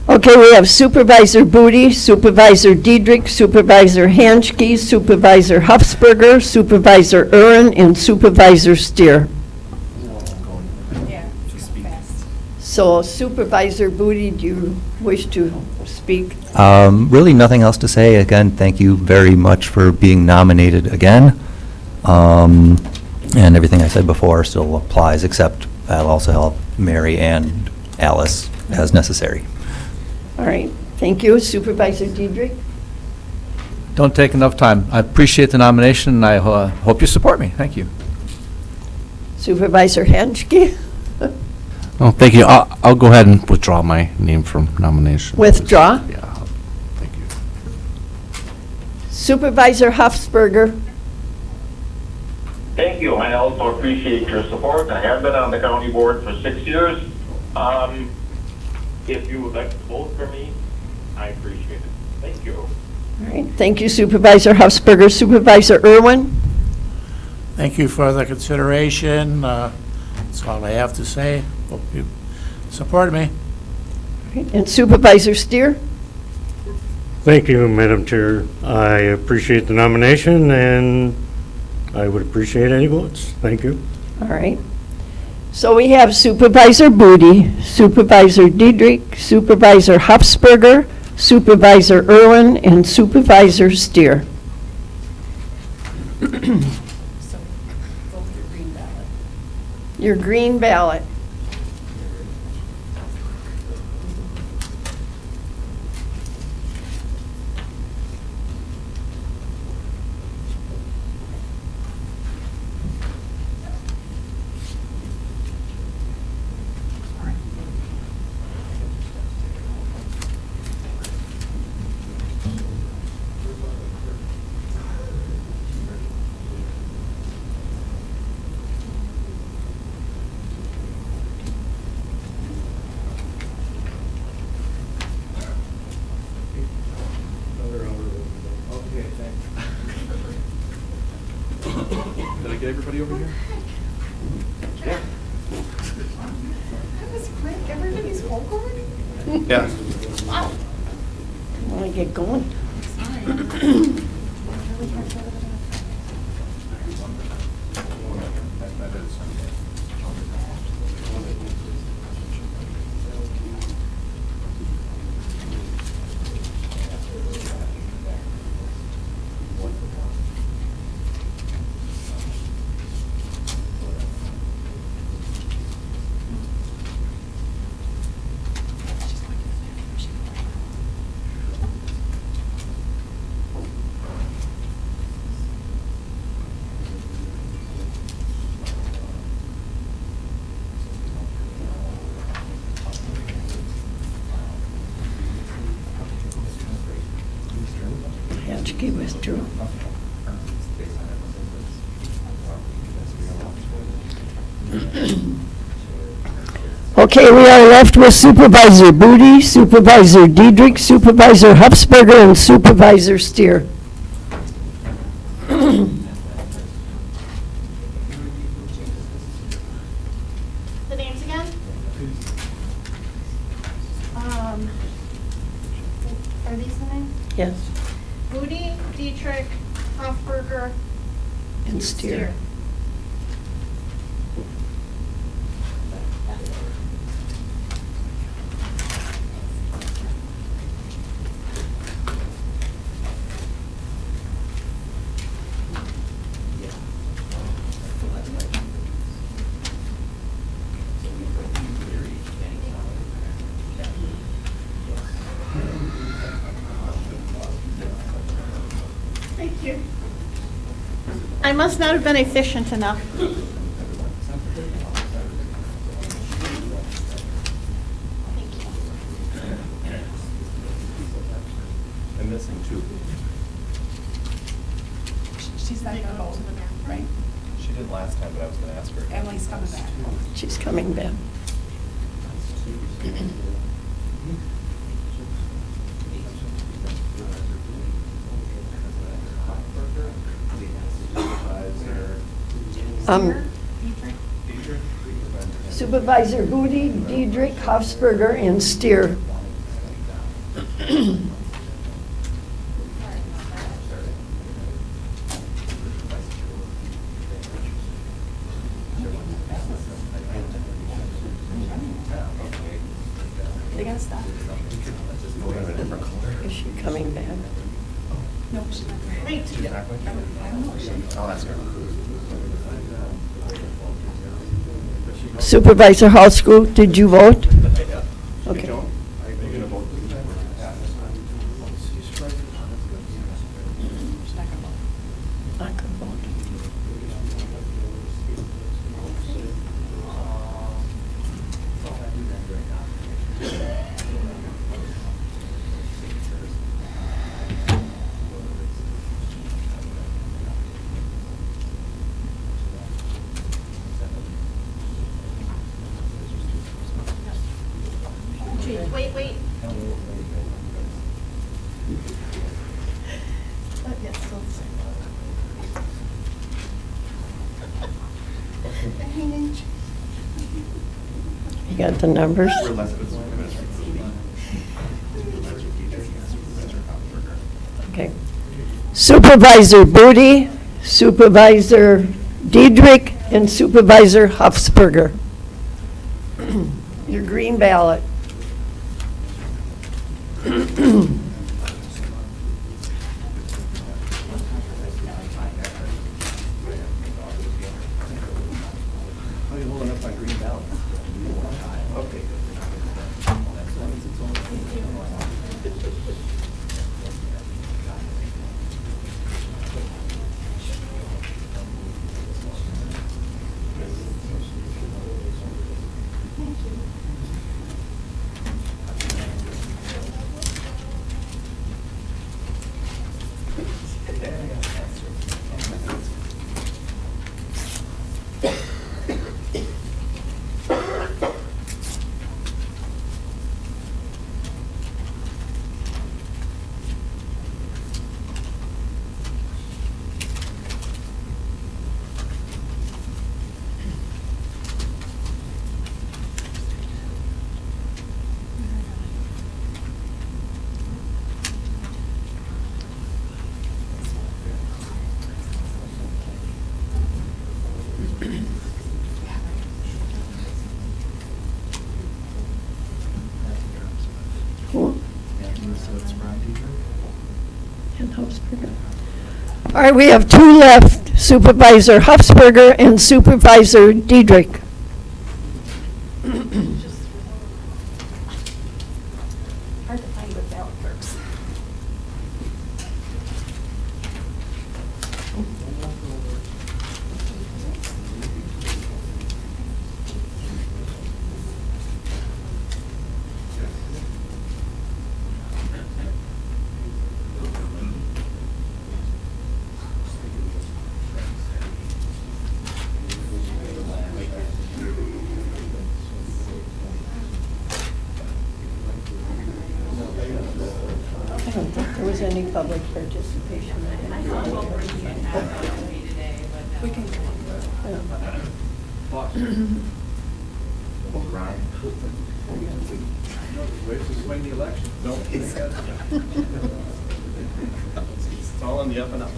Okay, we have Supervisor Booty, Supervisor Diedrich, Supervisor Hanschke, Supervisor Huffsberger, Supervisor Uren, and Supervisor Steer. So Supervisor Booty, do you wish to speak? Really nothing else to say. Again, thank you very much for being nominated again. And everything I said before still applies, except I'll also help Mary and Alice as necessary. All right, thank you. Supervisor Diedrich? Don't take enough time. I appreciate the nomination, and I hope you support me. Thank you. Supervisor Hanschke? Oh, thank you. I'll go ahead and withdraw my name from nomination. Withdraw? Yeah, thank you. Supervisor Huffsberger? Thank you. I also appreciate your support. I have been on the county board for 6 years, If you would like to vote for me, I appreciate it. Thank you. All right, thank you Supervisor Hufsberger. Supervisor Irwin? Thank you for the consideration. That's all I have to say. Hope you support me. And Supervisor Steer? Thank you, Madam Chair. I appreciate the nomination, and I would appreciate any votes. Thank you. All right. So we have Supervisor Booty, Supervisor Diedrich, Supervisor Hufsberger, Supervisor Irwin, and Supervisor Steer. So vote your green ballot. Your green ballot. Did I get everybody over here? Yeah. That was quick. Everybody spoke already? Yeah. Wow. Want to get going? Sorry. Hatchke withdrew. Okay, we are left with Supervisor Booty, Supervisor Diedrich, Supervisor Hufsberger, and Supervisor Steer. The names again? Are these the names? Yes. Booty, Dietrich, Hofberger, And Steer. Thank you. I must not have been efficient enough. I'm missing two. She's not going to vote, right? She did last time, but I was going to ask her. Emily's coming back. She's coming back. Supervisor Booty, Diedrich, Hofsberger, and Steer. They got to stop. Is she coming back? No, she's not. Wait. I'll ask her. Supervisor Halsku, did you vote? Okay. I could vote. Wait. You got the numbers? Okay. Supervisor Booty, Supervisor Diedrich, and Supervisor Huffsberger. Your green ballot. And Huffsberger. All right, we have two left, Supervisor Huffsberger and Supervisor Diedrich. Hard to find with ballot clerks. I don't think there was any public participation. We can. Ways to swing the election. It's all on the up and up.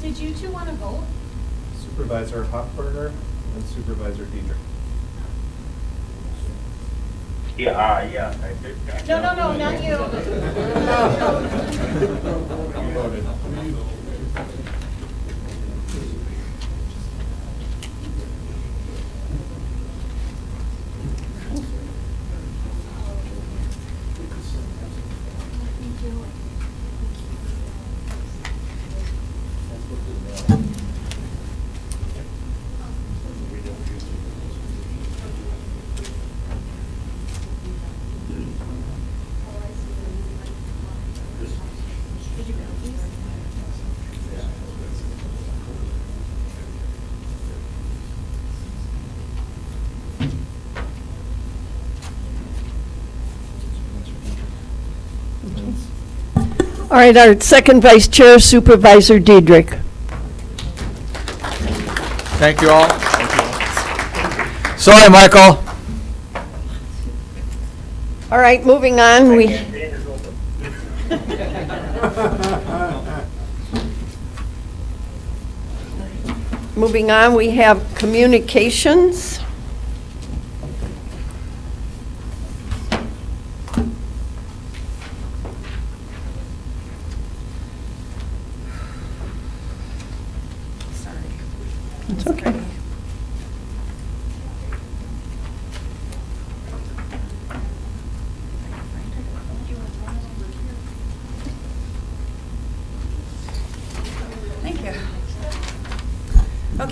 Did you two want to vote? Supervisor Hoffberger and Supervisor Diedrich. Yeah, I did. No, not you. Voted. All right, our second vice chair, Supervisor Diedrich. Thank you all. Sorry, Michael. All right, moving on, we have communications. It's okay. Thank you.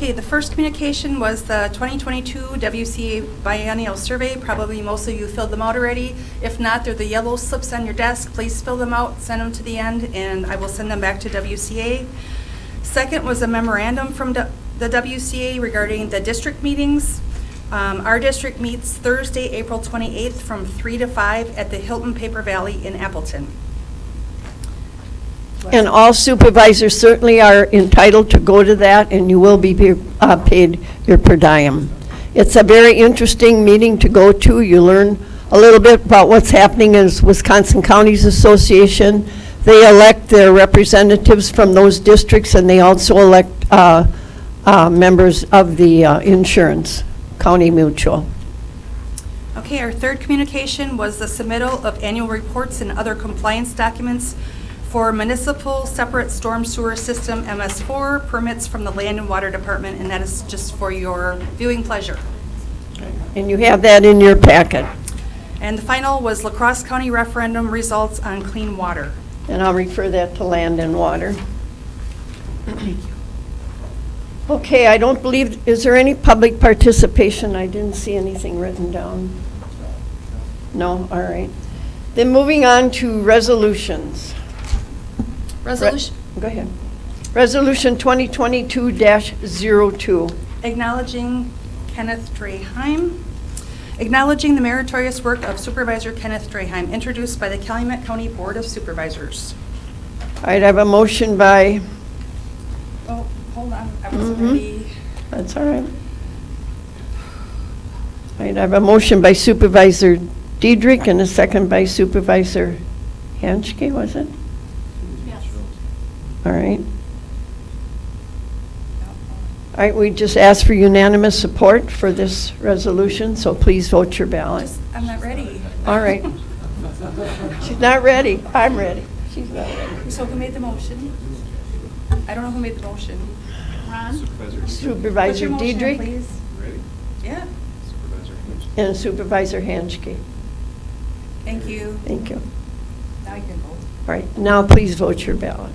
Okay, the first communication was the 2022 WCA Biennial Survey. Probably most of you filled them out already. If not, they're the yellow slips on your desk. Please fill them out, send them to the end, and I will send them back to WCA. Second was a memorandum from the WCA regarding the district meetings. Our district meets Thursday, April 28th from 3 to 5 at the Hilton Paper Valley in Appleton. And all supervisors certainly are entitled to go to that, and you will be paid your per diem. It's a very interesting meeting to go to. You learn a little bit about what's happening in Wisconsin Counties Association. They elect their representatives from those districts, and they also elect members of the insurance, County Mutual. Okay, our third communication was the submittal of annual reports and other compliance documents for municipal separate storm sewer system MS4 permits from the Land and Water Department, and that is just for your viewing pleasure. And you have that in your packet. And the final was La Crosse County referendum results on clean water. And I'll refer that to Land and Water. Okay, I don't believe, is there any public participation? I didn't see anything written down. No, all right. Then moving on to resolutions. Resolution. Go ahead. Resolution 2022-02. Acknowledging Kenneth Draheim. Acknowledging the meritorious work of Supervisor Kenneth Draheim, introduced by the Calumet County Board of Supervisors. All right, I have a motion by, Oh, hold on, I wasn't ready. that's all right. All right, I have a motion by Supervisor Diedrich and a second by Supervisor Hanschke, was it? Yes. All right. All right, we just ask for unanimous support for this resolution, so please vote your ballot. I'm not ready. All right. She's not ready. I'm ready. She's not ready. So who made the motion? I don't know who made the motion. Ron? Supervisor Put your motion in, Diedrich please. Yeah, and Supervisor Hanschke. thank you. Thank you. Now you can vote. All right, now please vote your ballot.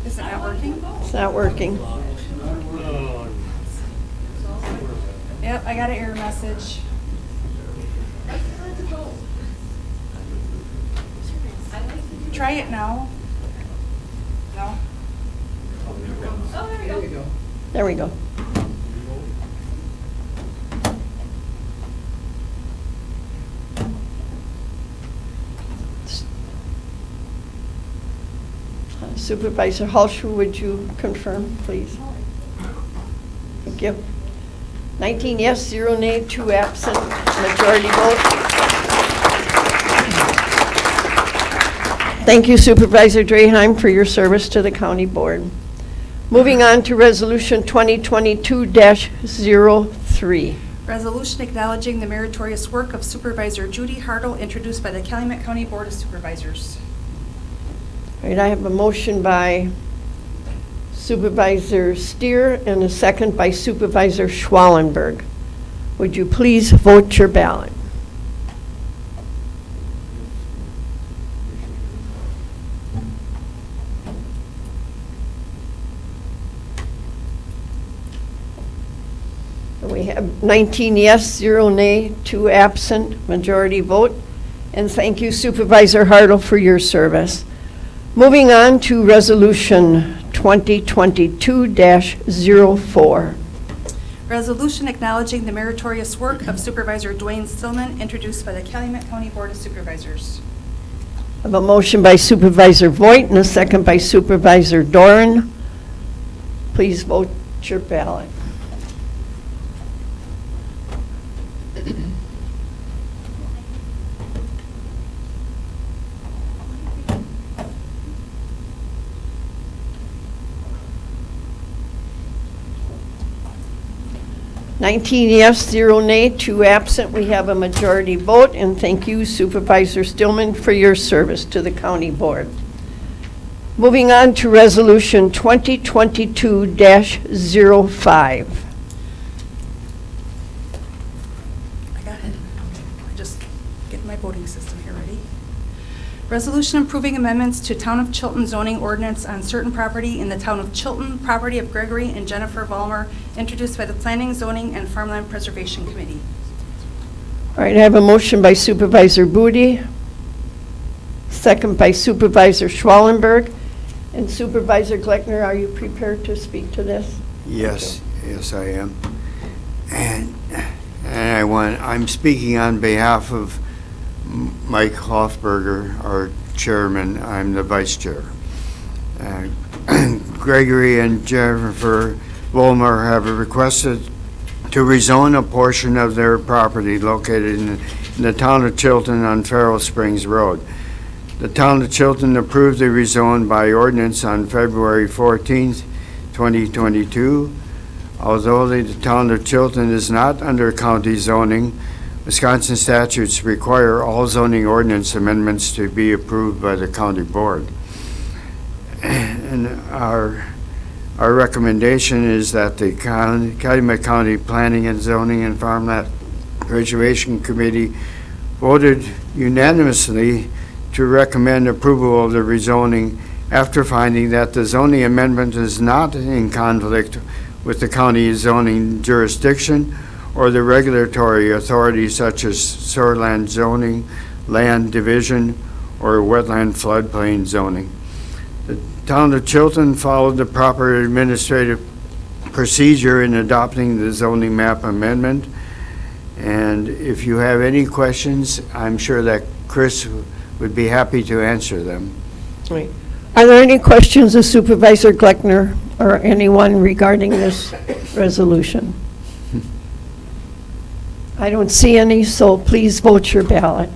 Is it not working? It's not working. Yep, I got an error message. Try it now. No? There we go. Supervisor Hulsher, would you confirm, please? Thank you. 19 yes, 0 nay, 2 absent, majority vote. Thank you, Supervisor Draheim, for your service to the county board. Moving on to Resolution 2022-03. Resolution acknowledging the meritorious work of Supervisor Judy Hartle, introduced by the Calumet County Board of Supervisors. All right, I have a motion by Supervisor Steer and a second by Supervisor Schwallenberg. Would you please vote your ballot? We have 19 yes, 0 nay, 2 absent, majority vote. And thank you, Supervisor Hartle, for your service. Moving on to Resolution 2022-04. Resolution acknowledging the meritorious work of Supervisor Dwayne Stillman, introduced by the Calumet County Board of Supervisors. I have a motion by Supervisor Voigt and a second by Supervisor Doran. Please vote your ballot. 19 yes, 0 nay, 2 absent. We have a majority vote, and thank you, Supervisor Stillman, for your service to the county board. Moving on to Resolution 2022-05. I got it. I just get my voting system here ready. Resolution approving amendments to Town of Chilton zoning ordinance on certain property in the Town of Chilton, property of Gregory and Jennifer Vollmer, introduced by the Planning, Zoning, and Farmland Preservation Committee. All right, I have a motion by Supervisor Booty, second by Supervisor Schwallenberg. And Supervisor Gleckner, are you prepared to speak to this? Yes, yes, I am. And I'm speaking on behalf of Mike Hoffberger, our chairman. I'm the vice chair. Gregory and Jennifer Vollmer have requested to rezone a portion of their property located in the town of Chilton on Farrell Springs Road. The town of Chilton approved the rezone by ordinance on February 14th, 2022. Although the town of Chilton is not under county zoning, Wisconsin statutes require all zoning ordinance amendments to be approved by the county board. And our recommendation is that the Calumet County Planning and Zoning and Farmland Preservation Committee voted unanimously to recommend approval of the rezoning after finding that the zoning amendment is not in conflict with the county zoning jurisdiction or the regulatory authority such as shoreland zoning, land division, or wetland floodplain zoning. The town of Chilton followed the proper administrative procedure in adopting the zoning map amendment. And if you have any questions, I'm sure that Chris would be happy to answer them. Right. Are there any questions of Supervisor Gleckner or anyone regarding this resolution? I don't see any, so please vote your ballot.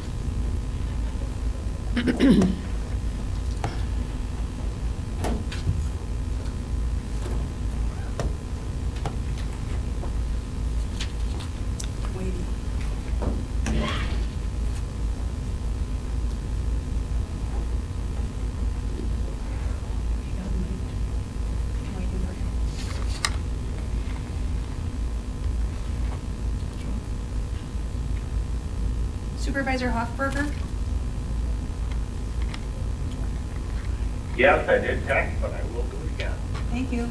Supervisor Hoffberger? Yes, I did text, but I will do it again. Thank you.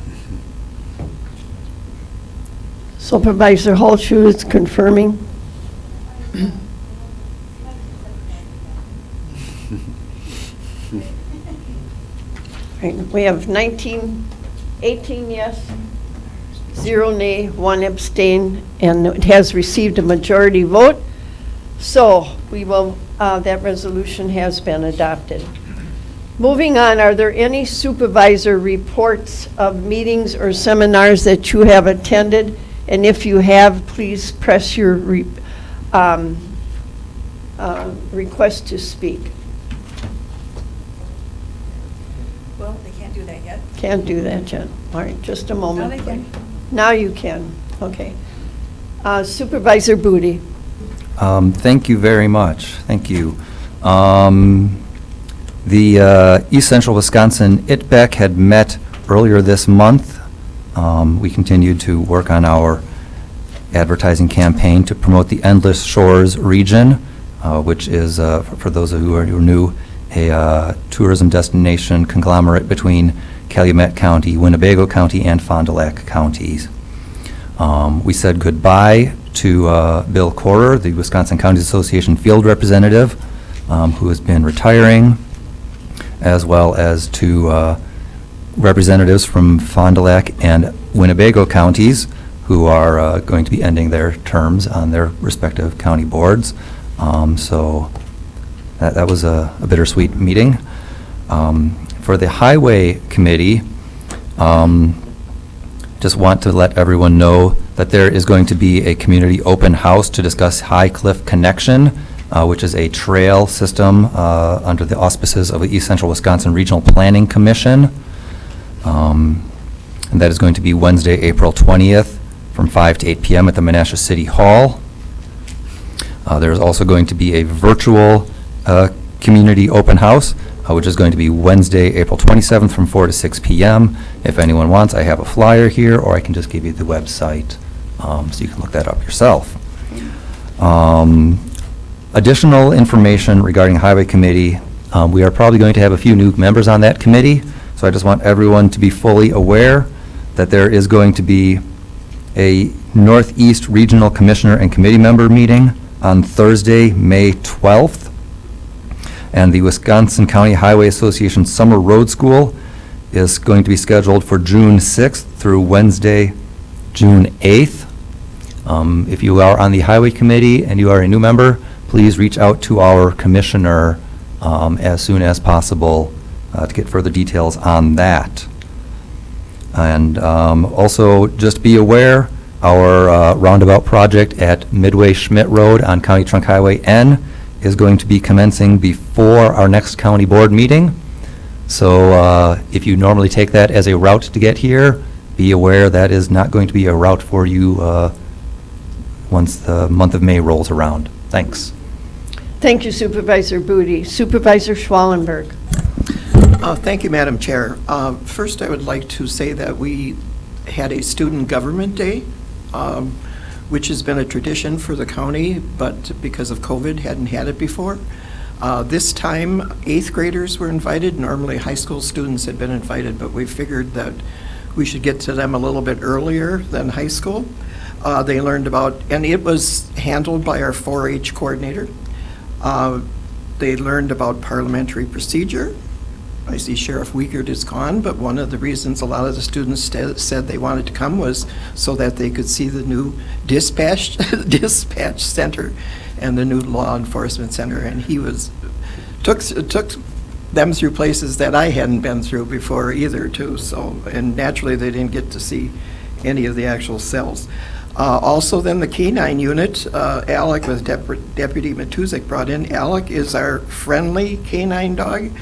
Supervisor Holschuh is confirming. Right, we have 18 yes, 0 nay, 1 abstain, and it has received a majority vote. So we will, that resolution has been adopted. Moving on, are there any supervisor reports of meetings or seminars that you have attended? And if you have, please press your request to speak. Well, they can't do that yet. Can't do that yet. All right, just a moment. Now they can. Now you can, okay. Supervisor Booty. Thank you very much. Thank you. The East Central Wisconsin ITBEC had met earlier this month. We continued to work on our advertising campaign to promote the Endless Shores region, which is, for those of you who are new, a tourism destination conglomerate between Calumet County, Winnebago County, and Fond du Lac counties. We said goodbye to Bill Corer, the Wisconsin Counties Association field representative, who has been retiring, as well as to representatives from Fond du Lac and Winnebago counties who are going to be ending their terms on their respective county boards. So that was a bittersweet meeting. For the Highway Committee, just want to let everyone know that there is going to be a community open house to discuss High Cliff Connection, which is a trail system under the auspices of the East Central Wisconsin Regional Planning Commission. And that is going to be Wednesday, April 20th from 5 to 8 p.m. at the Menasha City Hall. There's also going to be a virtual community open house, which is going to be Wednesday, April 27th from 4 to 6 p.m. If anyone wants, I have a flyer here, or I can just give you the website so you can look that up yourself. Additional information regarding Highway Committee. We are probably going to have a few new members on that committee, so I just want everyone to be fully aware that there is going to be a Northeast Regional Commissioner and Committee Member meeting on Thursday, May 12th. And the Wisconsin County Highway Association Summer Road School is going to be scheduled for June 6th through Wednesday, June 8th. If you are on the Highway Committee and you are a new member, please reach out to our commissioner as soon as possible to get further details on that. And also, just be aware, our roundabout project at Midway Schmidt Road on County Trunk Highway N is going to be commencing before our next county board meeting. So if you normally take that as a route to get here, be aware that is not going to be a route for you once the month of May rolls around. Thanks. Thank you, Supervisor Booty. Supervisor Schwallenberg. Thank you, Madam Chair. First, I would like to say that we had a Student Government Day, which has been a tradition for the county, but because of COVID, hadn't had it before. This time, 8th graders were invited. Normally, high school students had been invited, but we figured that we should get to them a little bit earlier than high school. They learned about, and it was handled by our 4-H coordinator. They learned about parliamentary procedure. I see Sheriff Wiegert is gone, but one of the reasons a lot of the students said they wanted to come was so that they could see the new dispatch center and the new law enforcement center. And he took them through places that I hadn't been through before either, too. So, and naturally, they didn't get to see any of the actual cells. Also, then the K-9 unit, Alec with Deputy Matuzik brought in. Alec is our friendly K-9 dog.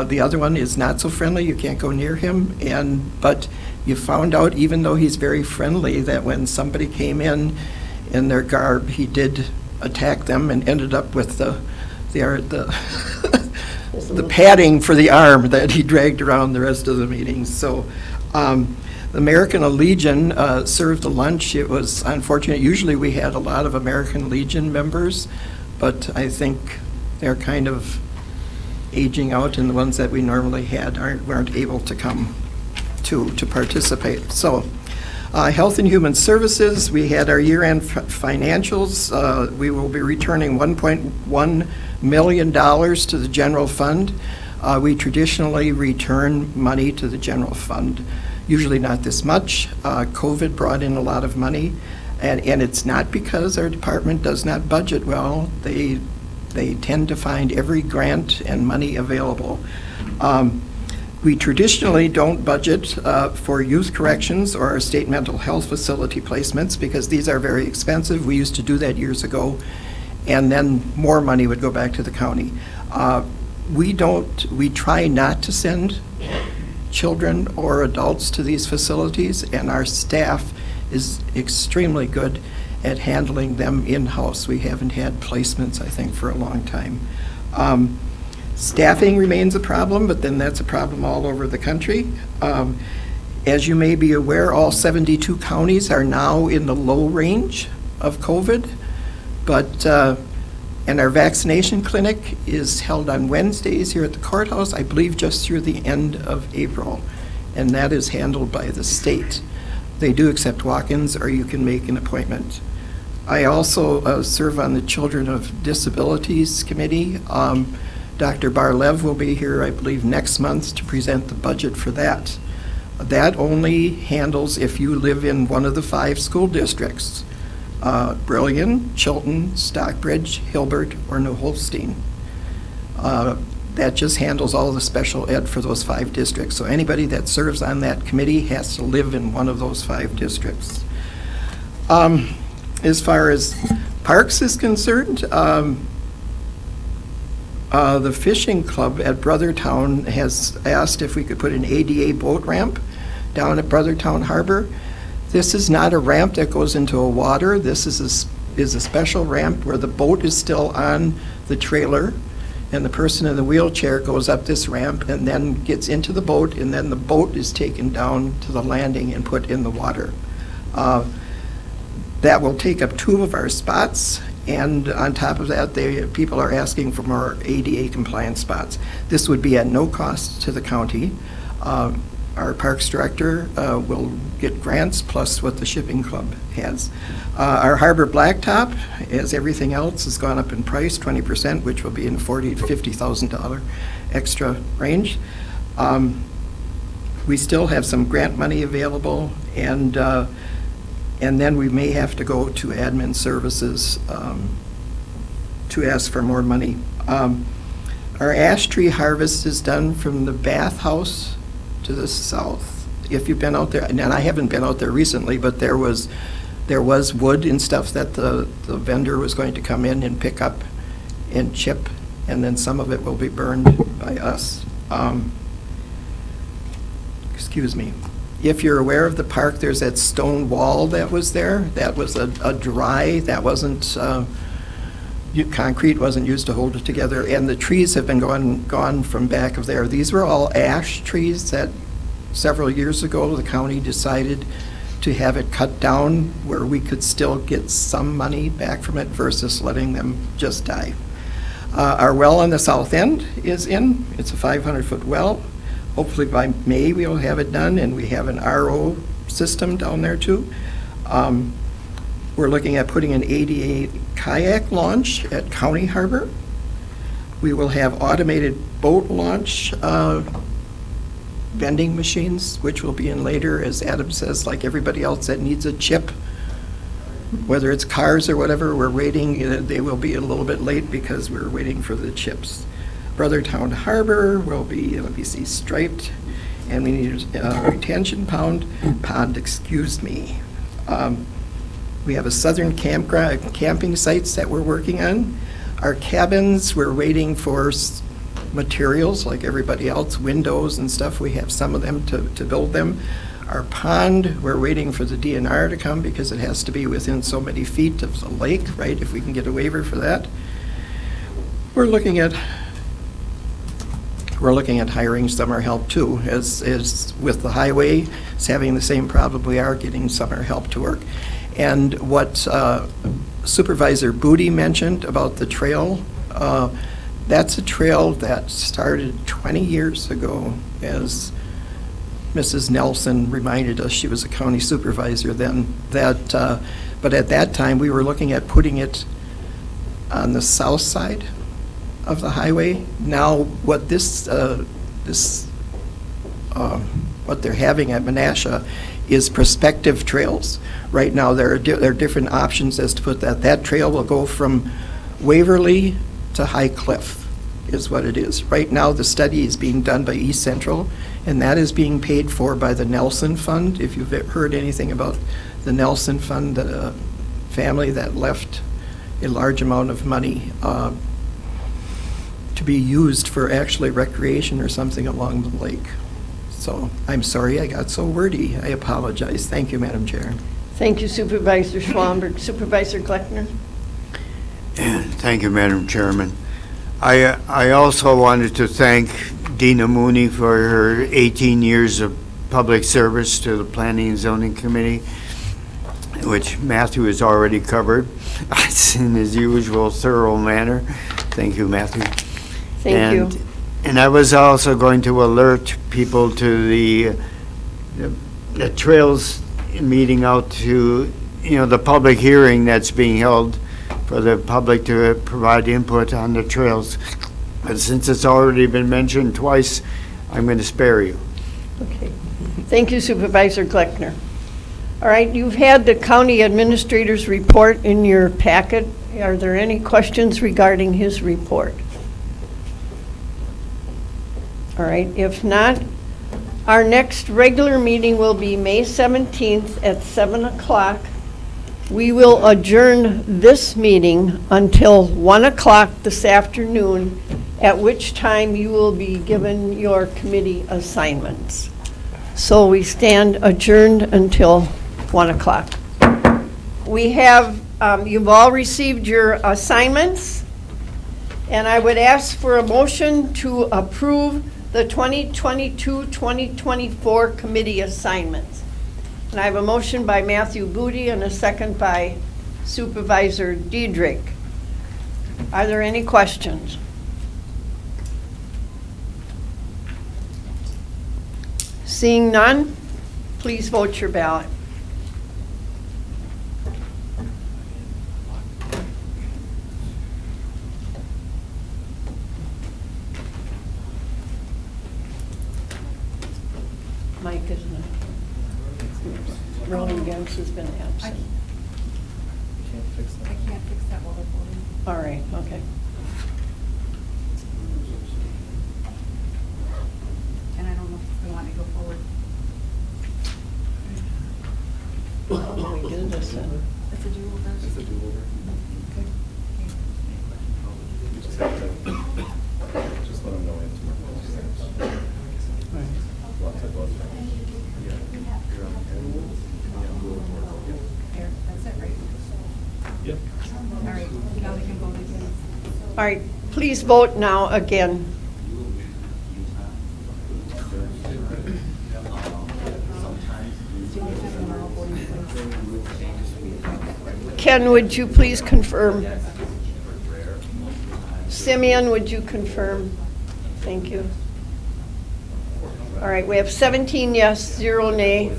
The other one is not so friendly. You can't go near him. But you found out, even though he's very friendly, that when somebody came in their garb, he did attack them and ended up with the padding for the arm that he dragged around the rest of the meetings. So the American Legion served the lunch. It was unfortunate. Usually we had a lot of American Legion members, but I think they're kind of aging out, and the ones that we normally had weren't able to come to participate. So Health and Human Services, we had our year-end financials. We will be returning $1.1 million to the general fund. We traditionally return money to the general fund, usually not this much. COVID brought in a lot of money, and it's not because our department does not budget well. They tend to find every grant and money available. We traditionally don't budget for youth corrections or our state mental health facility placements because these are very expensive. We used to do that years ago, and then more money would go back to the county. We try not to send children or adults to these facilities, and our staff is extremely good at handling them in-house. We haven't had placements, I think, for a long time. Staffing remains a problem, but then that's a problem all over the country. As you may be aware, all 72 counties are now in the low range of COVID, and our vaccination clinic is held on Wednesdays here at the courthouse, I believe just through the end of April, and that is handled by the state. They do accept walk-ins, or you can make an appointment. I also serve on the Children of Disabilities Committee. Dr. Barlev will be here, I believe, next month to present the budget for that. That only handles if you live in one of the 5 school districts, Brillion, Chilton, Stockbridge, Hilbert, or New Holstein. That just handles all the special ed for those 5 districts. So anybody that serves on that committee has to live in one of those 5 districts. As far as parks is concerned, the fishing club at Brothertown has asked if we could put an ADA boat ramp down at Brothertown Harbor. This is not a ramp that goes into a water. This is a special ramp where the boat is still on the trailer, and the person in the wheelchair goes up this ramp and then gets into the boat, and then the boat is taken down to the landing and put in the water. That will take up 2 of our spots, and on top of that, people are asking for more ADA compliant spots. This would be at no cost to the county. Our Parks Director will get grants plus what the Shipping Club has. Our Harbor Blacktop, as everything else, has gone up in price 20%, which will be in the $40,000 to $50,000 extra range. We still have some grant money available, and then we may have to go to admin services to ask for more money. Our ash tree harvest is done from the bathhouse to the south. If you've been out there, and I haven't been out there recently, but there was wood and stuff that the vendor was going to come in and pick up and chip, and then some of it will be burned by us. Excuse me. If you're aware of the park, there's that stone wall that was there. That was a dry, that wasn't, concrete wasn't used to hold it together, and the trees have been gone from back of there. These were all ash trees that several years ago the county decided to have it cut down where we could still get some money back from it versus letting them just die. Our well on the south end is in. It's a 500-foot well. Hopefully by May we'll have it done, and we have an RO system down there too. We're looking at putting an ADA kayak launch at County Harbor. We will have automated boat launch vending machines, which will be in later, as Adam says, like everybody else that needs a chip. Whether it's cars or whatever, we're waiting. They will be a little bit late because we're waiting for the chips. Brothertown Harbor will be, let me see, striped, and we need a retention pond, excuse me. We have a southern camping sites that we're working on. Our cabins, we're waiting for materials like everybody else, windows and stuff. We have some of them to build them. Our pond, we're waiting for the DNR to come because it has to be within so many feet of the lake, right, if we can get a waiver for that. We're looking at hiring summer help too, as with the highway, it's having the same problem. We are getting summer help to work. And what Supervisor Booty mentioned about the trail, that's a trail that started 20 years ago, as Mrs. Nelson reminded us. She was a county supervisor then. But at that time, we were looking at putting it on the south side of the highway. Now, what what they're having at Menasha is prospective trails. Right now, there are different options as to put that. That trail will go from Waverly to High Cliff, is what it is. Right now, the study is being done by East Central, and that is being paid for by the Nelson Fund. If you've heard anything about the Nelson Fund, the family that left a large amount of money to be used for actually recreation or something along the lake. So I'm sorry I got so wordy. I apologize. Thank you, Madam Chair. Thank you, Supervisor Schwamberg. Supervisor Gleckner? Thank you, Madam Chairman. I also wanted to thank Dina Mooney for her 18 years of public service to the Planning and Zoning Committee, which Matthew has already covered in his usual thorough manner. Thank you, Matthew. Thank you. And I was also going to alert people to the trails meeting out to, the public hearing that's being held for the public to provide input on the trails. But since it's already been mentioned twice, I'm going to spare you. Okay. Thank you, Supervisor Gleckner. All right, you've had the county administrator's report in your packet. Are there any questions regarding his report? All right, if not, our next regular meeting will be May 17th at 7 o'clock. We will adjourn this meeting until 1 o'clock this afternoon, at which time you will be given your committee assignments. So we stand adjourned until 1 o'clock. We have, you've all received your assignments, and I would ask for a motion to approve the 2022-2024 committee assignments. And I have a motion by Matthew Booty and a second by Supervisor Diedrich. Are there any questions? Seeing none, please vote your ballot. Mike isn't it? Roland Gens has been absent. I can't fix that while they're voting. All right, okay. And I don't know if they want to go forward. How do we do this then? It's a do-over. It's a do-over. Okay. You just have to, just let them know it's more. There, that's it, right? Yep. All right, now we can vote again. All right, please vote now again. Ken, would you please confirm? Simeon, would you confirm? Thank you. All right, we have 17 yes, 0 nay,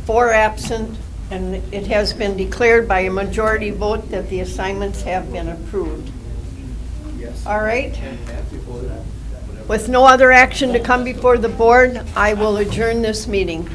4 absent, and it has been declared by a majority vote that the assignments have been approved. All right. With no other action to come before the board, I will adjourn this meeting.